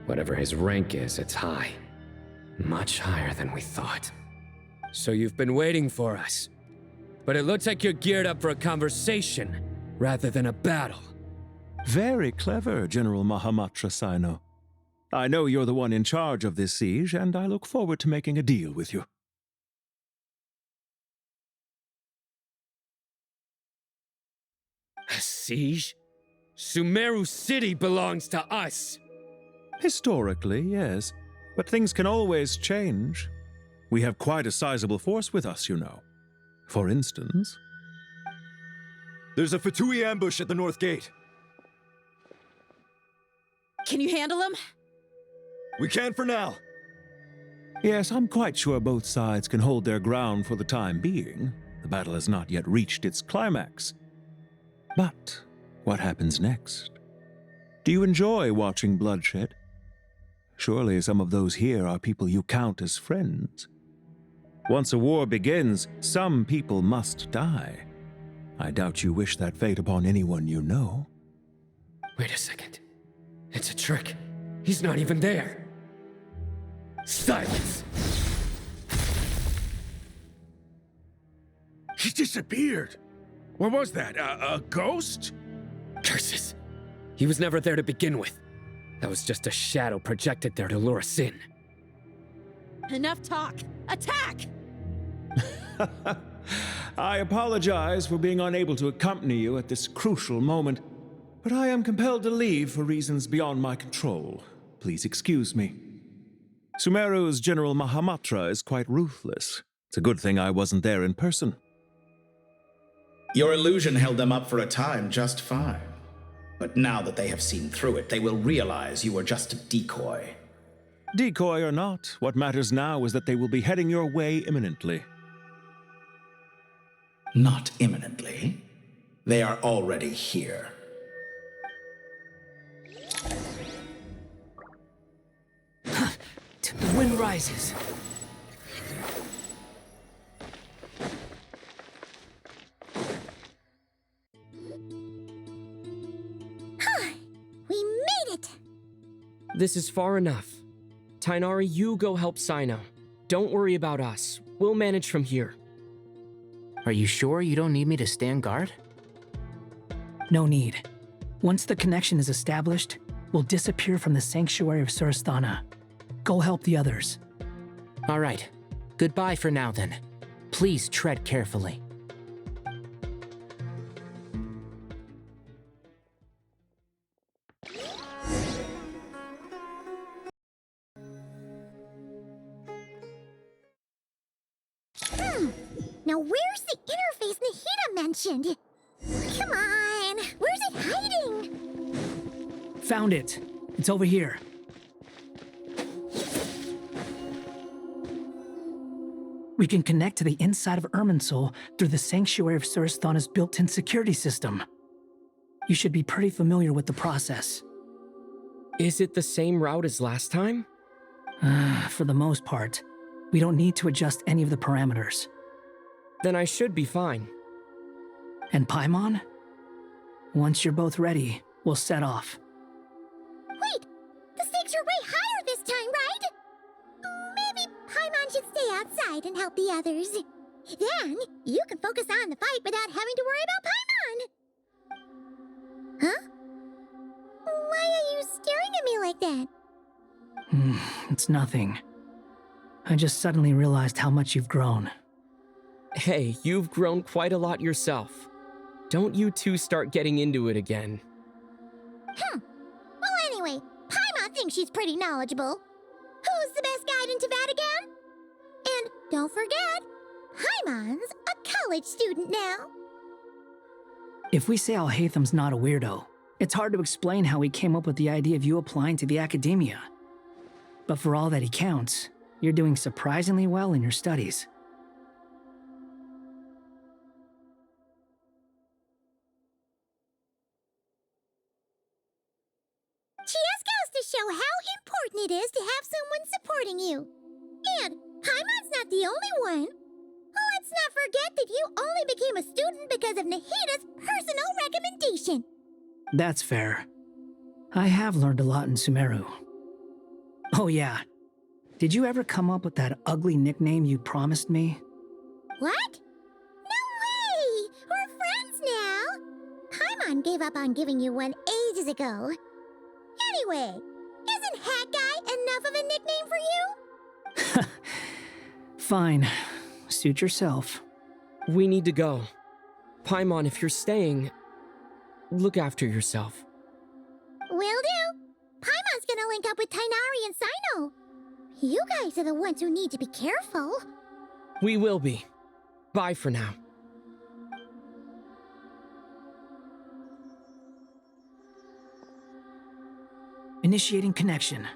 Whatever his rank is, it's high. Much higher than we thought. So you've been waiting for us. But it looks like you're geared up for a conversation, rather than a battle. Very clever, General Mahamatra Sino. I know you're the one in charge of this siege, and I look forward to making a deal with you. A siege? Sumeru City belongs to us! Historically, yes. But things can always change. We have quite a sizable force with us, you know. For instance... There's a Fatui ambush at the north gate. Can you handle him? We can for now. Yes, I'm quite sure both sides can hold their ground for the time being. The battle has not yet reached its climax. But what happens next? Do you enjoy watching bloodshed? Surely some of those here are people you count as friends. Once a war begins, some people must die. I doubt you wish that fate upon anyone you know. Wait a second. It's a trick. He's not even there. Silence! He disappeared. What was that? A ghost? Curses. He was never there to begin with. That was just a shadow projected there to lure us in. Enough talk. Attack! I apologize for being unable to accompany you at this crucial moment, but I am compelled to leave for reasons beyond my control. Please excuse me. Sumeru's General Mahamatra is quite ruthless. It's a good thing I wasn't there in person. Your illusion held them up for a time just fine. But now that they have seen through it, they will realize you were just a decoy. Decoy or not, what matters now is that they will be heading your way imminently. Not imminently. They are already here. The wind rises. We made it! This is far enough. Tainari, you go help Sino. Don't worry about us. We'll manage from here. Are you sure you don't need me to stand guard? No need. Once the connection is established, we'll disappear from the sanctuary of Surasthana. Go help the others. All right. Goodbye for now, then. Please tread carefully. Now where's the interface Nahida mentioned? Come on, where's it hiding? Found it. It's over here. We can connect to the inside of Irminsul through the Sanctuary of Surasthana's built-in security system. You should be pretty familiar with the process. Is it the same route as last time? For the most part. We don't need to adjust any of the parameters. Then I should be fine. And Paimon? Once you're both ready, we'll set off. Wait! The stakes are way higher this time, right? Maybe Paimon should stay outside and help the others. Then, you can focus on the fight without having to worry about Paimon. Huh? Why are you staring at me like that? It's nothing. I just suddenly realized how much you've grown. Hey, you've grown quite a lot yourself. Don't you two start getting into it again. Well, anyway, Paimon thinks she's pretty knowledgeable. Who's the best guide in Teyvat again? And don't forget, Paimon's a college student now. If we say Alhaitham's not a weirdo, it's hard to explain how he came up with the idea of you applying to the academia. But for all that he counts, you're doing surprisingly well in your studies. Just goes to show how important it is to have someone supporting you. And Paimon's not the only one. Let's not forget that you only became a student because of Nahida's personal recommendation. That's fair. I have learned a lot in Sumeru. Oh yeah. Did you ever come up with that ugly nickname you promised me? What? No way! We're friends now! Paimon gave up on giving you one ages ago. Anyway, isn't Hat Guy enough of a nickname for you? Fine. Suit yourself. We need to go. Paimon, if you're staying, look after yourself. Will do. Paimon's gonna link up with Tainari and Sino. You guys are the ones who need to be careful. We will be. Bye for now. Initiating connection.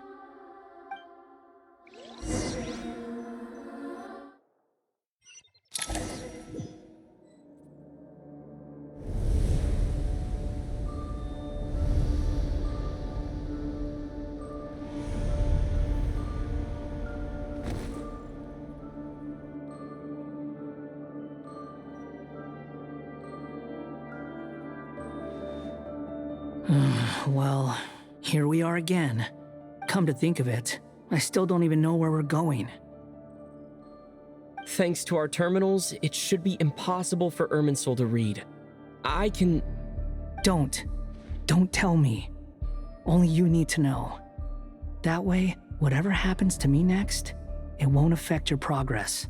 Well, here we are again. Come to think of it, I still don't even know where we're going. Thanks to our terminals, it should be impossible for Irminsul to read. I can... Don't tell me. Only you need to know. That way, whatever happens to me next, it won't affect your progress.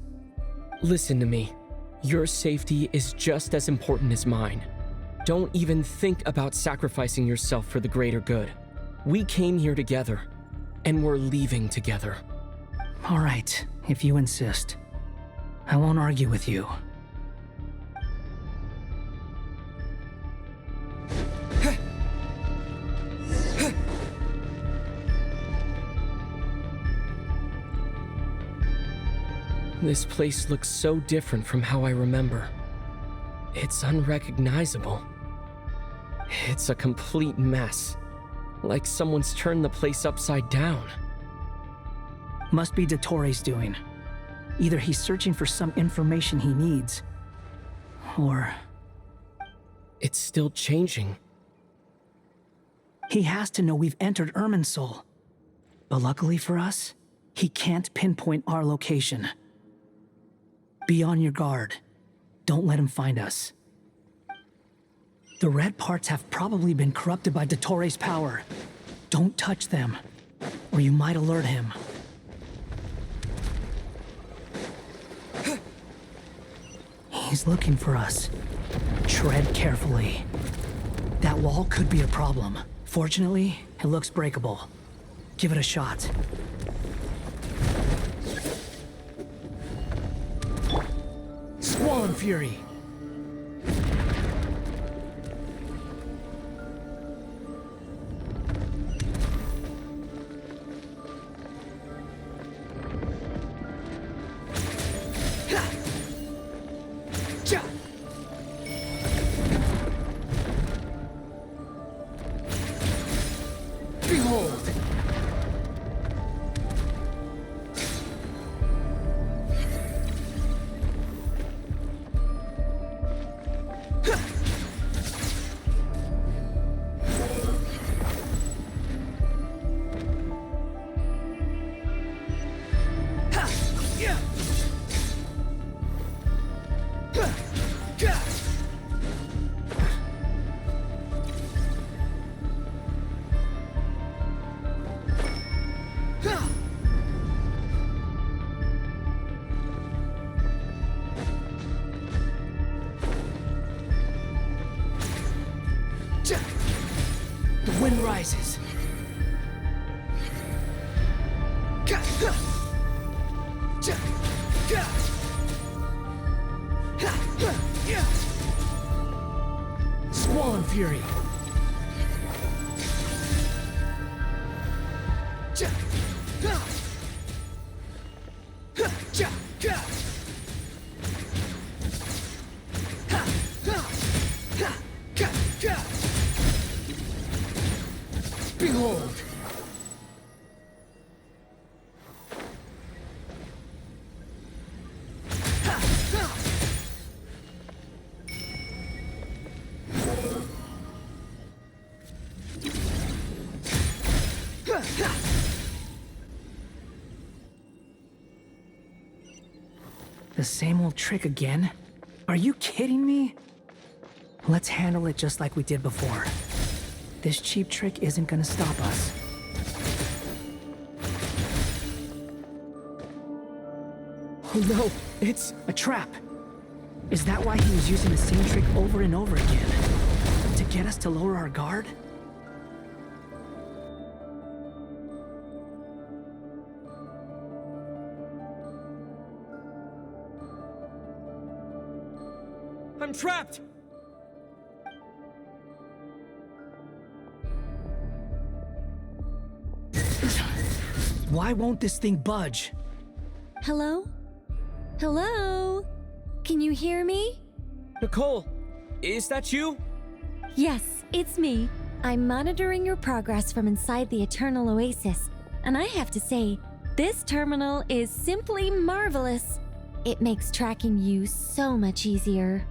Listen to me. Your safety is just as important as mine. Don't even think about sacrificing yourself for the greater good. We came here together, and we're leaving together. All right, if you insist. I won't argue with you. This place looks so different from how I remember. It's unrecognizable. It's a complete mess. Like someone's turned the place upside down. Must be Dottoro's doing. Either he's searching for some information he needs, or... It's still changing. He has to know we've entered Irminsul. But luckily for us, he can't pinpoint our location. Be on your guard. Don't let him find us. The red parts have probably been corrupted by Dottoro's power. Don't touch them, or you might alert him. He's looking for us. Tread carefully. That wall could be a problem. Fortunately, it looks breakable. Give it a shot. Squall Fury! Behold! The wind rises. Squall Fury. Behold! The same old trick again? Are you kidding me? Let's handle it just like we did before. This cheap trick isn't gonna stop us. Oh no, it's a trap. Is that why he was using the same trick over and over again? To get us to lower our guard? I'm trapped! Why won't this thing budge? Hello? Hello? Can you hear me? Nicole, is that you? Yes, it's me. I'm monitoring your progress from inside the Eternal Oasis, and I have to say, this terminal is simply marvelous. It makes tracking you so much easier.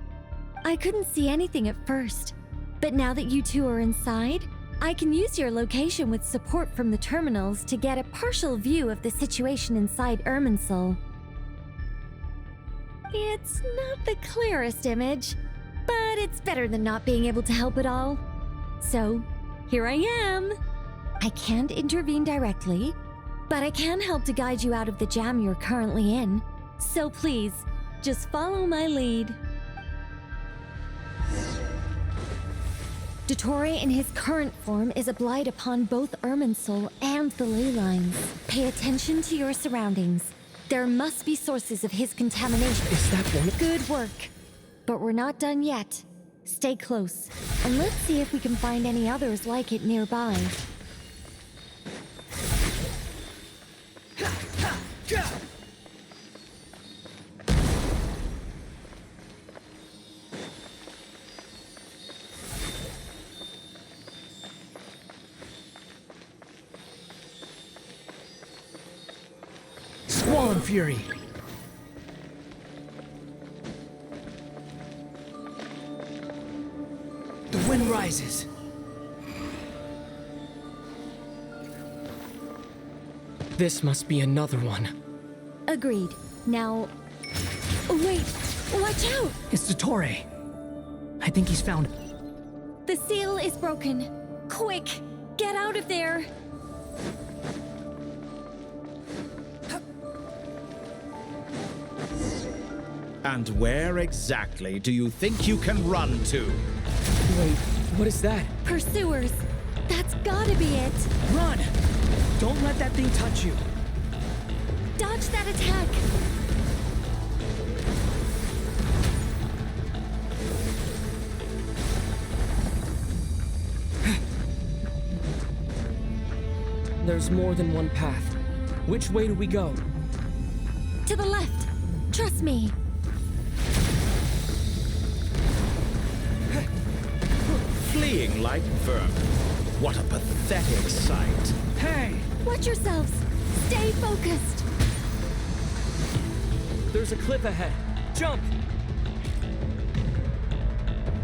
I couldn't see anything at first, but now that you two are inside, I can use your location with support from the terminals to get a partial view of the situation inside Irminsul. It's not the clearest image, but it's better than not being able to help at all. So, here I am. I can't intervene directly, but I can help to guide you out of the jam you're currently in. So please, just follow my lead. Dottore in his current form is a blight upon both Irminsul and the ley lines. Pay attention to your surroundings. There must be sources of his contamination. Is that one? Good work. But we're not done yet. Stay close, and let's see if we can find any others like it nearby. Squall Fury! The wind rises. This must be another one. Agreed. Now... Wait! Watch out! It's Dottore. I think he's found... The seal is broken. Quick! Get out of there! And where exactly do you think you can run to? Wait, what is that? Pursuers! That's gotta be it! Run! Don't let that thing touch you. Dodge that attack! There's more than one path. Which way do we go? To the left! Trust me! Fleeing like vermin. What a pathetic sight. Hey! Watch yourselves! Stay focused! There's a cliff ahead. Jump!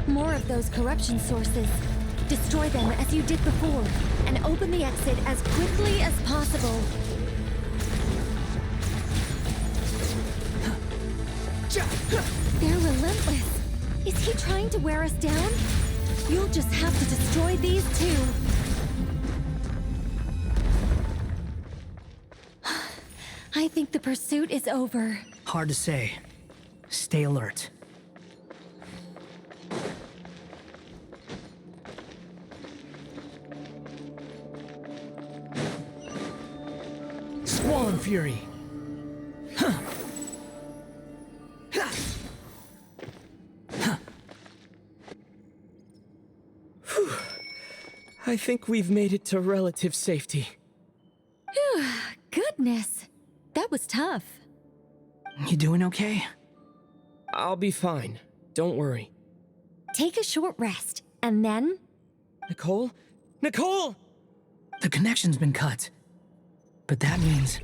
More of those corruption sources. Destroy them as you did before, and open the exit as quickly as possible. They're relentless. Is he trying to wear us down? You'll just have to destroy these too. I think the pursuit is over. Hard to say. Stay alert. Squall Fury. I think we've made it to relative safety. Goodness, that was tough. You doing okay? I'll be fine. Don't worry. Take a short rest, and then... Nicole? Nicole! The connection's been cut. But that means...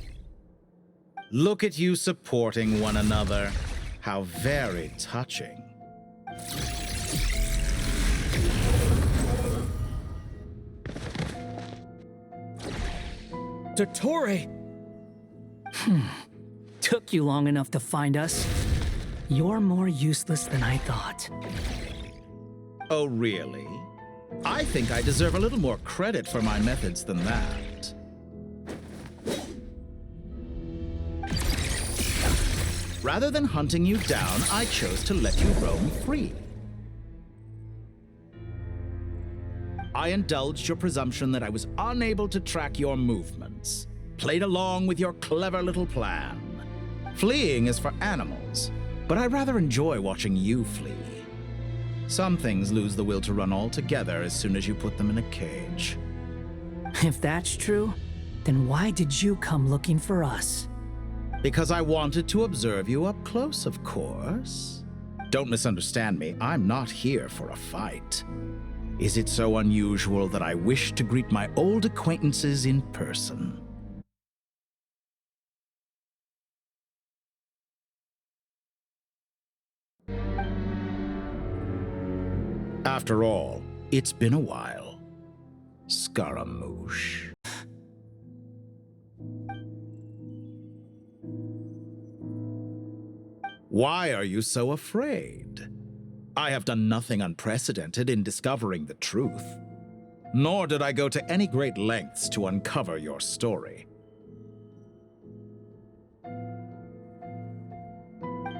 Look at you supporting one another. How very touching. Dottore! Took you long enough to find us. You're more useless than I thought. Oh, really? I think I deserve a little more credit for my methods than that. Rather than hunting you down, I chose to let you roam free. I indulged your presumption that I was unable to track your movements, played along with your clever little plan. Fleeing is for animals, but I rather enjoy watching you flee. Some things lose the will to run altogether as soon as you put them in a cage. If that's true, then why did you come looking for us? Because I wanted to observe you up close, of course. Don't misunderstand me, I'm not here for a fight. Is it so unusual that I wish to greet my old acquaintances in person? After all, it's been a while. Scaramouche. Why are you so afraid? I have done nothing unprecedented in discovering the truth. Nor did I go to any great lengths to uncover your story.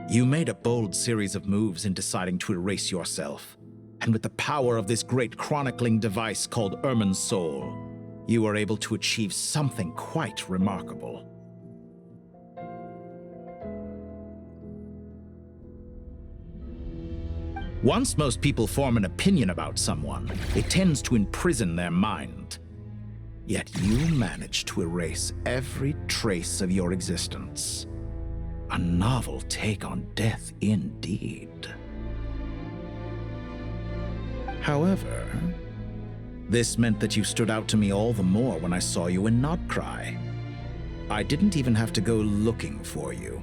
You made a bold series of moves in deciding to erase yourself. And with the power of this great chronicling device called Irmin's Soul, you were able to achieve something quite remarkable. Once most people form an opinion about someone, it tends to imprison their mind. Yet you managed to erase every trace of your existence. A novel take on death indeed. However, this meant that you stood out to me all the more when I saw you in Notcry. I didn't even have to go looking for you.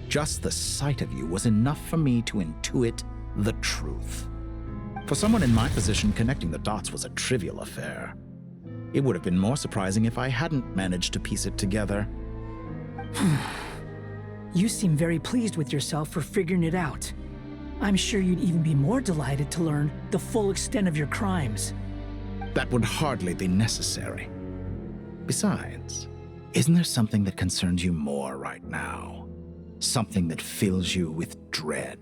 Just the sight of you was enough for me to intuit the truth. For someone in my position, connecting the dots was a trivial affair. It would have been more surprising if I hadn't managed to piece it together. You seem very pleased with yourself for figuring it out. I'm sure you'd even be more delighted to learn the full extent of your crimes. That would hardly be necessary. Besides, isn't there something that concerns you more right now? something that fills you with dread.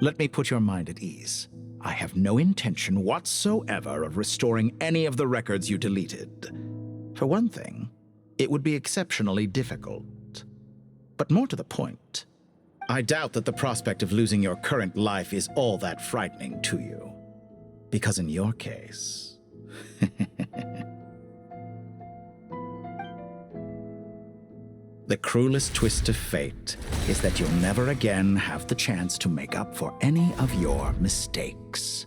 Let me put your mind at ease. I have no intention whatsoever of restoring any of the records you deleted. For one thing, it would be exceptionally difficult. But more to the point, I doubt that the prospect of losing your current life is all that frightening to you. Because in your case... the cruelest twist of fate is that you'll never again have the chance to make up for any of your mistakes.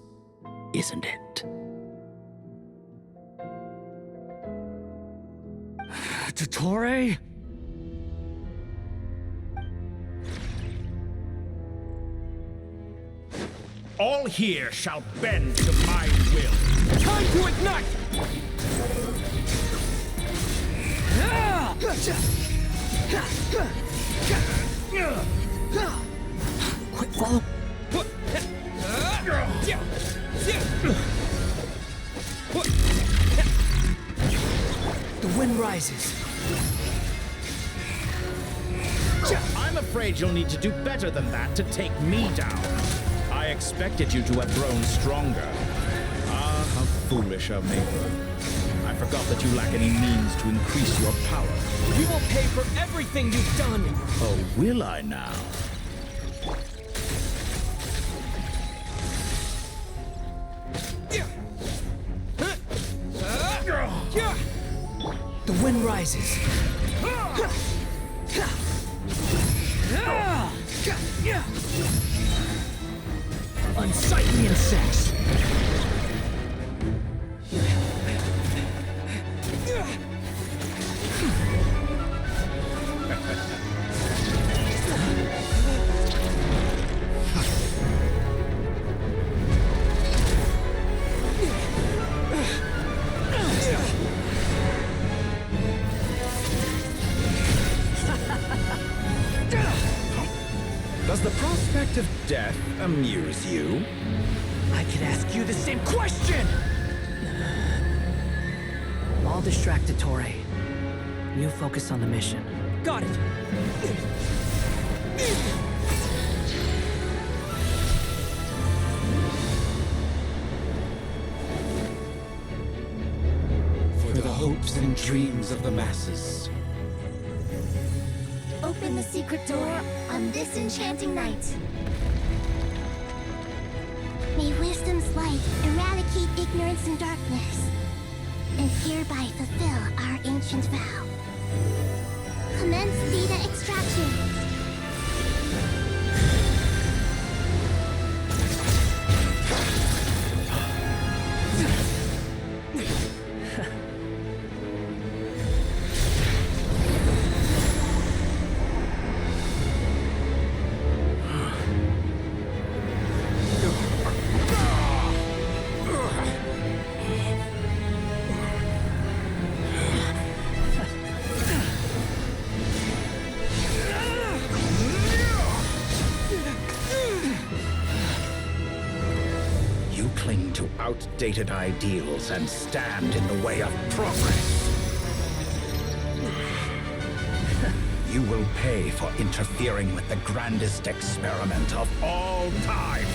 Isn't it? Dottore? All here shall bend to my will. Time to ignite! Quick follow. The wind rises. I'm afraid you'll need to do better than that to take me down. I expected you to have grown stronger. Ah, how foolish of me. I forgot that you lack any means to increase your power. You will pay for everything you've done! Oh, will I now? The wind rises. Unsightly insects. Does the prospect of death amuse you? I could ask you the same question! I'll distract Dottore. You focus on the mission. Got it! For the hopes and dreams of the masses. Open the secret door on this enchanting night. May wisdom's light eradicate ignorance and darkness, and hereby fulfill our ancient vow. Commence data extraction. Outdated ideals and stand in the way of progress. You will pay for interfering with the grandest experiment of all time.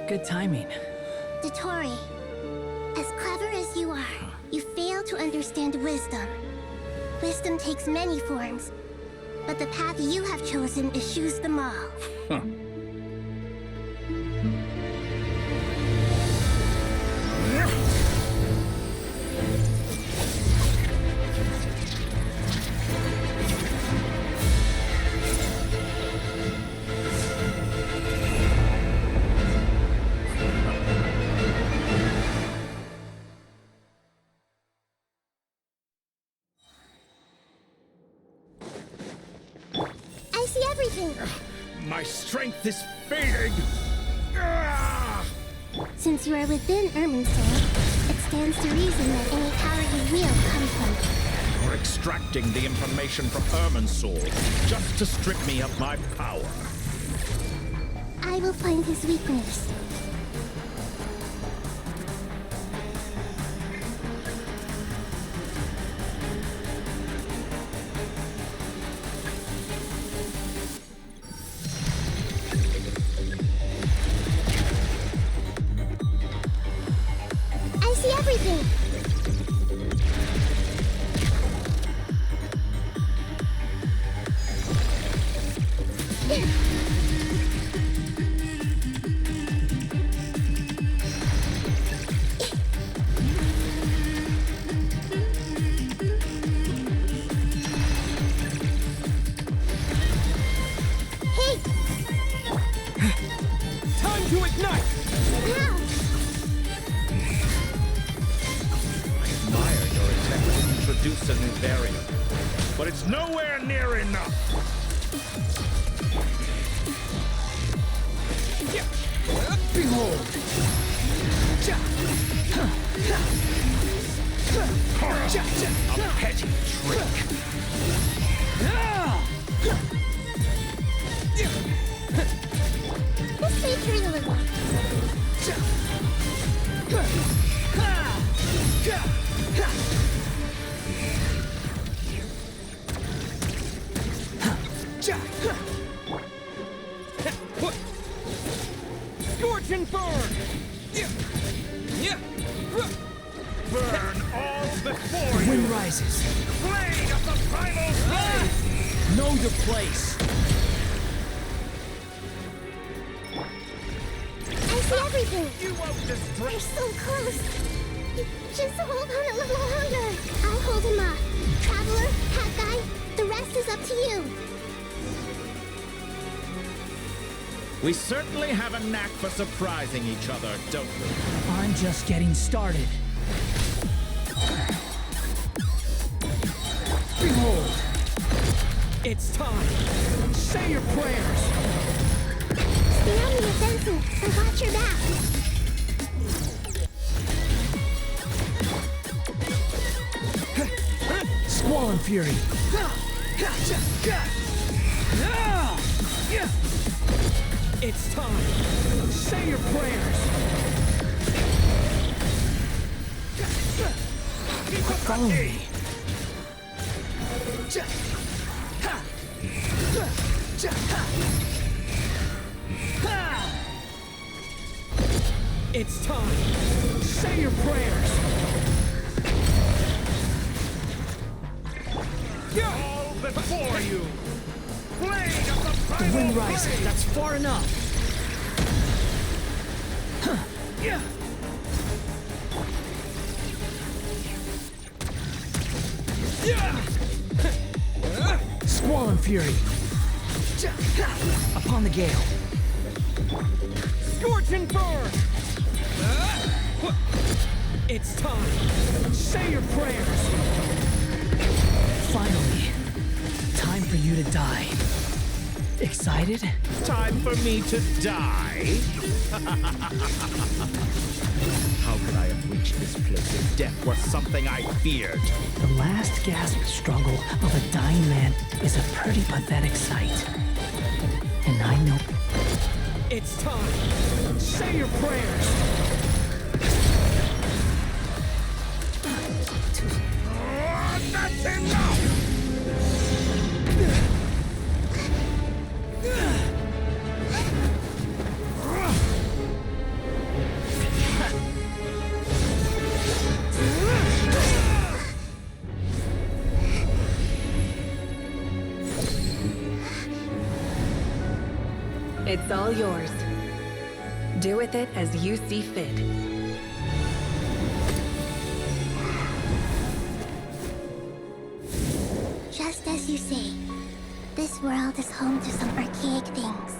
Good timing. Dottore, as clever as you are, you fail to understand wisdom. Wisdom takes many forms, but the path you have chosen eschews them all. My strength is fading! Since you are within Irminster, it stands to reason that any power you wield comes from for extracting the information from Irminsul, just to strip me of my power. I will find his weakness. I see everything! Time to ignite! I admire your attempt to introduce a new variant, but it's nowhere near enough. Behold! A petty trick. Let's play through a little. Scorch and burn! Burn all before you. Wind rises. Blade of the primal flame. Know your place. I see everything! You won't destroy. We're so close! Just hold on a little longer! I'll hold him up. Traveler, Hat Guy, the rest is up to you. We certainly have a knack for surprising each other, don't we? I'm just getting started. Behold! It's time. Say your prayers. Stay on the offensive and watch your back. Squall and Fury. It's time. Say your prayers. Follow me. It's time. Say your prayers. All before you. Blade of the The primal wind rises. flame. That's far enough. Squall and Fury. Upon the gale. Scorch and burn. It's time. Say your prayers. Finally. Time for you to die. Excited? Time for me to die? How could I have reached this place if death were something I feared? The last gasp struggle of a dying man is a pretty pathetic sight. And I know... It's time. Say your prayers. That's enough! It's all yours. Do with it as you see fit. Just as you say, this world is home to some archaic things.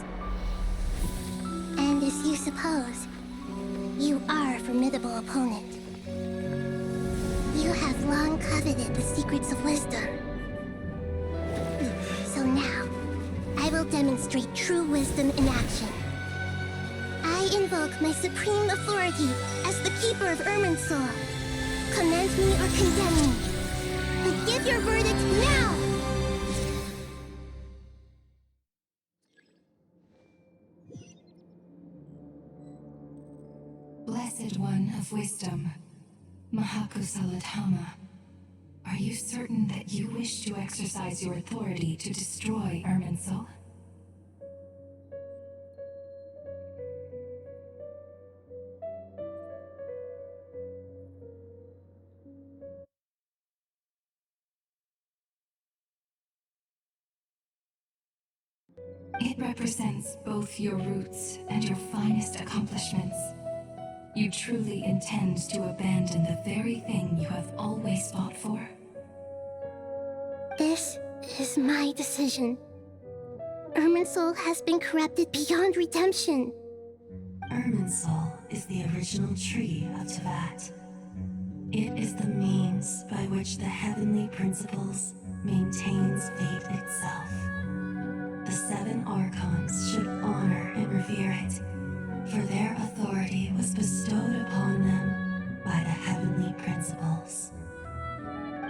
And as you suppose, you are a formidable opponent. You have long coveted the secrets of wisdom. So now, I will demonstrate true wisdom in action. I invoke my supreme authority as the keeper of Irminsul. Commend me or condemn me, but Give your verdict now! Blessed One of Wisdom, Mahakusaladhama, are you certain that you wish to exercise your authority to destroy Irminsul? It represents both your roots and your finest accomplishments. You truly intend to abandon the very thing you have always fought for? This is my decision. Irminsul has been corrupted beyond redemption. Irminsul is the original tree of Tevat. It is the means by which the heavenly principles maintains fate itself. The 7 Archons should honor and revere it, for their authority was bestowed upon them by the heavenly principles.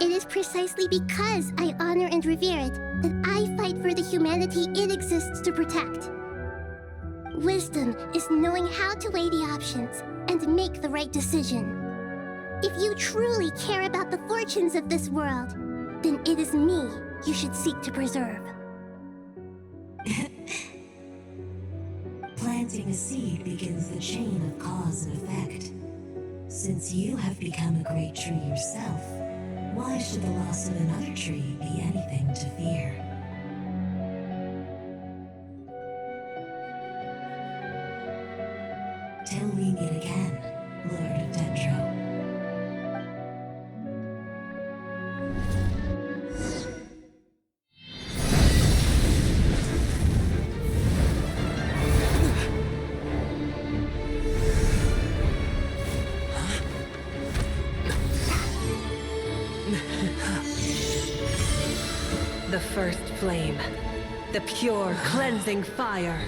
It is precisely because I honor and revere it that I fight for the humanity it exists to protect. Wisdom is knowing how to weigh the options and make the right decision. If you truly care about the fortunes of this world, then it is me you should seek to preserve. Planting a seed begins the chain of cause and effect. Since you have become a great tree yourself, why should the loss of another tree be anything to fear? Till we meet again, Lord of Dendro. The first flame. The pure, cleansing fire.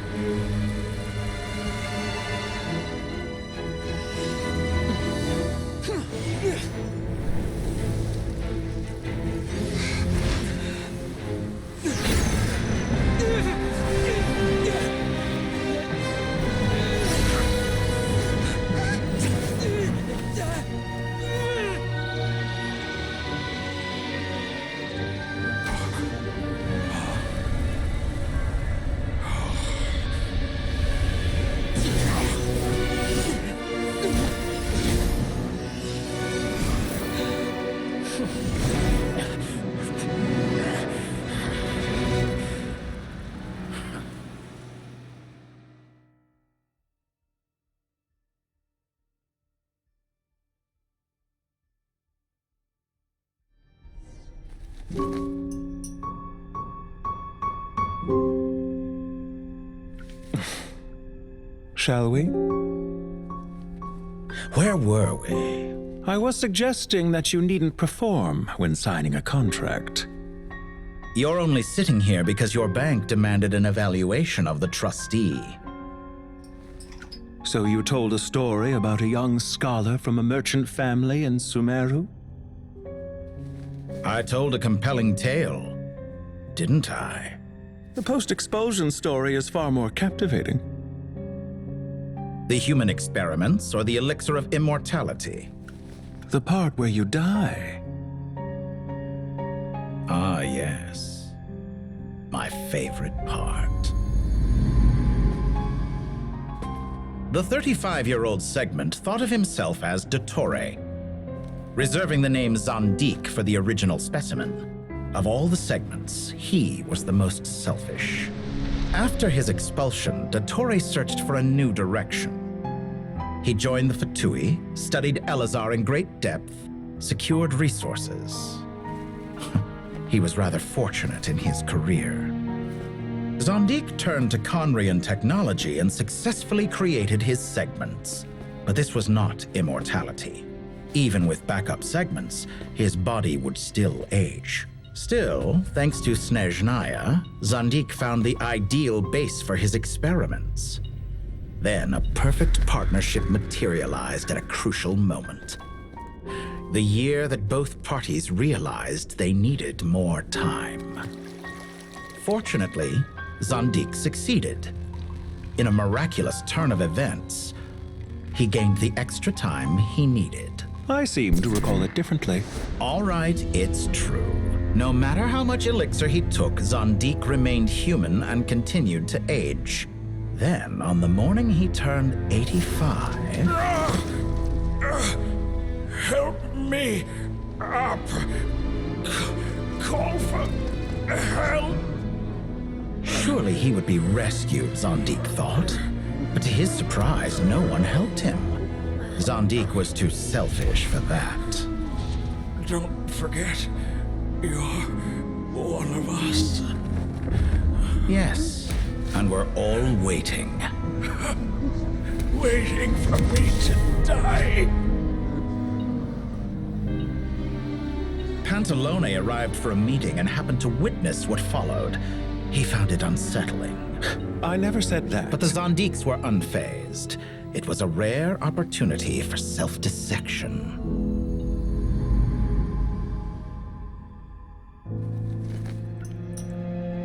Shall we? Where were we? I was suggesting that you needn't perform when signing a contract. You're only sitting here because your bank demanded an evaluation of the trustee. So you told a story about a young scholar from a merchant family in Sumeru? I told a compelling tale, didn't I? The post-expulsion story is far more captivating. The human experiments or the elixir of immortality? The part where you die. Ah, yes. My favorite part. The 35-year-old Segment thought of himself as Dottore, reserving the name Zandik for the original specimen. Of all the Segments, he was the most selfish. After his expulsion, Dottore searched for a new direction. He joined the Fatui, studied Elazar in great depth, secured resources. He was rather fortunate in his career. Zandik turned to Conrian technology and successfully created his segments. But this was not immortality. Even with backup segments, his body would still age. Still, thanks to Snezhnaya, Zandik found the ideal base for his experiments. Then a perfect partnership materialized at a crucial moment. The year that both parties realized they needed more time. Fortunately, Zandik succeeded. In a miraculous turn of events, he gained the extra time he needed. I seem to recall it differently. All right, it's true. No matter how much elixir he took, Zandik remained human and continued to age. Then, on the morning he turned 85... Help me up. Call for help. Surely he would be rescued, Zandik thought. But to his surprise, no one helped him. Zandik was too selfish for that. Don't forget, you're one of us. Yes, and we're all waiting. Waiting for me to die. Pantalone arrived for a meeting and happened to witness what followed. He found it unsettling. I never said that. But the Zandiks were unfazed. It was a rare opportunity for self-dissection.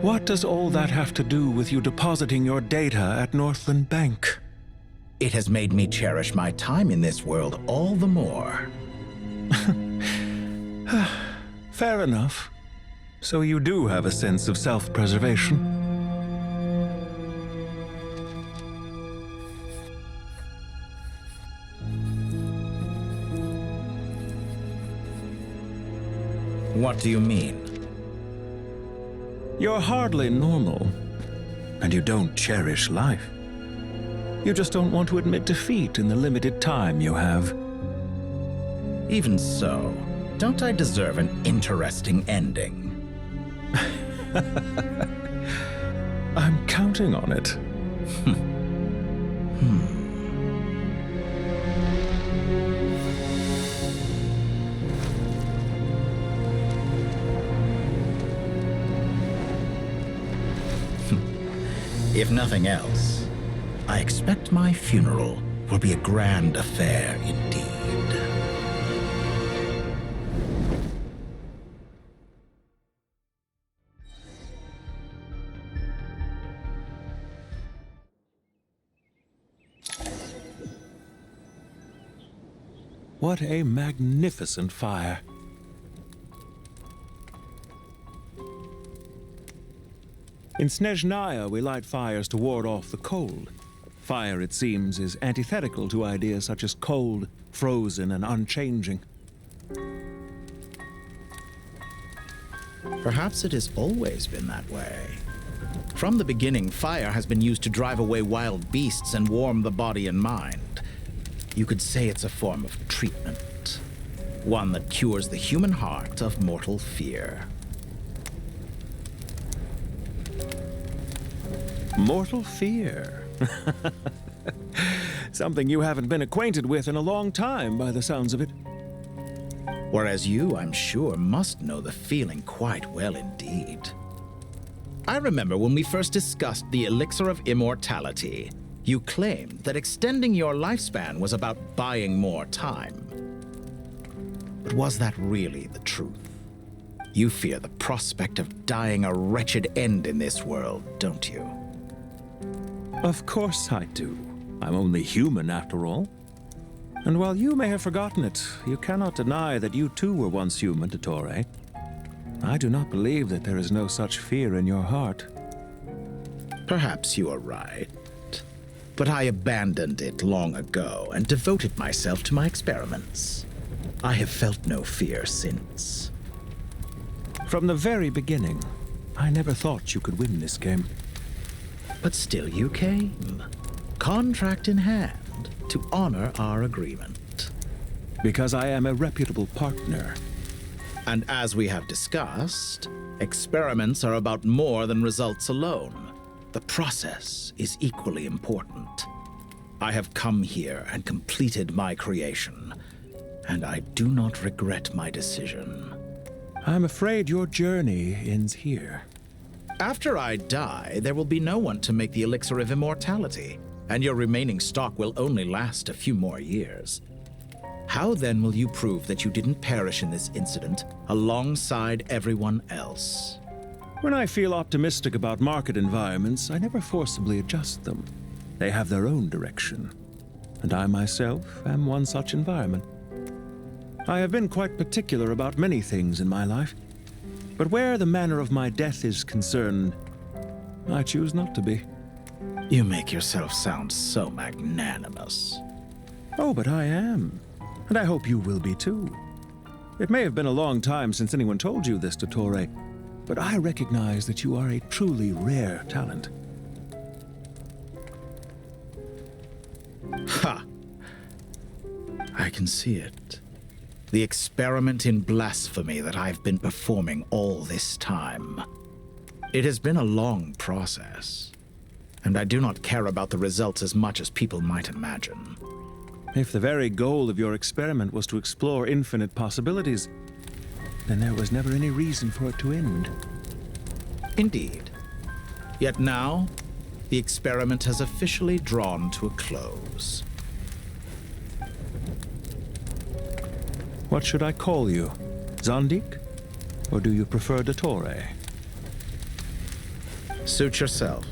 What does all that have to do with you depositing your data at Northland Bank? It has made me cherish my time in this world all the more. Fair enough. So you do have a sense of self-preservation. What do you mean? You're hardly normal, and you don't cherish life. You just don't want to admit defeat in the limited time you have. Even so, don't I deserve an interesting ending? I'm counting on it. If nothing else, I expect my funeral will be a grand affair indeed. What a magnificent fire. In Snezhnaya, we light fires to ward off the cold. Fire, it seems, is antithetical to ideas such as cold, frozen, and unchanging. Perhaps it has always been that way. From the beginning, fire has been used to drive away wild beasts and warm the body and mind. You could say it's a form of treatment. One that cures the human heart of mortal fear. Mortal fear. Something you haven't been acquainted with in a long time, by the sounds of it. Whereas you, I'm sure, must know the feeling quite well indeed. I remember when we first discussed the elixir of immortality. You claimed that extending your lifespan was about buying more time. But was that really the truth? You fear the prospect of dying a wretched end in this world, don't you? Of course I do. I'm only human, after all. And while you may have forgotten it, you cannot deny that you too were once human, Dottore. I do not believe that there is no such fear in your heart. Perhaps you are right. But I abandoned it long ago and devoted myself to my experiments. I have felt no fear since. From the very beginning, I never thought you could win this game. But still you came, contract in hand, to honor our agreement. Because I am a reputable partner. And as we have discussed, experiments are about more than results alone. The process is equally important. I have come here and completed my creation, and I do not regret my decision. I'm afraid your journey ends here. After I die, there will be no one to make the elixir of immortality, and your remaining stock will only last a few more years. How then will you prove that you didn't perish in this incident alongside everyone else? When I feel optimistic about market environments, I never forcibly adjust them. They have their own direction, and I myself am one such environment. I have been quite particular about many things in my life, but where the manner of my death is concerned, I choose not to be. You make yourself sound so magnanimous. Oh, but I am, and I hope you will be too. It may have been a long time since anyone told you this, Dottore, but I recognize that you are a truly rare talent. Ha! I can see it. The experiment in blasphemy that I've been performing all this time. It has been a long process, and I do not care about the results as much as people might imagine. If the very goal of your experiment was to explore infinite possibilities, then there was never any reason for it to end. Indeed. Yet now, the experiment has officially drawn to a close. What should I call you? Zandik? Or do you prefer Dottore? Suit yourself.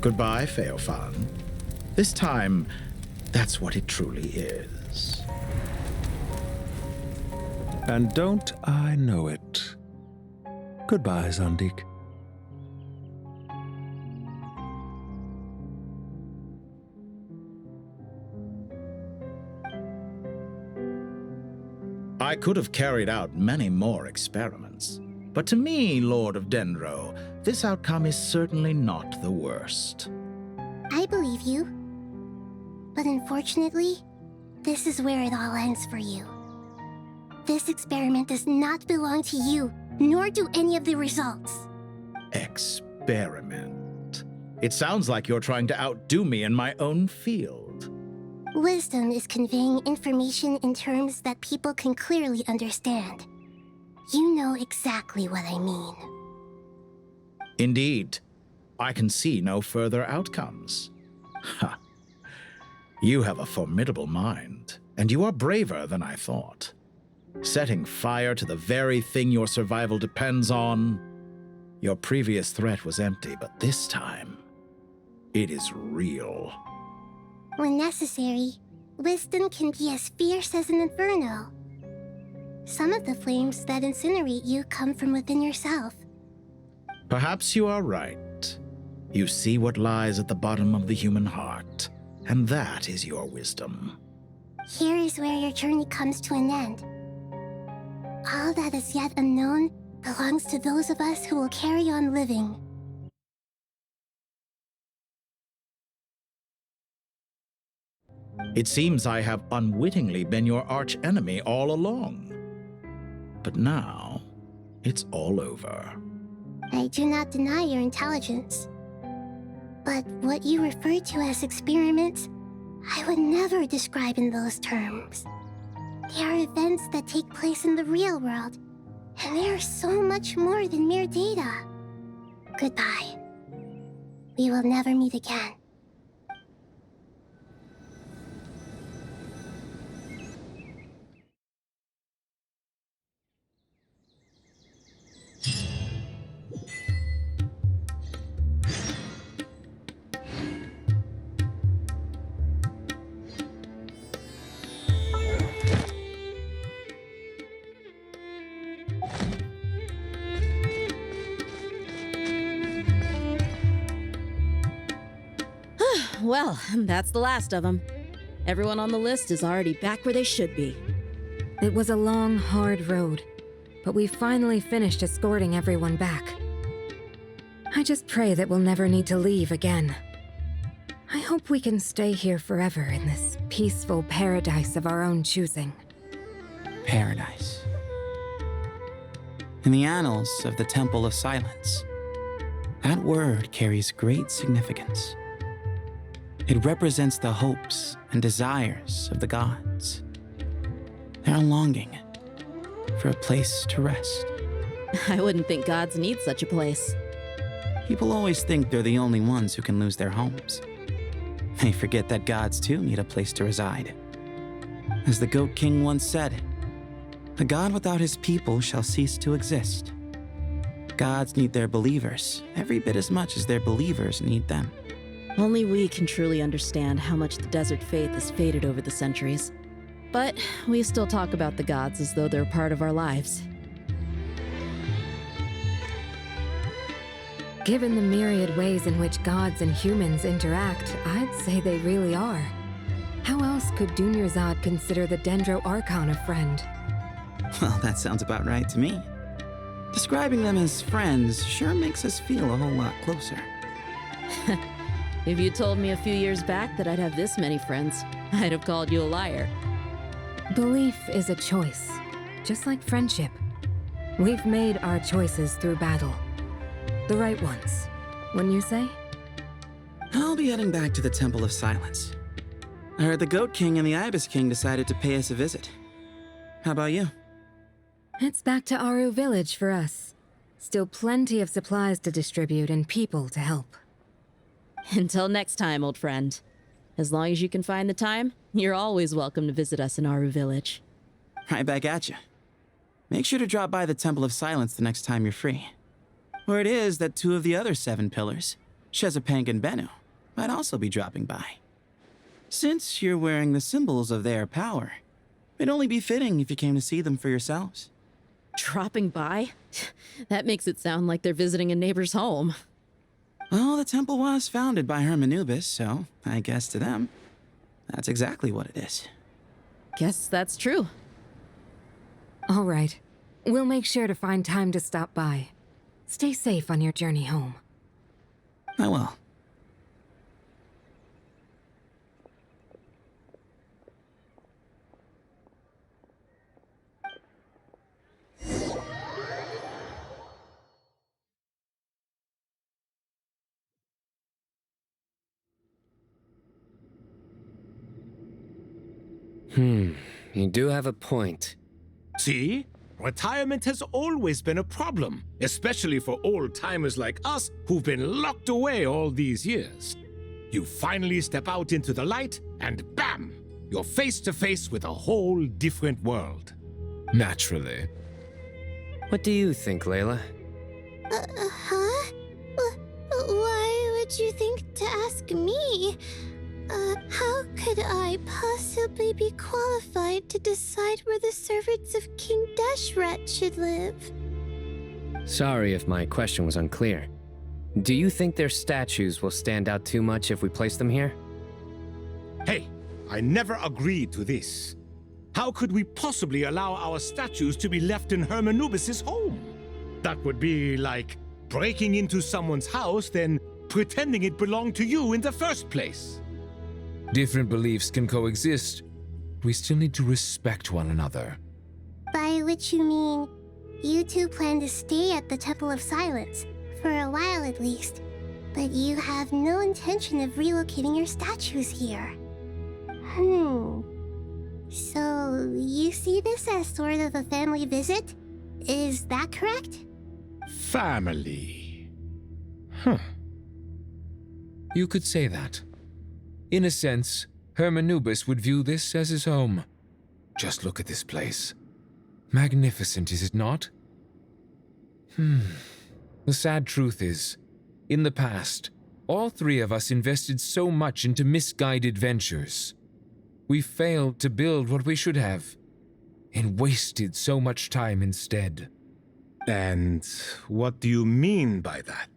Goodbye, Feofan. This time, that's what it truly is. And don't I know it? Goodbye, Zandik. I could have carried out many more experiments, but to me, Lord of Dendro, this outcome is certainly not the worst. I believe you. But unfortunately, this is where it all ends for you. This experiment does not belong to you, nor do any of the results. Experiment? It sounds like you're trying to outdo me in my own field. Wisdom is conveying information in terms that people can clearly understand. You know exactly what I mean. Indeed. I can see no further outcomes. Ha. You have a formidable mind, and you are braver than I thought. Setting fire to the very thing your survival depends on. Your previous threat was empty, but this time, it is real. When necessary, wisdom can be as fierce as an inferno. Some of the flames that incinerate you come from within yourself. Perhaps you are right. You see what lies at the bottom of the human heart, and that is your wisdom. Here is where your journey comes to an end. All that is yet unknown belongs to those of us who will carry on living. It seems I have unwittingly been your arch-enemy all along. But now, it's all over. I do not deny your intelligence. But what you refer to as experiments, I would never describe in those terms. They are events that take place in the real world, and they are so much more than mere data. Goodbye. We will never meet again. Well, that's the last of them. Everyone on the list is already back where they should be. It was a long, hard road, but we finally finished escorting everyone back. I just pray that we'll never need to leave again. I hope we can stay here forever in this peaceful paradise of our own choosing. Paradise. In the annals of the Temple of Silence, that word carries great significance. It represents the hopes and desires of the gods. Their longing for a place to rest. I wouldn't think gods need such a place. People always think they're the only ones who can lose their homes. They forget that gods too need a place to reside. As the Goat King once said, a god without his people shall cease to exist. Gods need their believers every bit as much as their believers need them. Only we can truly understand how much the desert faith has faded over the centuries. But we still talk about the gods as though they're part of our lives. Given the myriad ways in which gods and humans interact, I'd say they really are. How else could Dunyarzad consider the Dendro Archon a friend? Well, that sounds about right to me. Describing them as friends sure makes us feel a whole lot closer. If you told me a few years back that I'd have this many friends, I'd have called you a liar. Belief is a choice, just like friendship. We've made our choices through battle. The right ones, wouldn't you say? I'll be heading back to the Temple of Silence. I heard the Goat King and the Ibis King decided to pay us a visit. How about you? It's back to Aru Village for us. Still plenty of supplies to distribute and people to help. Until next time, old friend. As long as you can find the time, you're always welcome to visit us in Aru Village. Right back at you. Make sure to drop by the Temple of Silence the next time you're free. Where it is that 2 of the other 7 pillars, Shezapang and Bennu, might also be dropping by. Since you're wearing the symbols of their power, it'd only be fitting if you came to see them for yourselves. Dropping by? That makes it sound like they're visiting a neighbor's home. Well, the temple was founded by Hermanubis, so I guess to them, that's exactly what it is. Guess that's true. All right. We'll make sure to find time to stop by. Stay safe on your journey home. I will. You do have a point. See? Retirement has always been a problem, especially for old-timers like us who've been locked away all these years. You finally step out into the light, and bam! You're face to face with a whole different world. Naturally. What do you think, Layla? Huh? Why would you think to ask me? How could I possibly be qualified to decide where the servants of King Deshret should live? Sorry if my question was unclear. Do you think their statues will stand out too much if we place them here? Hey, I never agreed to this. How could we possibly allow our statues to be left in Hermanubis' home? That would be like breaking into someone's house, then pretending it belonged to you in the first place. Different beliefs can coexist. We still need to respect one another. By which you mean, you two plan to stay at the Temple of Silence, for a while at least, but you have no intention of relocating your statues here. So, you see this as sort of a family visit? Is that correct? Family. You could say that. In a sense, Hermanubis would view this as his home. Just look at this place. Magnificent, is it not? The sad truth is, in the past, all 3 of us invested so much into misguided ventures. We failed to build what we should have, and wasted so much time instead. And what do you mean by that?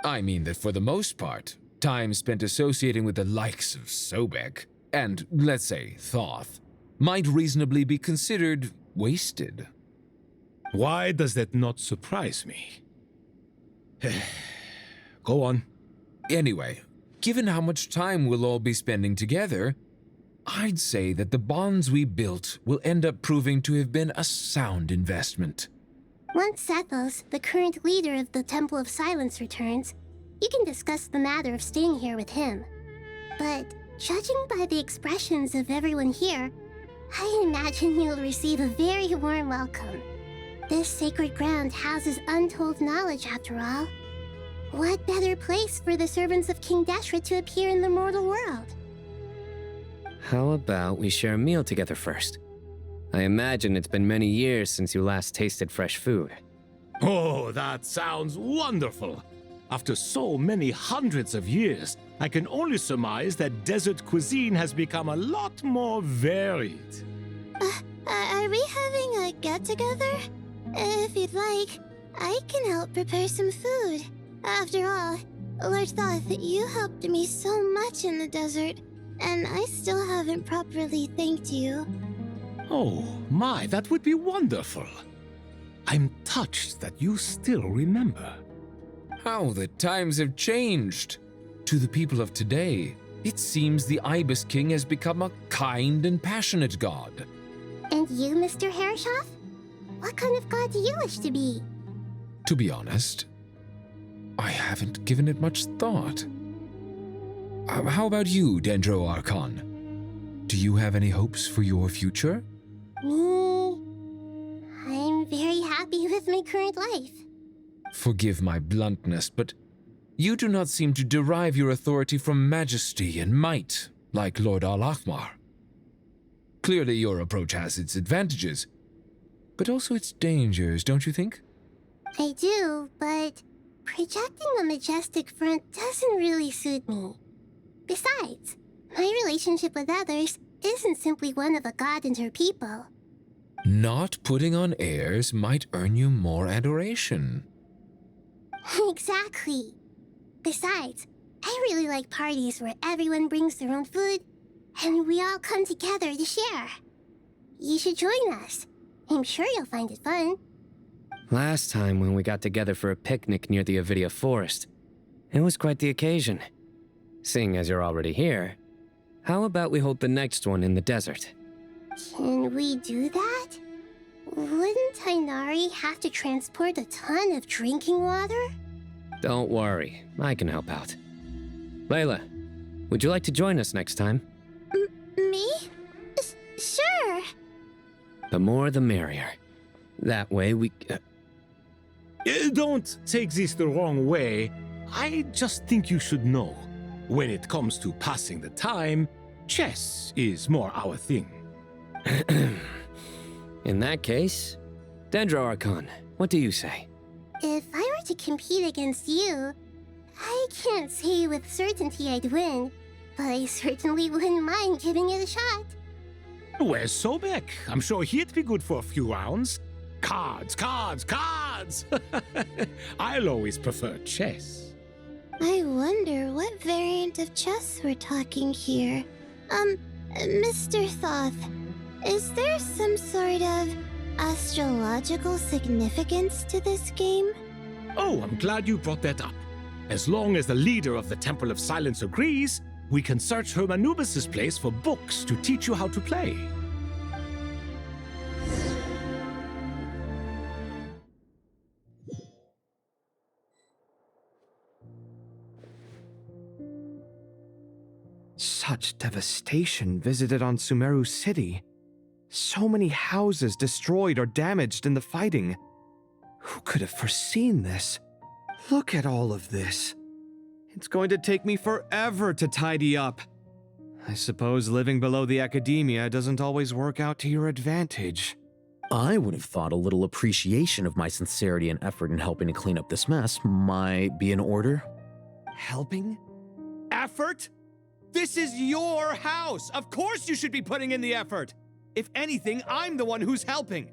I mean that for the most part, time spent associating with the likes of Sobek, and, let's say, Thoth, might reasonably be considered wasted. Why does that not surprise me? Go on. Anyway, given how much time we'll all be spending together, I'd say that the bonds we built will end up proving to have been a sound investment. Once Sethos, the current leader of the Temple of Silence, returns, you can discuss the matter of staying here with him. But judging by the expressions of everyone here, I imagine you'll receive a very warm welcome. This sacred ground houses untold knowledge, after all. What better place for the servants of King Deshret to appear in the mortal world? How about we share a meal together first? I imagine it's been many years since you last tasted fresh food. Oh, that sounds wonderful. After so many hundreds of years, I can only surmise that desert cuisine has become a lot more varied. Are we having a get-together? If you'd like, I can help prepare some food. After all, Lord Thoth, you helped me so much in the desert, and I still haven't properly thanked you. Oh, my, that would be wonderful. I'm touched that you still remember. How the times have changed. To the people of today, it seems the Ibis King has become a kind and passionate god. And you, Mr. Herreshoff? What kind of god do you wish to be? To be honest, I haven't given it much thought. How about you, Dendro Archon? Do you have any hopes for your future? Me? I'm very happy with my current life. Forgive my bluntness, but you do not seem to derive your authority from majesty and might, like Lord Al-Ahmar. Clearly your approach has its advantages, but also its dangers, don't you think? I do, but projecting a majestic front doesn't really suit me. Besides, my relationship with others isn't simply one of a god and her people. Not putting on airs might earn you more adoration. Exactly. Besides, I really like parties where everyone brings their own food and we all come together to share. You should join us. I'm sure you'll find it fun. Last time when we got together for a picnic near the Avidia Forest, it was quite the occasion. Seeing as you're already here, how about we hold the next one in the desert? Can we do that? Wouldn't Tainari have to transport a ton of drinking water? Don't worry, I can help out. Layla, would you like to join us next time? Me? Sure. The more the merrier. That way we... Don't take this the wrong way. I just think you should know. When it comes to passing the time, chess is more our thing. In that case, Dendro Archon, what do you say? If I were to compete against you, I can't say with certainty I'd win, but I certainly wouldn't mind giving it a shot. Where's Sobek? I'm sure he'd be good for a few rounds. Cards, cards, cards! I'll always prefer chess. I wonder what variant of chess we're talking here. Mr. Thoth, is there some sort of astrological significance to this game? Oh, I'm glad you brought that up. As long as the leader of the Temple of Silence agrees, we can search Hermanubis' place for books to teach you how to play. Such devastation visited on Sumeru City. So many houses destroyed or damaged in the fighting. Who could have foreseen this? Look at all of this. It's going to take me forever to tidy up. I suppose living below the academia doesn't always work out to your advantage. I would have thought a little appreciation of my sincerity and effort in helping to clean up this mess might be in order. Helping? Effort? This is your house! Of course you should be putting in the effort! If anything, I'm the one who's helping!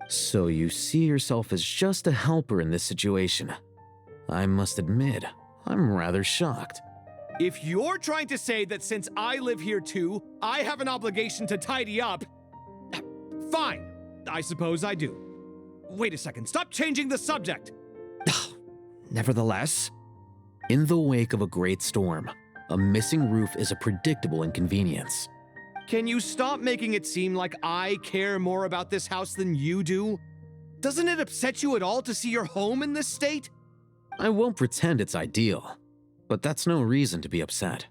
So you see yourself as just a helper in this situation. I must admit, I'm rather shocked. If you're trying to say that since I live here too, I have an obligation to tidy up, fine, I suppose I do. Wait a second, stop changing the subject! Nevertheless, in the wake of a great storm, a missing roof is a predictable inconvenience. can you stop making it seem like I care more about this house than you do? Doesn't it upset you at all to see your home in this state? I won't pretend it's ideal, but that's no reason to be upset.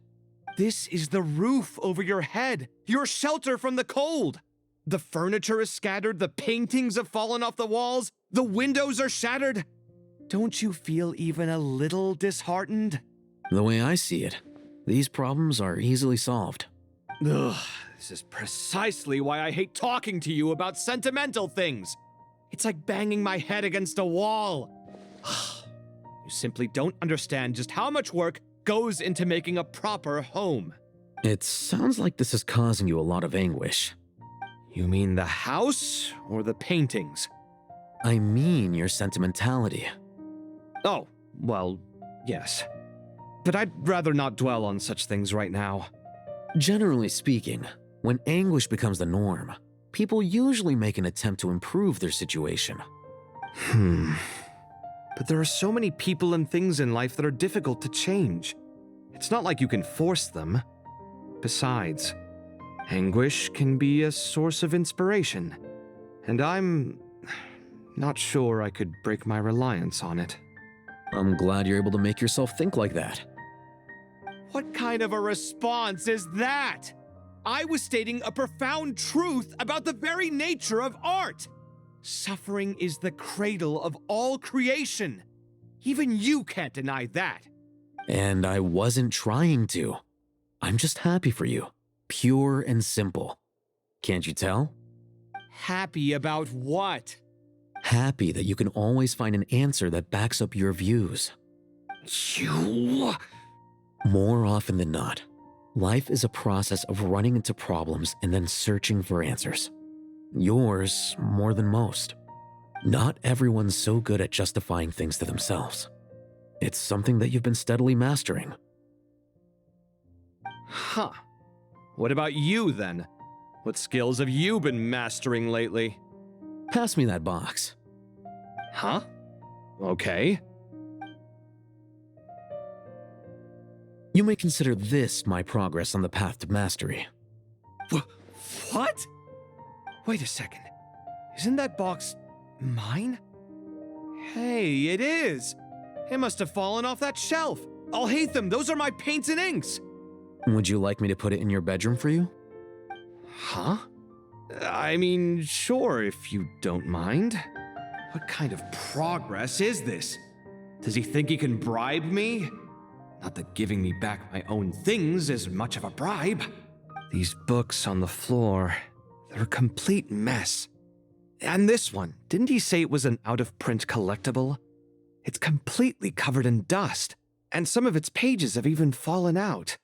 This is the roof over your head, your shelter from the cold. The furniture is scattered, the paintings have fallen off the walls, the windows are shattered. Don't you feel even a little disheartened? The way I see it, these problems are easily solved. Ugh, this is precisely why I hate talking to you about sentimental things. It's like banging my head against a wall. You simply don't understand just how much work goes into making a proper home. It sounds like this is causing you a lot of anguish. You mean the house or the paintings? I mean your sentimentality. Oh, well, yes. But I'd rather not dwell on such things right now. Generally speaking, when anguish becomes the norm, people usually make an attempt to improve their situation. But there are so many people and things in life that are difficult to change. It's not like you can force them. Besides, anguish can be a source of inspiration, and I'm not sure I could break my reliance on it. I'm glad you're able to make yourself think like that. What kind of a response is that? I was stating a profound truth about the very nature of art. Suffering is the cradle of all creation. Even you can't deny that. And I wasn't trying to. I'm just happy for you. Pure and simple. Can't you tell? Happy about what? Happy that you can always find an answer that backs up your views. You... More often than not, life is a process of running into problems and then searching for answers. Yours more than most. Not everyone's so good at justifying things to themselves. It's something that you've been steadily mastering. Huh. What about you, then? What skills have you been mastering lately? Pass me that box. Huh? Okay. You may consider this my progress on the path to mastery. What? Wait a second. Isn't that box mine? Hey, it is! It must have fallen off that shelf. I'll hate them. Those are my paints and inks. Would you like me to put it in your bedroom for you? Huh? I mean, sure, if you don't mind. What kind of progress is this? Does he think he can bribe me? Not that giving me back my own things is much of a bribe. These books on the floor, they're a complete mess. And this one, didn't he say it was an out-of-print collectible? It's completely covered in dust, and some of its pages have even fallen out.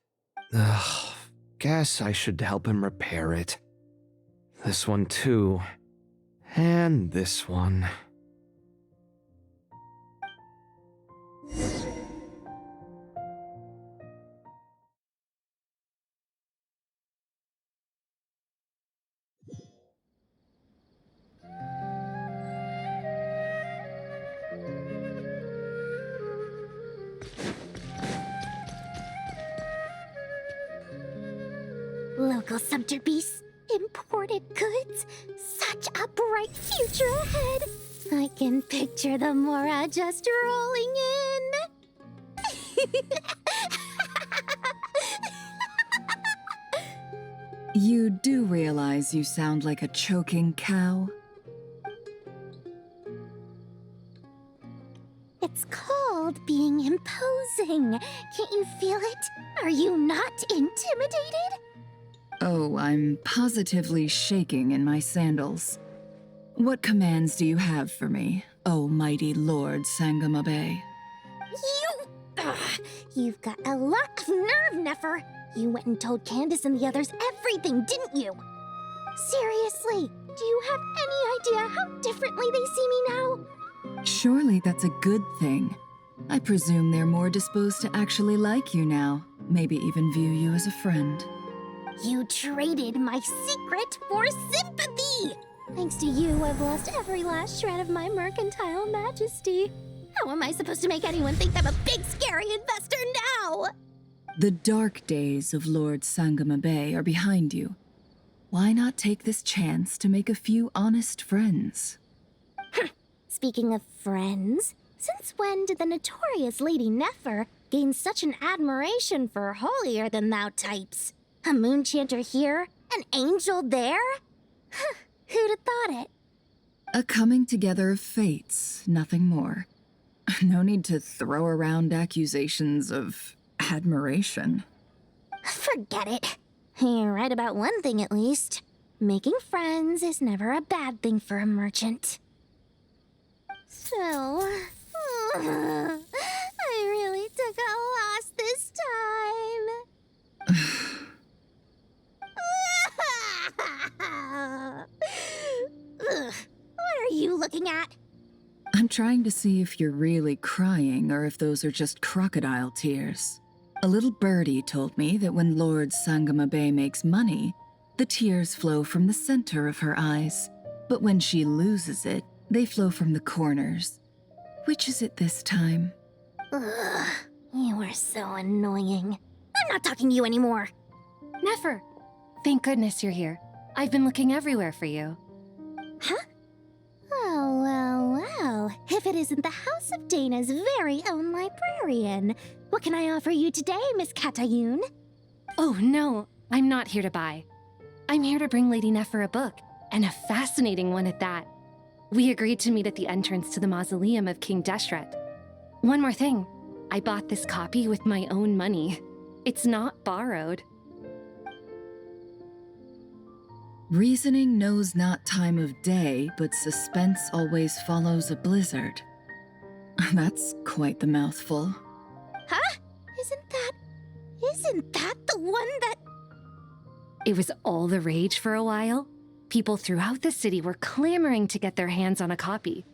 Ugh, guess I should help him repair it. This one too. And this one. Local sumter beasts, imported goods, such a bright future ahead. I can picture the Mora just rolling in. You do realize you sound like a choking cow? It's called being imposing. Can't you feel it? Are you not intimidated? Oh, I'm positively shaking in my sandals. What commands do you have for me, oh mighty Lord Sangama Bay? You've got a lot of nerve, Nefer. You went and told Candace and the others everything, didn't you? Seriously, do you have any idea how differently they see me now? Surely that's a good thing. I presume they're more disposed to actually like you now, maybe even view you as a friend. You traded my secret for sympathy! Thanks to you, I've lost every last shred of my mercantile majesty. How am I supposed to make anyone think I'm a big, scary investor now? The dark days of Lord Sangama Bay are behind you. Why not take this chance to make a few honest friends? Speaking of friends, since when did the notorious Lady Nefer gain such an admiration for holier-than-thou types? A moon chanter here, an angel there? Who'd have thought it? A coming together of fates, nothing more. No need to throw around accusations of admiration. Forget it. You're right about one thing at least. Making friends is never a bad thing for a merchant. So, I really took a loss this time. What are you looking at? I'm trying to see if you're really crying or if those are just crocodile tears. A little birdie told me that when Lord Sangamabe makes money, the tears flow from the center of her eyes. But when she loses it, they flow from the corners. Which is it this time? Ugh, you are so annoying. I'm not talking to you anymore. Nefer, thank goodness you're here. I've been looking everywhere for you. Huh? Oh, well. If it isn't the House of Dana's very own librarian. What can I offer you today, Miss Katayun? Oh, no, I'm not here to buy. I'm here to bring Lady Nefer a book, and a fascinating one at that. We agreed to meet at the entrance to the mausoleum of King Deshret. One more thing, I bought this copy with my own money. It's not borrowed. Reasoning knows not time of day, but suspense always follows a blizzard. That's quite the mouthful. Huh? Isn't that the one that... It was all the rage for a while. People throughout the city were clamoring to get their hands on a copy.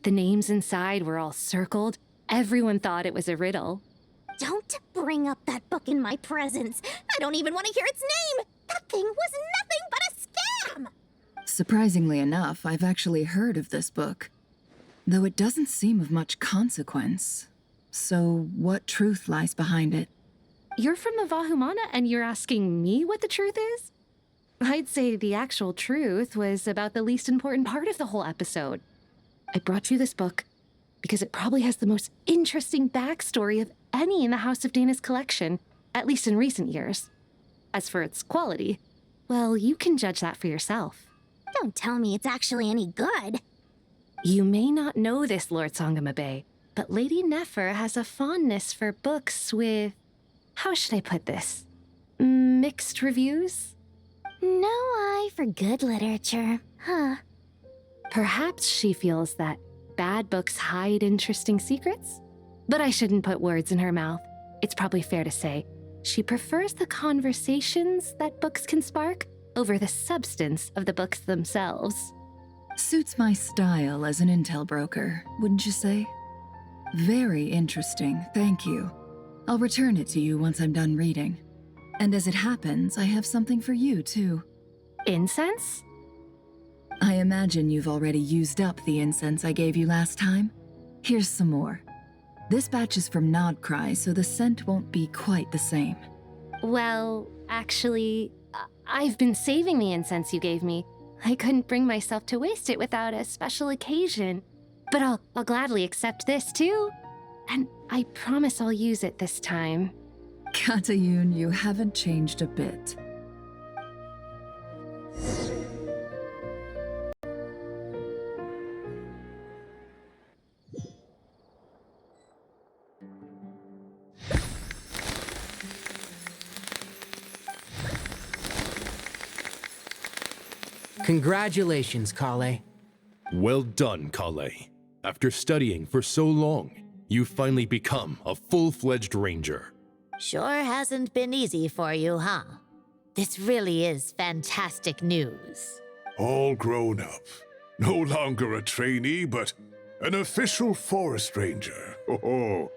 The names inside were all circled. Everyone thought it was a riddle. Don't bring up that book in my presence. I don't even want to hear its name. That thing was nothing but a scam. Surprisingly enough, I've actually heard of this book, though it doesn't seem of much consequence. So what truth lies behind it? You're from the Vahumana and you're asking me what the truth is? I'd say the actual truth was about the least important part of the whole episode. I brought you this book because it probably has the most interesting backstory of any in the House of Dana's collection, at least in recent years. As for its quality, well, you can judge that for yourself. Don't tell me it's actually any good. You may not know this, Lord Sangamabe, but Lady Nefer has a fondness for books with... how should I put this? Mixed reviews? No eye for good literature, huh? Perhaps she feels that bad books hide interesting secrets? But I shouldn't put words in her mouth. It's probably fair to say she prefers the conversations that books can spark over the substance of the books themselves. Suits my style as an intel broker, wouldn't you say? Very interesting, thank you. I'll return it to you once I'm done reading. And as it happens, I have something for you, too. Incense? I imagine you've already used up the incense I gave you last time. Here's some more. This batch is from Nodcry, so the scent won't be quite the same. Well, actually, I've been saving the incense you gave me. I couldn't bring myself to waste it without a special occasion. But I'll gladly accept this, too. And I promise I'll use it this time. Katayun, you haven't changed a bit. Congratulations, Kale. Well done, Kale. After studying for so long, you've finally become a full-fledged ranger. Sure hasn't been easy for you, huh? This really is fantastic news. All grown up. No longer a trainee, but an official forest ranger. Oh,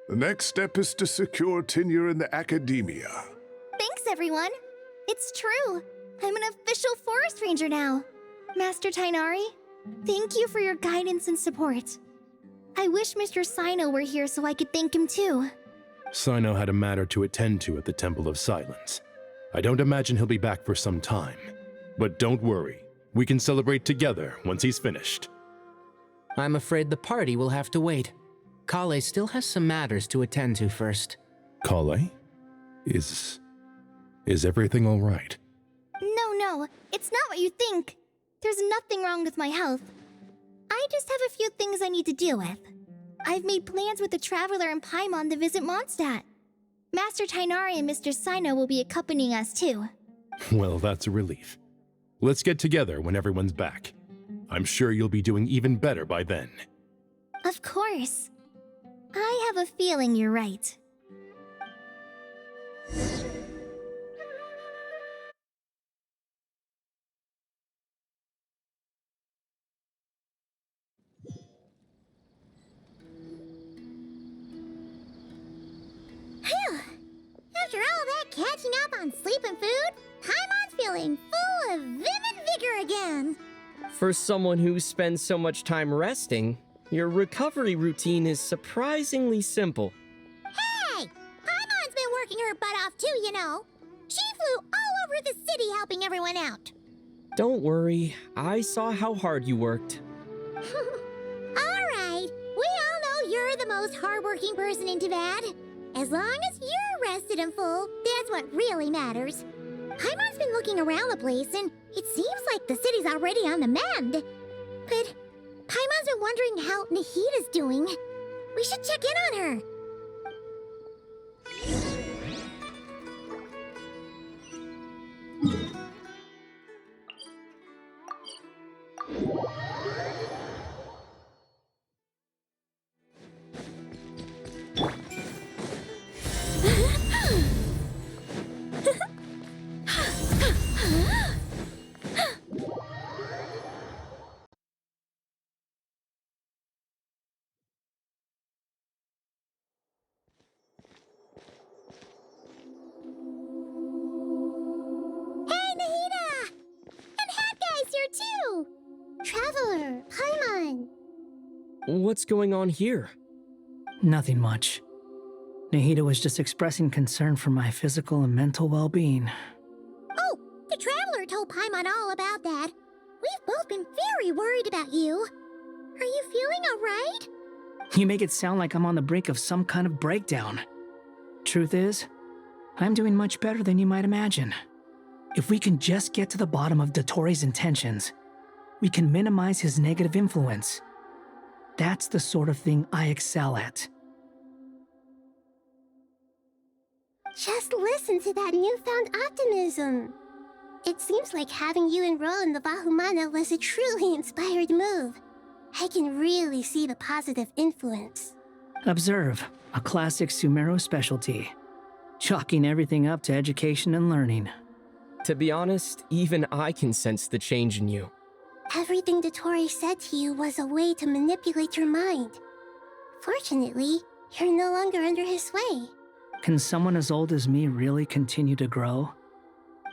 the next step is to secure tenure in the academia. Thanks, everyone. It's true. I'm an official forest ranger now. Master Tainari, thank you for your guidance and support. I wish Mr. Sino were here so I could thank him too. Sino had a matter to attend to at the Temple of Silence. I don't imagine he'll be back for some time. But don't worry, we can celebrate together once he's finished. I'm afraid the party will have to wait. Kale still has some matters to attend to first. Kale? Is everything all right? No, it's not what you think. There's nothing wrong with my health. I just have a few things I need to deal with. I've made plans with the Traveler and Paimon to visit Mondstadt. Master Tainari and Mr. Sino will be accompanying us too. Well, that's a relief. Let's get together when everyone's back. I'm sure you'll be doing even better by then. Of course. I have a feeling you're right. Phew! After all that catching up on sleep and food, Paimon's feeling full of vim and vigor again. For someone who spends so much time resting, your recovery routine is surprisingly simple. Hey! Paimon's been working her butt off too, you know. She flew all over the city helping everyone out. Don't worry, I saw how hard you worked. Alright, we all know you're the most hardworking person in Teyvat. As long as you're rested and full, that's what really matters. Paimon's been looking around the place, and it seems like the city's already on the mend. But Paimon's been wondering how Nahida's doing. We should check in on her. Hey, Nahida! And Hat Guy's here too! Traveler, Paimon. What's going on here? Nothing much. Nahida was just expressing concern for my physical and mental well-being. Oh, the Traveler told Paimon all about that. We've both been very worried about you. Are you feeling alright? You make it sound like I'm on the brink of some kind of breakdown. Truth is, I'm doing much better than you might imagine. If we can just get to the bottom of Dottoro's intentions, we can minimize his negative influence. That's the sort of thing I excel at. Just listen to that newfound optimism. It seems like having you enroll in the Vahumana was a truly inspired move. I can really see the positive influence. Observe, a classic Sumeru specialty. Chalking everything up to education and learning. To be honest, even I can sense the change in you. Everything Dottore said to you was a way to manipulate your mind. Fortunately, you're no longer under his sway. Can someone as old as me really continue to grow?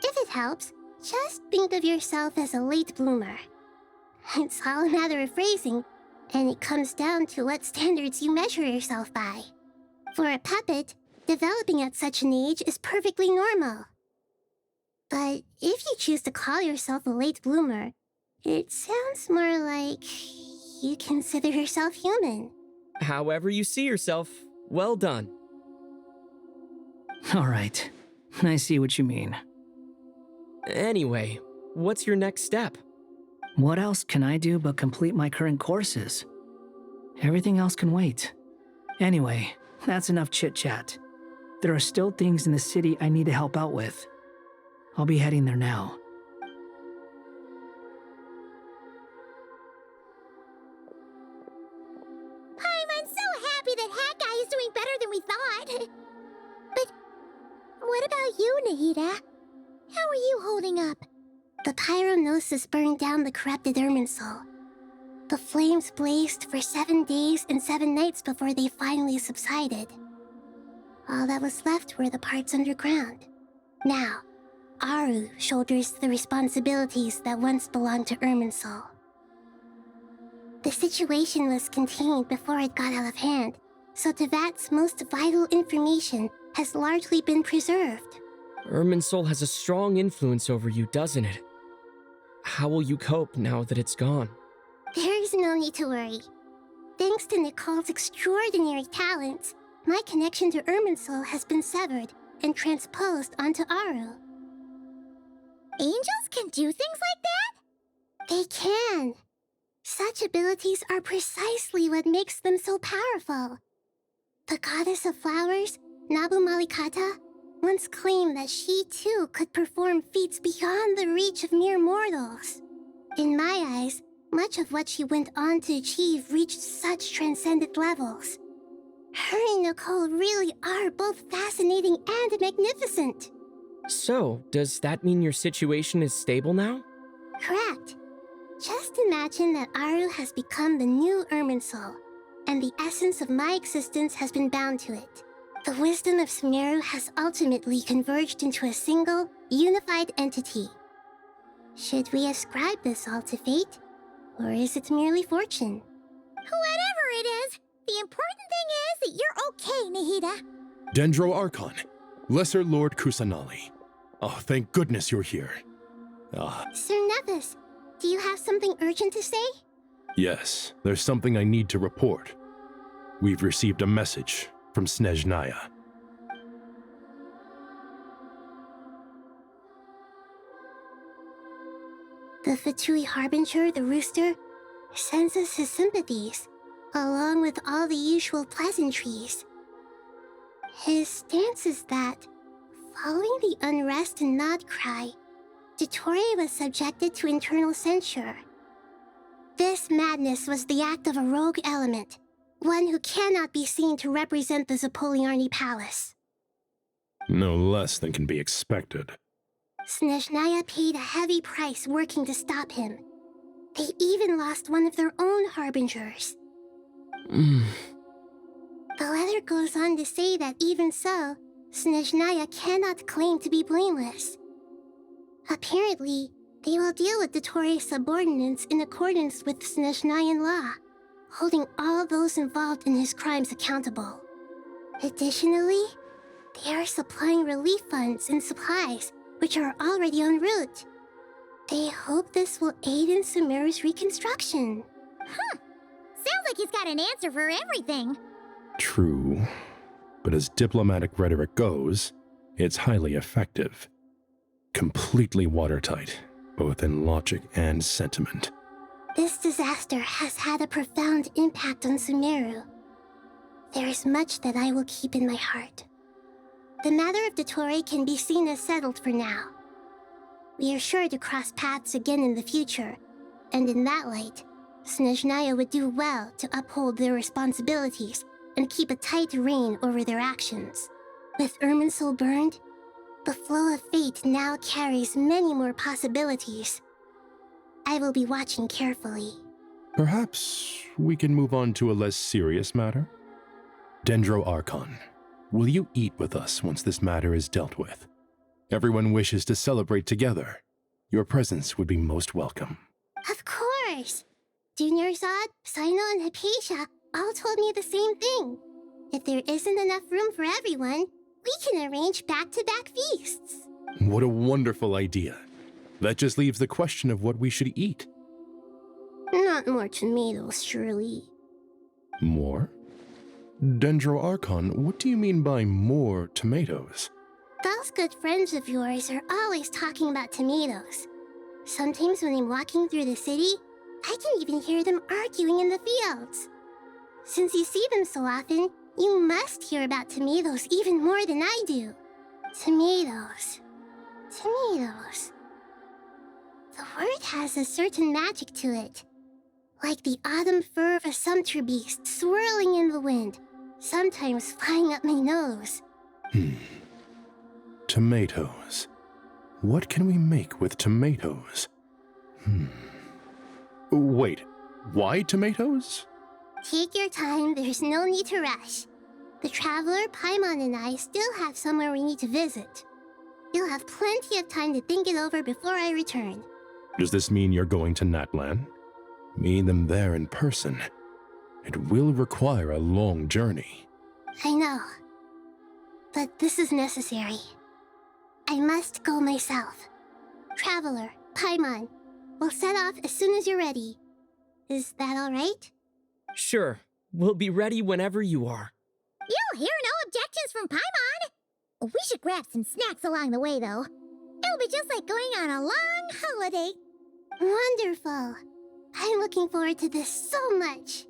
If it helps, just think of yourself as a late bloomer. It's all a matter of phrasing, and it comes down to what standards you measure yourself by. For a puppet, developing at such an age is perfectly normal. But if you choose to call yourself a late bloomer, it sounds more like you consider yourself human. However you see yourself, well done. All right, I see what you mean. Anyway, what's your next step? What else can I do but complete my current courses? Everything else can wait. Anyway, that's enough chit-chat. There are still things in the city I need to help out with. I'll be heading there now. I'm so happy that Hat Guy is doing better than we thought. But what about you, Nahida? How are you holding up? The pyronosis burned down the corrupted Irminsul. The flames blazed for 7 days and 7 nights before they finally subsided. All that was left were the parts underground. Now, Aru shoulders the responsibilities that once belonged to Irminsul. The situation was contained before it got out of hand, so Teyvat's most vital information has largely been preserved. Irminsul has a strong influence over you, doesn't it? How will you cope now that it's gone? There is no need to worry. Thanks to Nicole's extraordinary talents, my connection to Irminsul has been severed and transposed onto Aru. Angels can do things like that? They can. Such abilities are precisely what makes them so powerful. The goddess of flowers, Nabu Malikata, once claimed that she too could perform feats beyond the reach of mere mortals. In my eyes, much of what she went on to achieve reached such transcendent levels. Her and Nicole really are both fascinating and magnificent. So, does that mean your situation is stable now? Correct. Just imagine that Aru has become the new Irminsul, and the essence of my existence has been bound to it. The wisdom of Sumeru has ultimately converged into a single, unified entity. Should we ascribe this all to fate, or is it merely fortune? Whatever it is, the important thing is that you're okay, Nahida. Dendro Archon, Lesser Lord Kusanali. Oh, thank goodness you're here. Sir Nevis, do you have something urgent to say? Yes, there's something I need to report. We've received a message from Snezhnaya. The Fatui Harbinger, the Rooster, sends us his sympathies, along with all the usual pleasantries. His stance is that, following the unrest and Nod Cry, Dottore was subjected to internal censure. This madness was the act of a rogue element, one who cannot be seen to represent the Zapoliarni Palace. No less than can be expected. Snezhnaya paid a heavy price working to stop him. They even lost one of their own harbingers. The letter goes on to say that even so, Snezhnaya cannot claim to be blameless. Apparently, they will deal with Dottore's subordinates in accordance with Snezhnayan law, holding all those involved in his crimes accountable. Additionally, they are supplying relief funds and supplies, which are already en route. They hope this will aid in Sumeru's reconstruction. Huh. Sounds like he's got an answer for everything. True, but as diplomatic rhetoric goes, it's highly effective. Completely watertight, both in logic and sentiment. This disaster has had a profound impact on Sumeru. There is much that I will keep in my heart. The matter of Dottore can be seen as settled for now. We are sure to cross paths again in the future, and in that light, Snezhnaya would do well to uphold their responsibilities and keep a tight rein over their actions. With Irminsul burned, the flow of fate now carries many more possibilities. I will be watching carefully. Perhaps we can move on to a less serious matter? Dendro Archon, will you eat with us once this matter is dealt with? Everyone wishes to celebrate together. Your presence would be most welcome. Of course! Junior Zod, Sino, and Hypatia all told me the same thing. If there isn't enough room for everyone, we can arrange back-to-back feasts. What a wonderful idea. That just leaves the question of what we should eat. Not more tomatoes, surely. More? Dendro Archon, what do you mean by more tomatoes? Those good friends of yours are always talking about tomatoes. Sometimes when I'm walking through the city, I can even hear them arguing in the fields. Since you see them so often, you must hear about tomatoes even more than I do. Tomatoes. Tomatoes. The word has a certain magic to it. Like the autumn fur of a sumpter beast swirling in the wind, sometimes flying up my nose. Tomatoes. What can we make with tomatoes? Wait, why tomatoes? Take your time, there's no need to rush. The Traveler, Paimon, and I still have somewhere we need to visit. You'll have plenty of time to think it over before I return. Does this mean you're going to Natlan? Meet them there in person. It will require a long journey. I know. But this is necessary. I must go myself. Traveler, Paimon, we'll set off as soon as you're ready. Is that all right? Sure. We'll be ready whenever you are. You'll hear no objections from Paimon. We should grab some snacks along the way, though. It'll be just like going on a long holiday. Wonderful. I'm looking forward to this so much.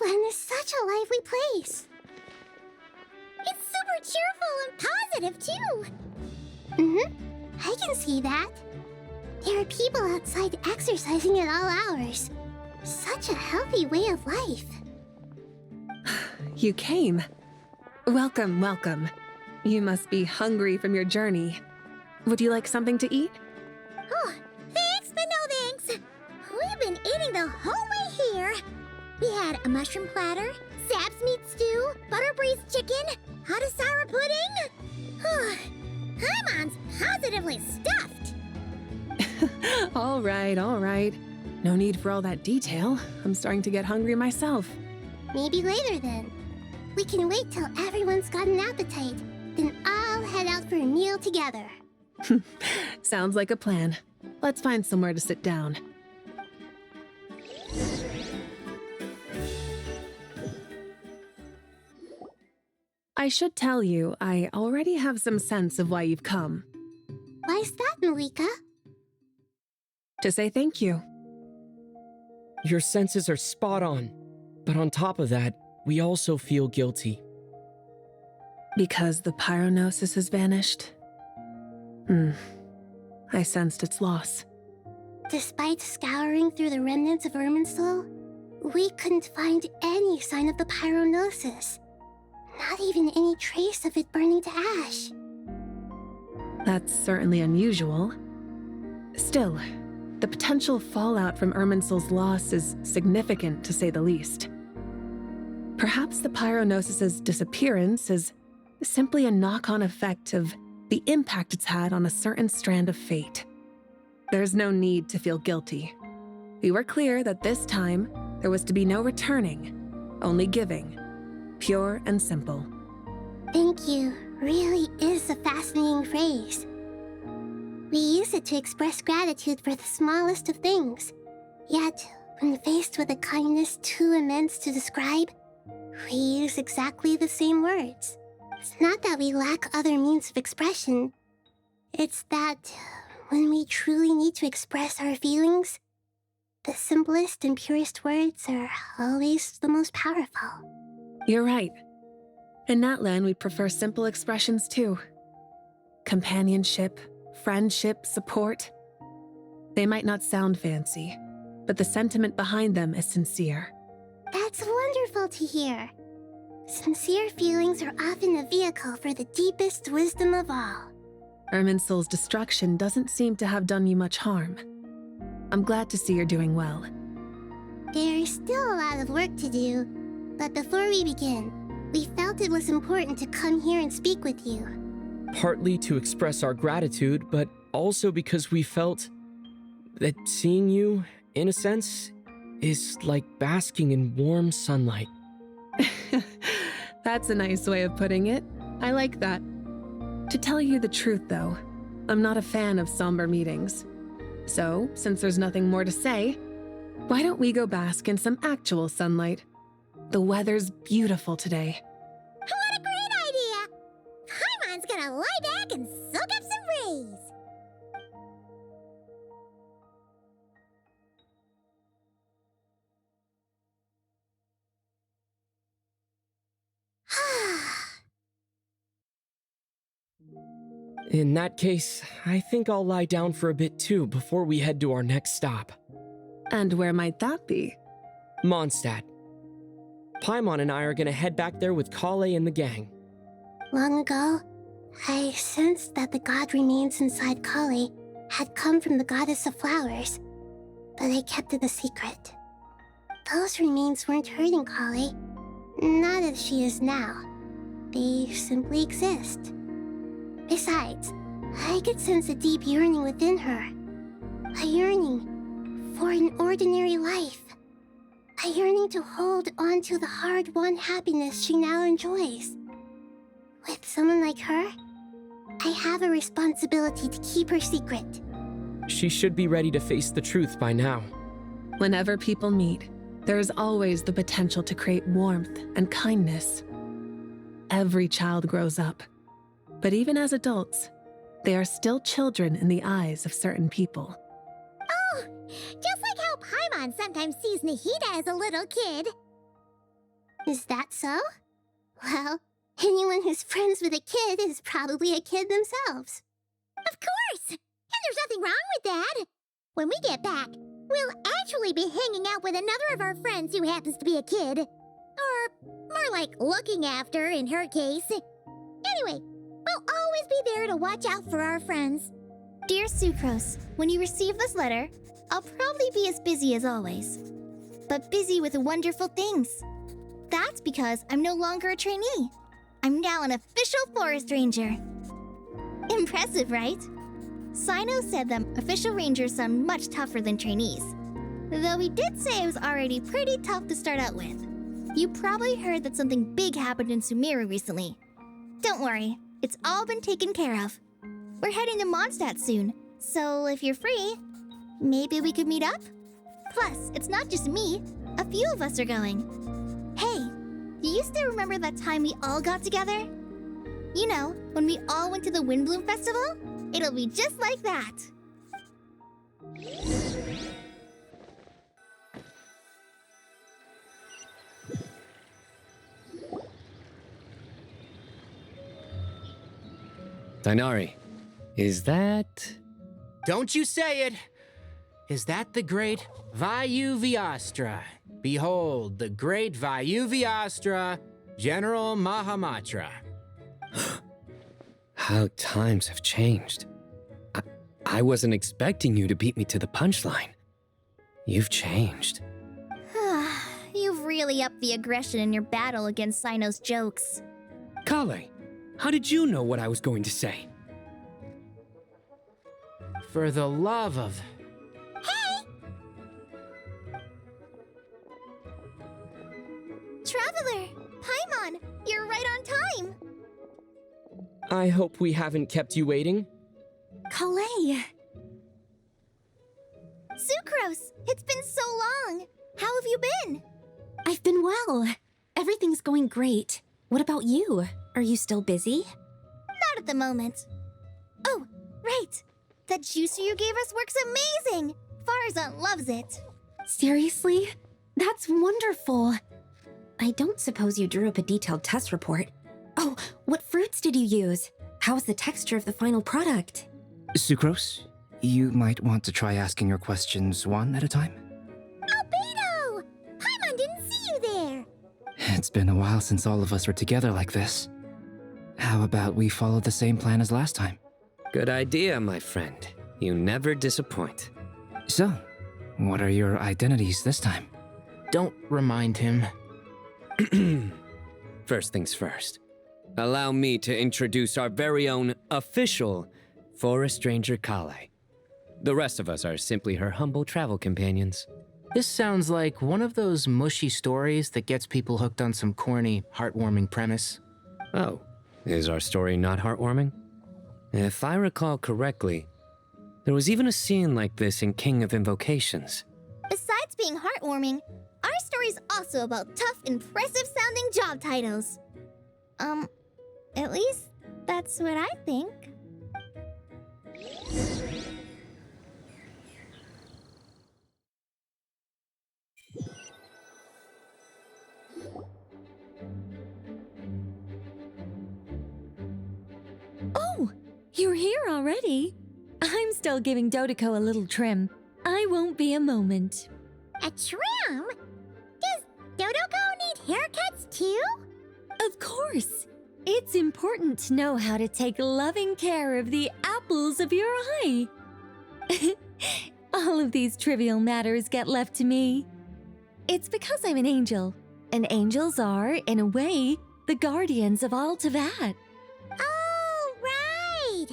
Glen is such a lively place. It's super cheerful and positive, too. I can see that. There are people outside exercising at all hours. Such a healthy way of life. You came. Welcome, welcome. You must be hungry from your journey. Would you like something to eat? Oh, thanks, but no thanks. We've been eating the whole way here. We had a mushroom platter, Sap's meat stew, butter braised chicken, Hadasara pudding. Paimon's positively stuffed. All right. No need for all that detail. I'm starting to get hungry myself. Maybe later then. We can wait till everyone's got an appetite, then I'll head out for a meal together. Sounds like a plan. Let's find somewhere to sit down. I should tell you, I already have some sense of why you've come. Why's that, Malika? To say thank you. Your senses are spot on. But on top of that, we also feel guilty. Because the pyronosis has vanished? I sensed its loss. Despite scouring through the remnants of Irminsul, we couldn't find any sign of the pyronosis. Not even any trace of it burning to ash. That's certainly unusual. Still, the potential fallout from Irminsul's loss is significant, to say the least. Perhaps the pyronosis's disappearance is simply a knock-on effect of the impact it's had on a certain strand of fate. There's no need to feel guilty. We were clear that this time there was to be no returning, only giving. Pure and simple. Thank you really is a fascinating phrase. We use it to express gratitude for the smallest of things. Yet, when faced with a kindness too immense to describe, we use exactly the same words. It's not that we lack other means of expression. It's that when we truly need to express our feelings, the simplest and purest words are always the most powerful. You're right. In Natlan, we prefer simple expressions too. Companionship, friendship, support. They might not sound fancy, but the sentiment behind them is sincere. That's wonderful to hear. Sincere feelings are often a vehicle for the deepest wisdom of all. Irminsul's destruction doesn't seem to have done you much harm. I'm glad to see you're doing well. There's still a lot of work to do, but before we begin, we felt it was important to come here and speak with you. Partly to express our gratitude, but also because we felt that seeing you, in a sense, is like basking in warm sunlight. That's a nice way of putting it. I like that. To tell you the truth, though, I'm not a fan of somber meetings. So, since there's nothing more to say, why don't we go bask in some actual sunlight? The weather's beautiful today. What a great idea! Paimon's gonna lie back and soak up some rays. In that case, I think I'll lie down for a bit too before we head to our next stop. And where might that be? Mondstadt. Paimon and I are gonna head back there with Kale and the gang. Long ago, I sensed that the god remains inside Kale had come from the goddess of flowers, but I kept it a secret. Those remains weren't hurting Kale, not as she is now. They simply exist. Besides, I could sense a deep yearning within her. A yearning for an ordinary life. A yearning to hold on to the hard-won happiness she now enjoys. With someone like her, I have a responsibility to keep her secret. She should be ready to face the truth by now. Whenever people meet, there is always the potential to create warmth and kindness. Every child grows up. But even as adults, they are still children in the eyes of certain people. Oh, just like how Paimon sometimes sees Nahida as a little kid. Is that so? Well, anyone who's friends with a kid is probably a kid themselves. Of course! And there's nothing wrong with that. When we get back, we'll actually be hanging out with another of our friends who happens to be a kid. Or more like looking after, in her case. Anyway, we'll always be there to watch out for our friends. Dear Sucrose, when you receive this letter, I'll probably be as busy as always. But busy with wonderful things. That's because I'm no longer a trainee. I'm now an official forest ranger. Impressive, right? Sino said that official rangers sound much tougher than trainees. Though he did say it was already pretty tough to start out with. You probably heard that something big happened in Sumeru recently. Don't worry, it's all been taken care of. We're heading to Mondstadt soon, so if you're free, maybe we could meet up? Plus, it's not just me, a few of us are going. Hey, do you still remember that time we all got together? You know, when we all went to the Windbloom Festival? It'll be just like that. Dainari, is that... Don't you say it! Is that the great VII? Behold, the great VII, General Mahamatra. How times have changed. I wasn't expecting you to beat me to the punchline. You've changed. You've really upped the aggression in your battle against Sino's jokes. Kale, how did you know what I was going to say? For the love of... Hey! Traveler! Paimon! You're right on time! I hope we haven't kept you waiting. Kalei! Sucrose! It's been so long! How have you been? I've been well. Everything's going great. What about you? Are you still busy? Not at the moment. Oh, right! That juicer you gave us works amazing! Farzan loves it. Seriously? That's wonderful. I don't suppose you drew up a detailed test report. Oh, what fruits did you use? How's the texture of the final product? Sucrose, you might want to try asking your questions one at a time. Albedo! Paimon didn't see you there! It's been a while since all of us were together like this. How about we follow the same plan as last time? Good idea, my friend. You never disappoint. So, what are your identities this time? Don't remind him. First things first. Allow me to introduce our very own official Forest Ranger Kale. The rest of us are simply her humble travel companions. This sounds like one of those mushy stories that gets people hooked on some corny, heartwarming premise. Oh, is our story not heartwarming? If I recall correctly, there was even a scene like this in King of Invocations. Besides being heartwarming, our story's also about tough, impressive-sounding job titles. At least that's what I think. Oh, you're here already? I'm still giving Dodeko a little trim. I won't be a moment. A trim? Does Dodoko need haircuts too? Of course. It's important to know how to take loving care of the apples of your eye. All of these trivial matters get left to me. It's because I'm an angel, and angels are, in a way, the guardians of all Teyvat. Oh, right!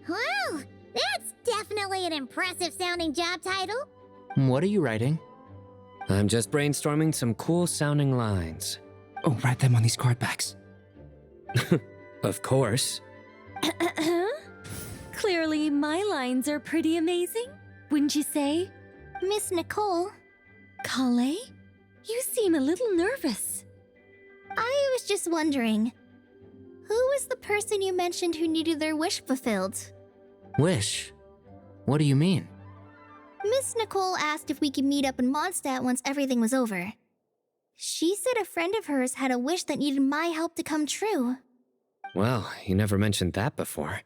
Well, that's definitely an impressive-sounding job title. What are you writing? I'm just brainstorming some cool-sounding lines. Oh, write them on these card backs. Of course. Clearly, my lines are pretty amazing, wouldn't you say? Miss Nicole? Kale? You seem a little nervous. I was just wondering, who was the person you mentioned who needed their wish fulfilled? Wish? What do you mean? Miss Nicole asked if we could meet up in Mondstadt once everything was over. She said a friend of hers had a wish that needed my help to come true. Well, you never mentioned that before.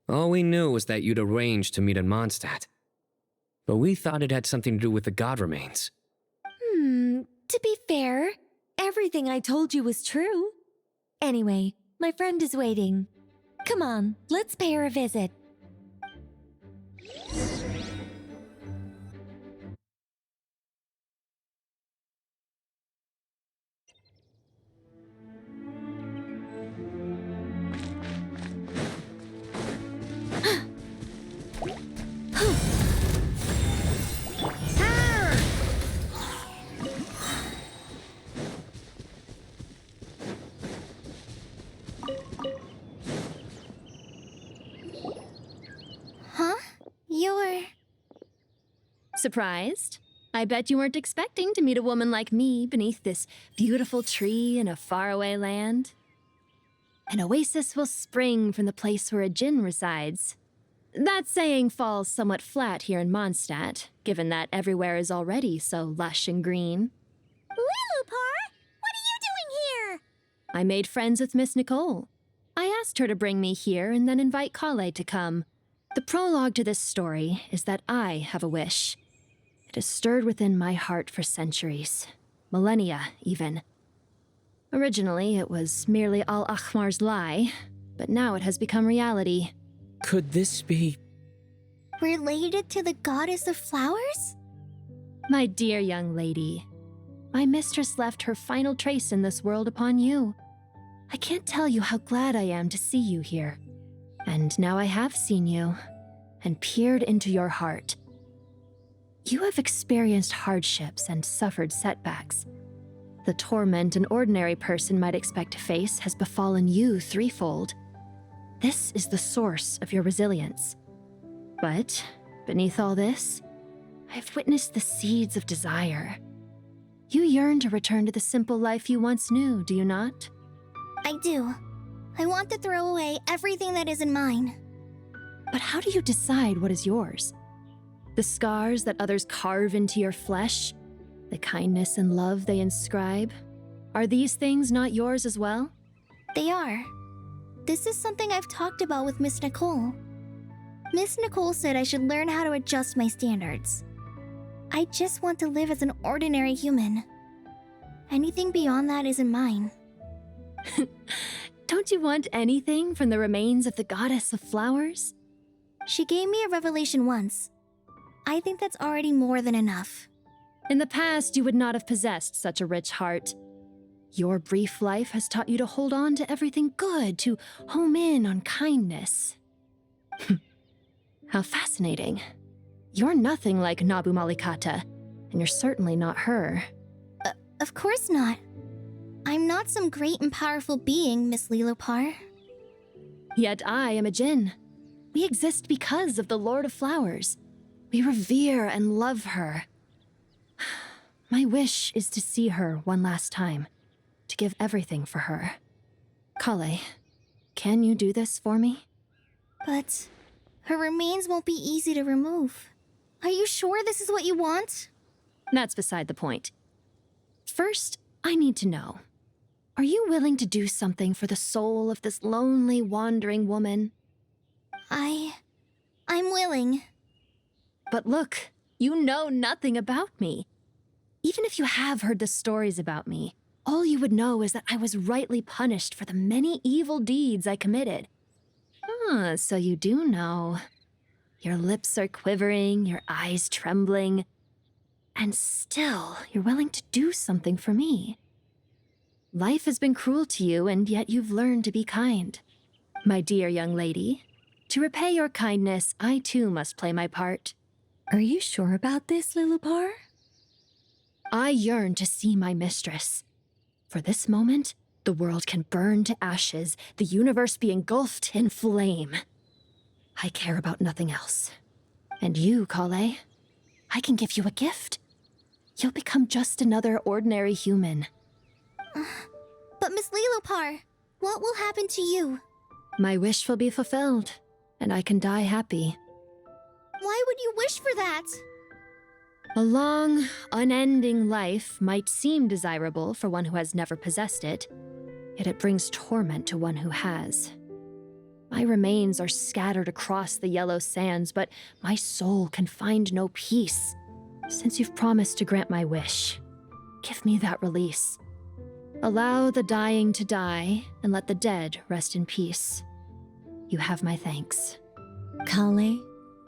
All we knew was that you'd arranged to meet in Mondstadt. But we thought it had something to do with the god remains. To be fair, everything I told you was true. Anyway, my friend is waiting. Come on, let's pay her a visit. Huh? You're... Surprised? I bet you weren't expecting to meet a woman like me beneath this beautiful tree in a faraway land. An oasis will spring from the place where a djinn resides. That saying falls somewhat flat here in Mondstadt, given that everywhere is already so lush and green. Lilupar! What are you doing here? I made friends with Miss Nicole. I asked her to bring me here and then invite Kale to come. The prologue to this story is that I have a wish. It has stirred within my heart for centuries, millennia even. Originally, it was merely Al-Akhmar's lie, but now it has become reality. Could this be... Related to the goddess of flowers? My dear young lady, my mistress left her final trace in this world upon you. I can't tell you how glad I am to see you here. And now I have seen you, and peered into your heart. You have experienced hardships and suffered setbacks. The torment an ordinary person might expect to face has befallen you threefold. This is the source of your resilience. But, beneath all this, I've witnessed the seeds of desire. You yearn to return to the simple life you once knew, do you not? I do. I want to throw away everything that isn't mine. But how do you decide what is yours? The scars that others carve into your flesh? The kindness and love they inscribe? Are these things not yours as well? They are. This is something I've talked about with Miss Nicole. Miss Nicole said I should learn how to adjust my standards. I just want to live as an ordinary human. Anything beyond that isn't mine. Don't you want anything from the remains of the goddess of flowers? She gave me a revelation once. I think that's already more than enough. In the past, you would not have possessed such a rich heart. Your brief life has taught you to hold on to everything good, to home in on kindness. How fascinating. You're nothing like Nabu Malikata, and you're certainly not her. Of course not. I'm not some great and powerful being, Miss Lilopar. Yet I am a djinn. We exist because of the Lord of Flowers. We revere and love her. My wish is to see her one last time, to give everything for her. Kale, can you do this for me? But her remains won't be easy to remove. Are you sure this is what you want? That's beside the point. First, I need to know. Are you willing to do something for the soul of this lonely, wandering woman? I'm willing. But look, you know nothing about me. Even if you have heard the stories about me, all you would know is that I was rightly punished for the many evil deeds I committed. So you do know. Your lips are quivering, your eyes trembling, and still you're willing to do something for me. Life has been cruel to you, and yet you've learned to be kind. My dear young lady, to repay your kindness, I too must play my part. Are you sure about this, Lilupar? I yearn to see my mistress. For this moment, the world can burn to ashes, the universe be engulfed in flame. I care about nothing else. And you, Kale, I can give you a gift. You'll become just another ordinary human. But Miss Lilopar, what will happen to you? My wish will be fulfilled, and I can die happy. Why would you wish for that? A long, unending life might seem desirable for one who has never possessed it, yet it brings torment to one who has. My remains are scattered across the yellow sands, but my soul can find no peace. Since you've promised to grant my wish, give me that release. Allow the dying to die, and let the dead rest in peace. You have my thanks. Kale,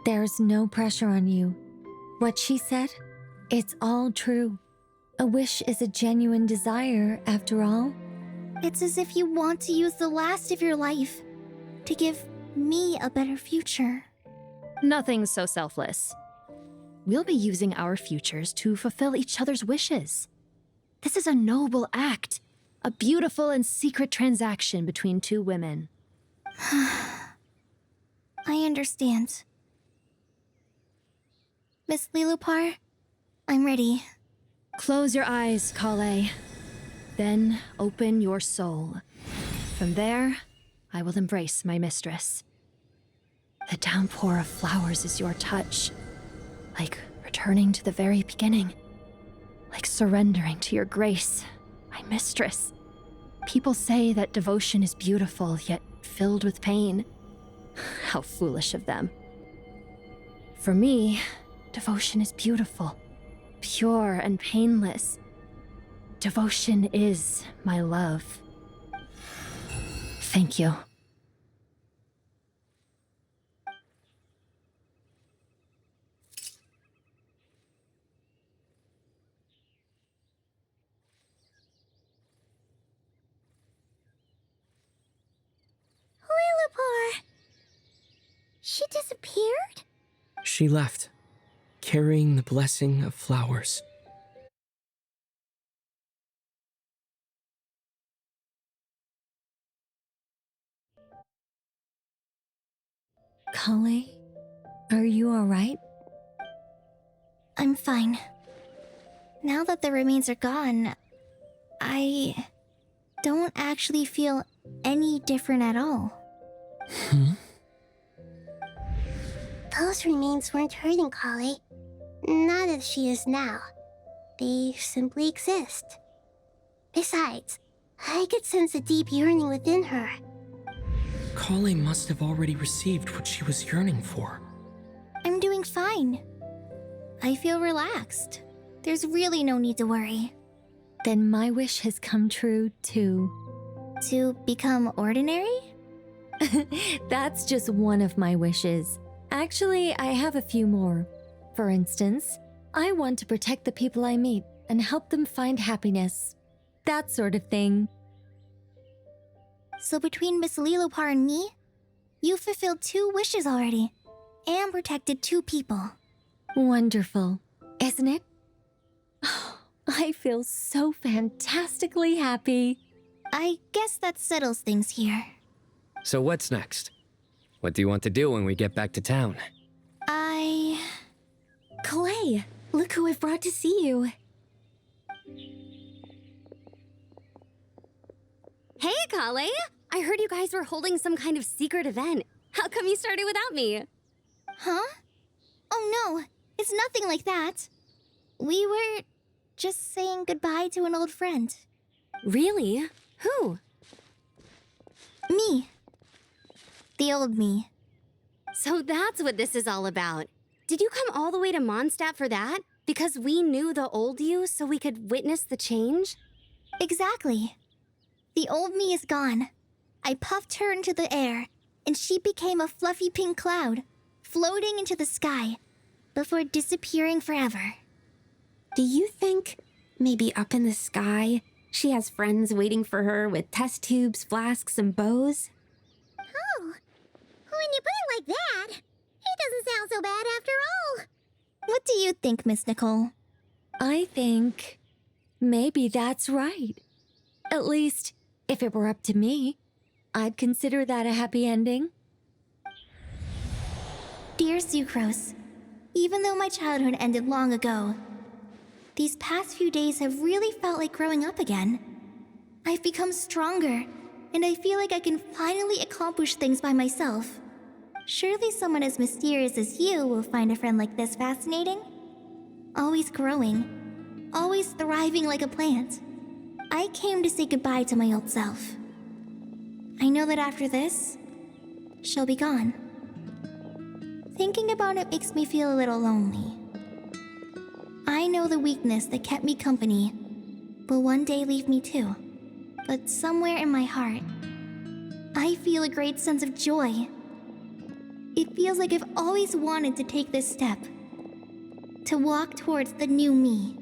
there's no pressure on you. What she said, it's all true. A wish is a genuine desire, after all. It's as if you want to use the last of your life to give me a better future. Nothing's so selfless. We'll be using our futures to fulfill each other's wishes. This is a noble act, a beautiful and secret transaction between two women. I understand. Miss Lilupar, I'm ready. Close your eyes, Kale. Then open your soul. From there, I will embrace my mistress. The downpour of flowers is your touch, like returning to the very beginning, like surrendering to your grace, my mistress. People say that devotion is beautiful, yet filled with pain. How foolish of them. For me, devotion is beautiful, pure and painless. Devotion is my love. Thank you. Lilupar! She disappeared? She left, carrying the blessing of flowers. Kale, are you alright? I'm fine. Now that the remains are gone, I don't actually feel any different at all. Those remains weren't hurting Kale. Not as she is now. They simply exist. Besides, I could sense a deep yearning within her. Kale must have already received what she was yearning for. I'm doing fine. I feel relaxed. There's really no need to worry. Then my wish has come true, too. To become ordinary? That's just one of my wishes. Actually, I have a few more. For instance, I want to protect the people I meet and help them find happiness. That sort of thing. So between Miss Lilupar and me, you've fulfilled 2 wishes already, and protected 2 people. Wonderful, isn't it? I feel so fantastically happy. I guess that settles things here. So what's next? What do you want to do when we get back to town? Clay, look who I've brought to see you. Hey, Kale! I heard you guys were holding some kind of secret event. How come you started without me? Huh? Oh no, it's nothing like that. We were just saying goodbye to an old friend. Really? Who? Me. The old me. So that's what this is all about. Did you come all the way to Mondstadt for that? Because we knew the old you so we could witness the change? Exactly. The old me is gone. I puffed her into the air, and she became a fluffy pink cloud, floating into the sky, before disappearing forever. Do you think, maybe up in the sky, she has friends waiting for her with test tubes, flasks, and bows? Oh, when you put it like that, it doesn't sound so bad after all. What do you think, Miss Nicole? I think maybe that's right. At least, if it were up to me, I'd consider that a happy ending. Dear Sucrose, even though my childhood ended long ago, these past few days have really felt like growing up again. I've become stronger, and I feel like I can finally accomplish things by myself. Surely someone as mysterious as you will find a friend like this fascinating? always growing, always thriving like a plant. I came to say goodbye to my old self. I know that after this, she'll be gone. Thinking about it makes me feel a little lonely. I know the weakness that kept me company will one day leave me too. But somewhere in my heart, I feel a great sense of joy. It feels like I've always wanted to take this step, to walk towards the new me.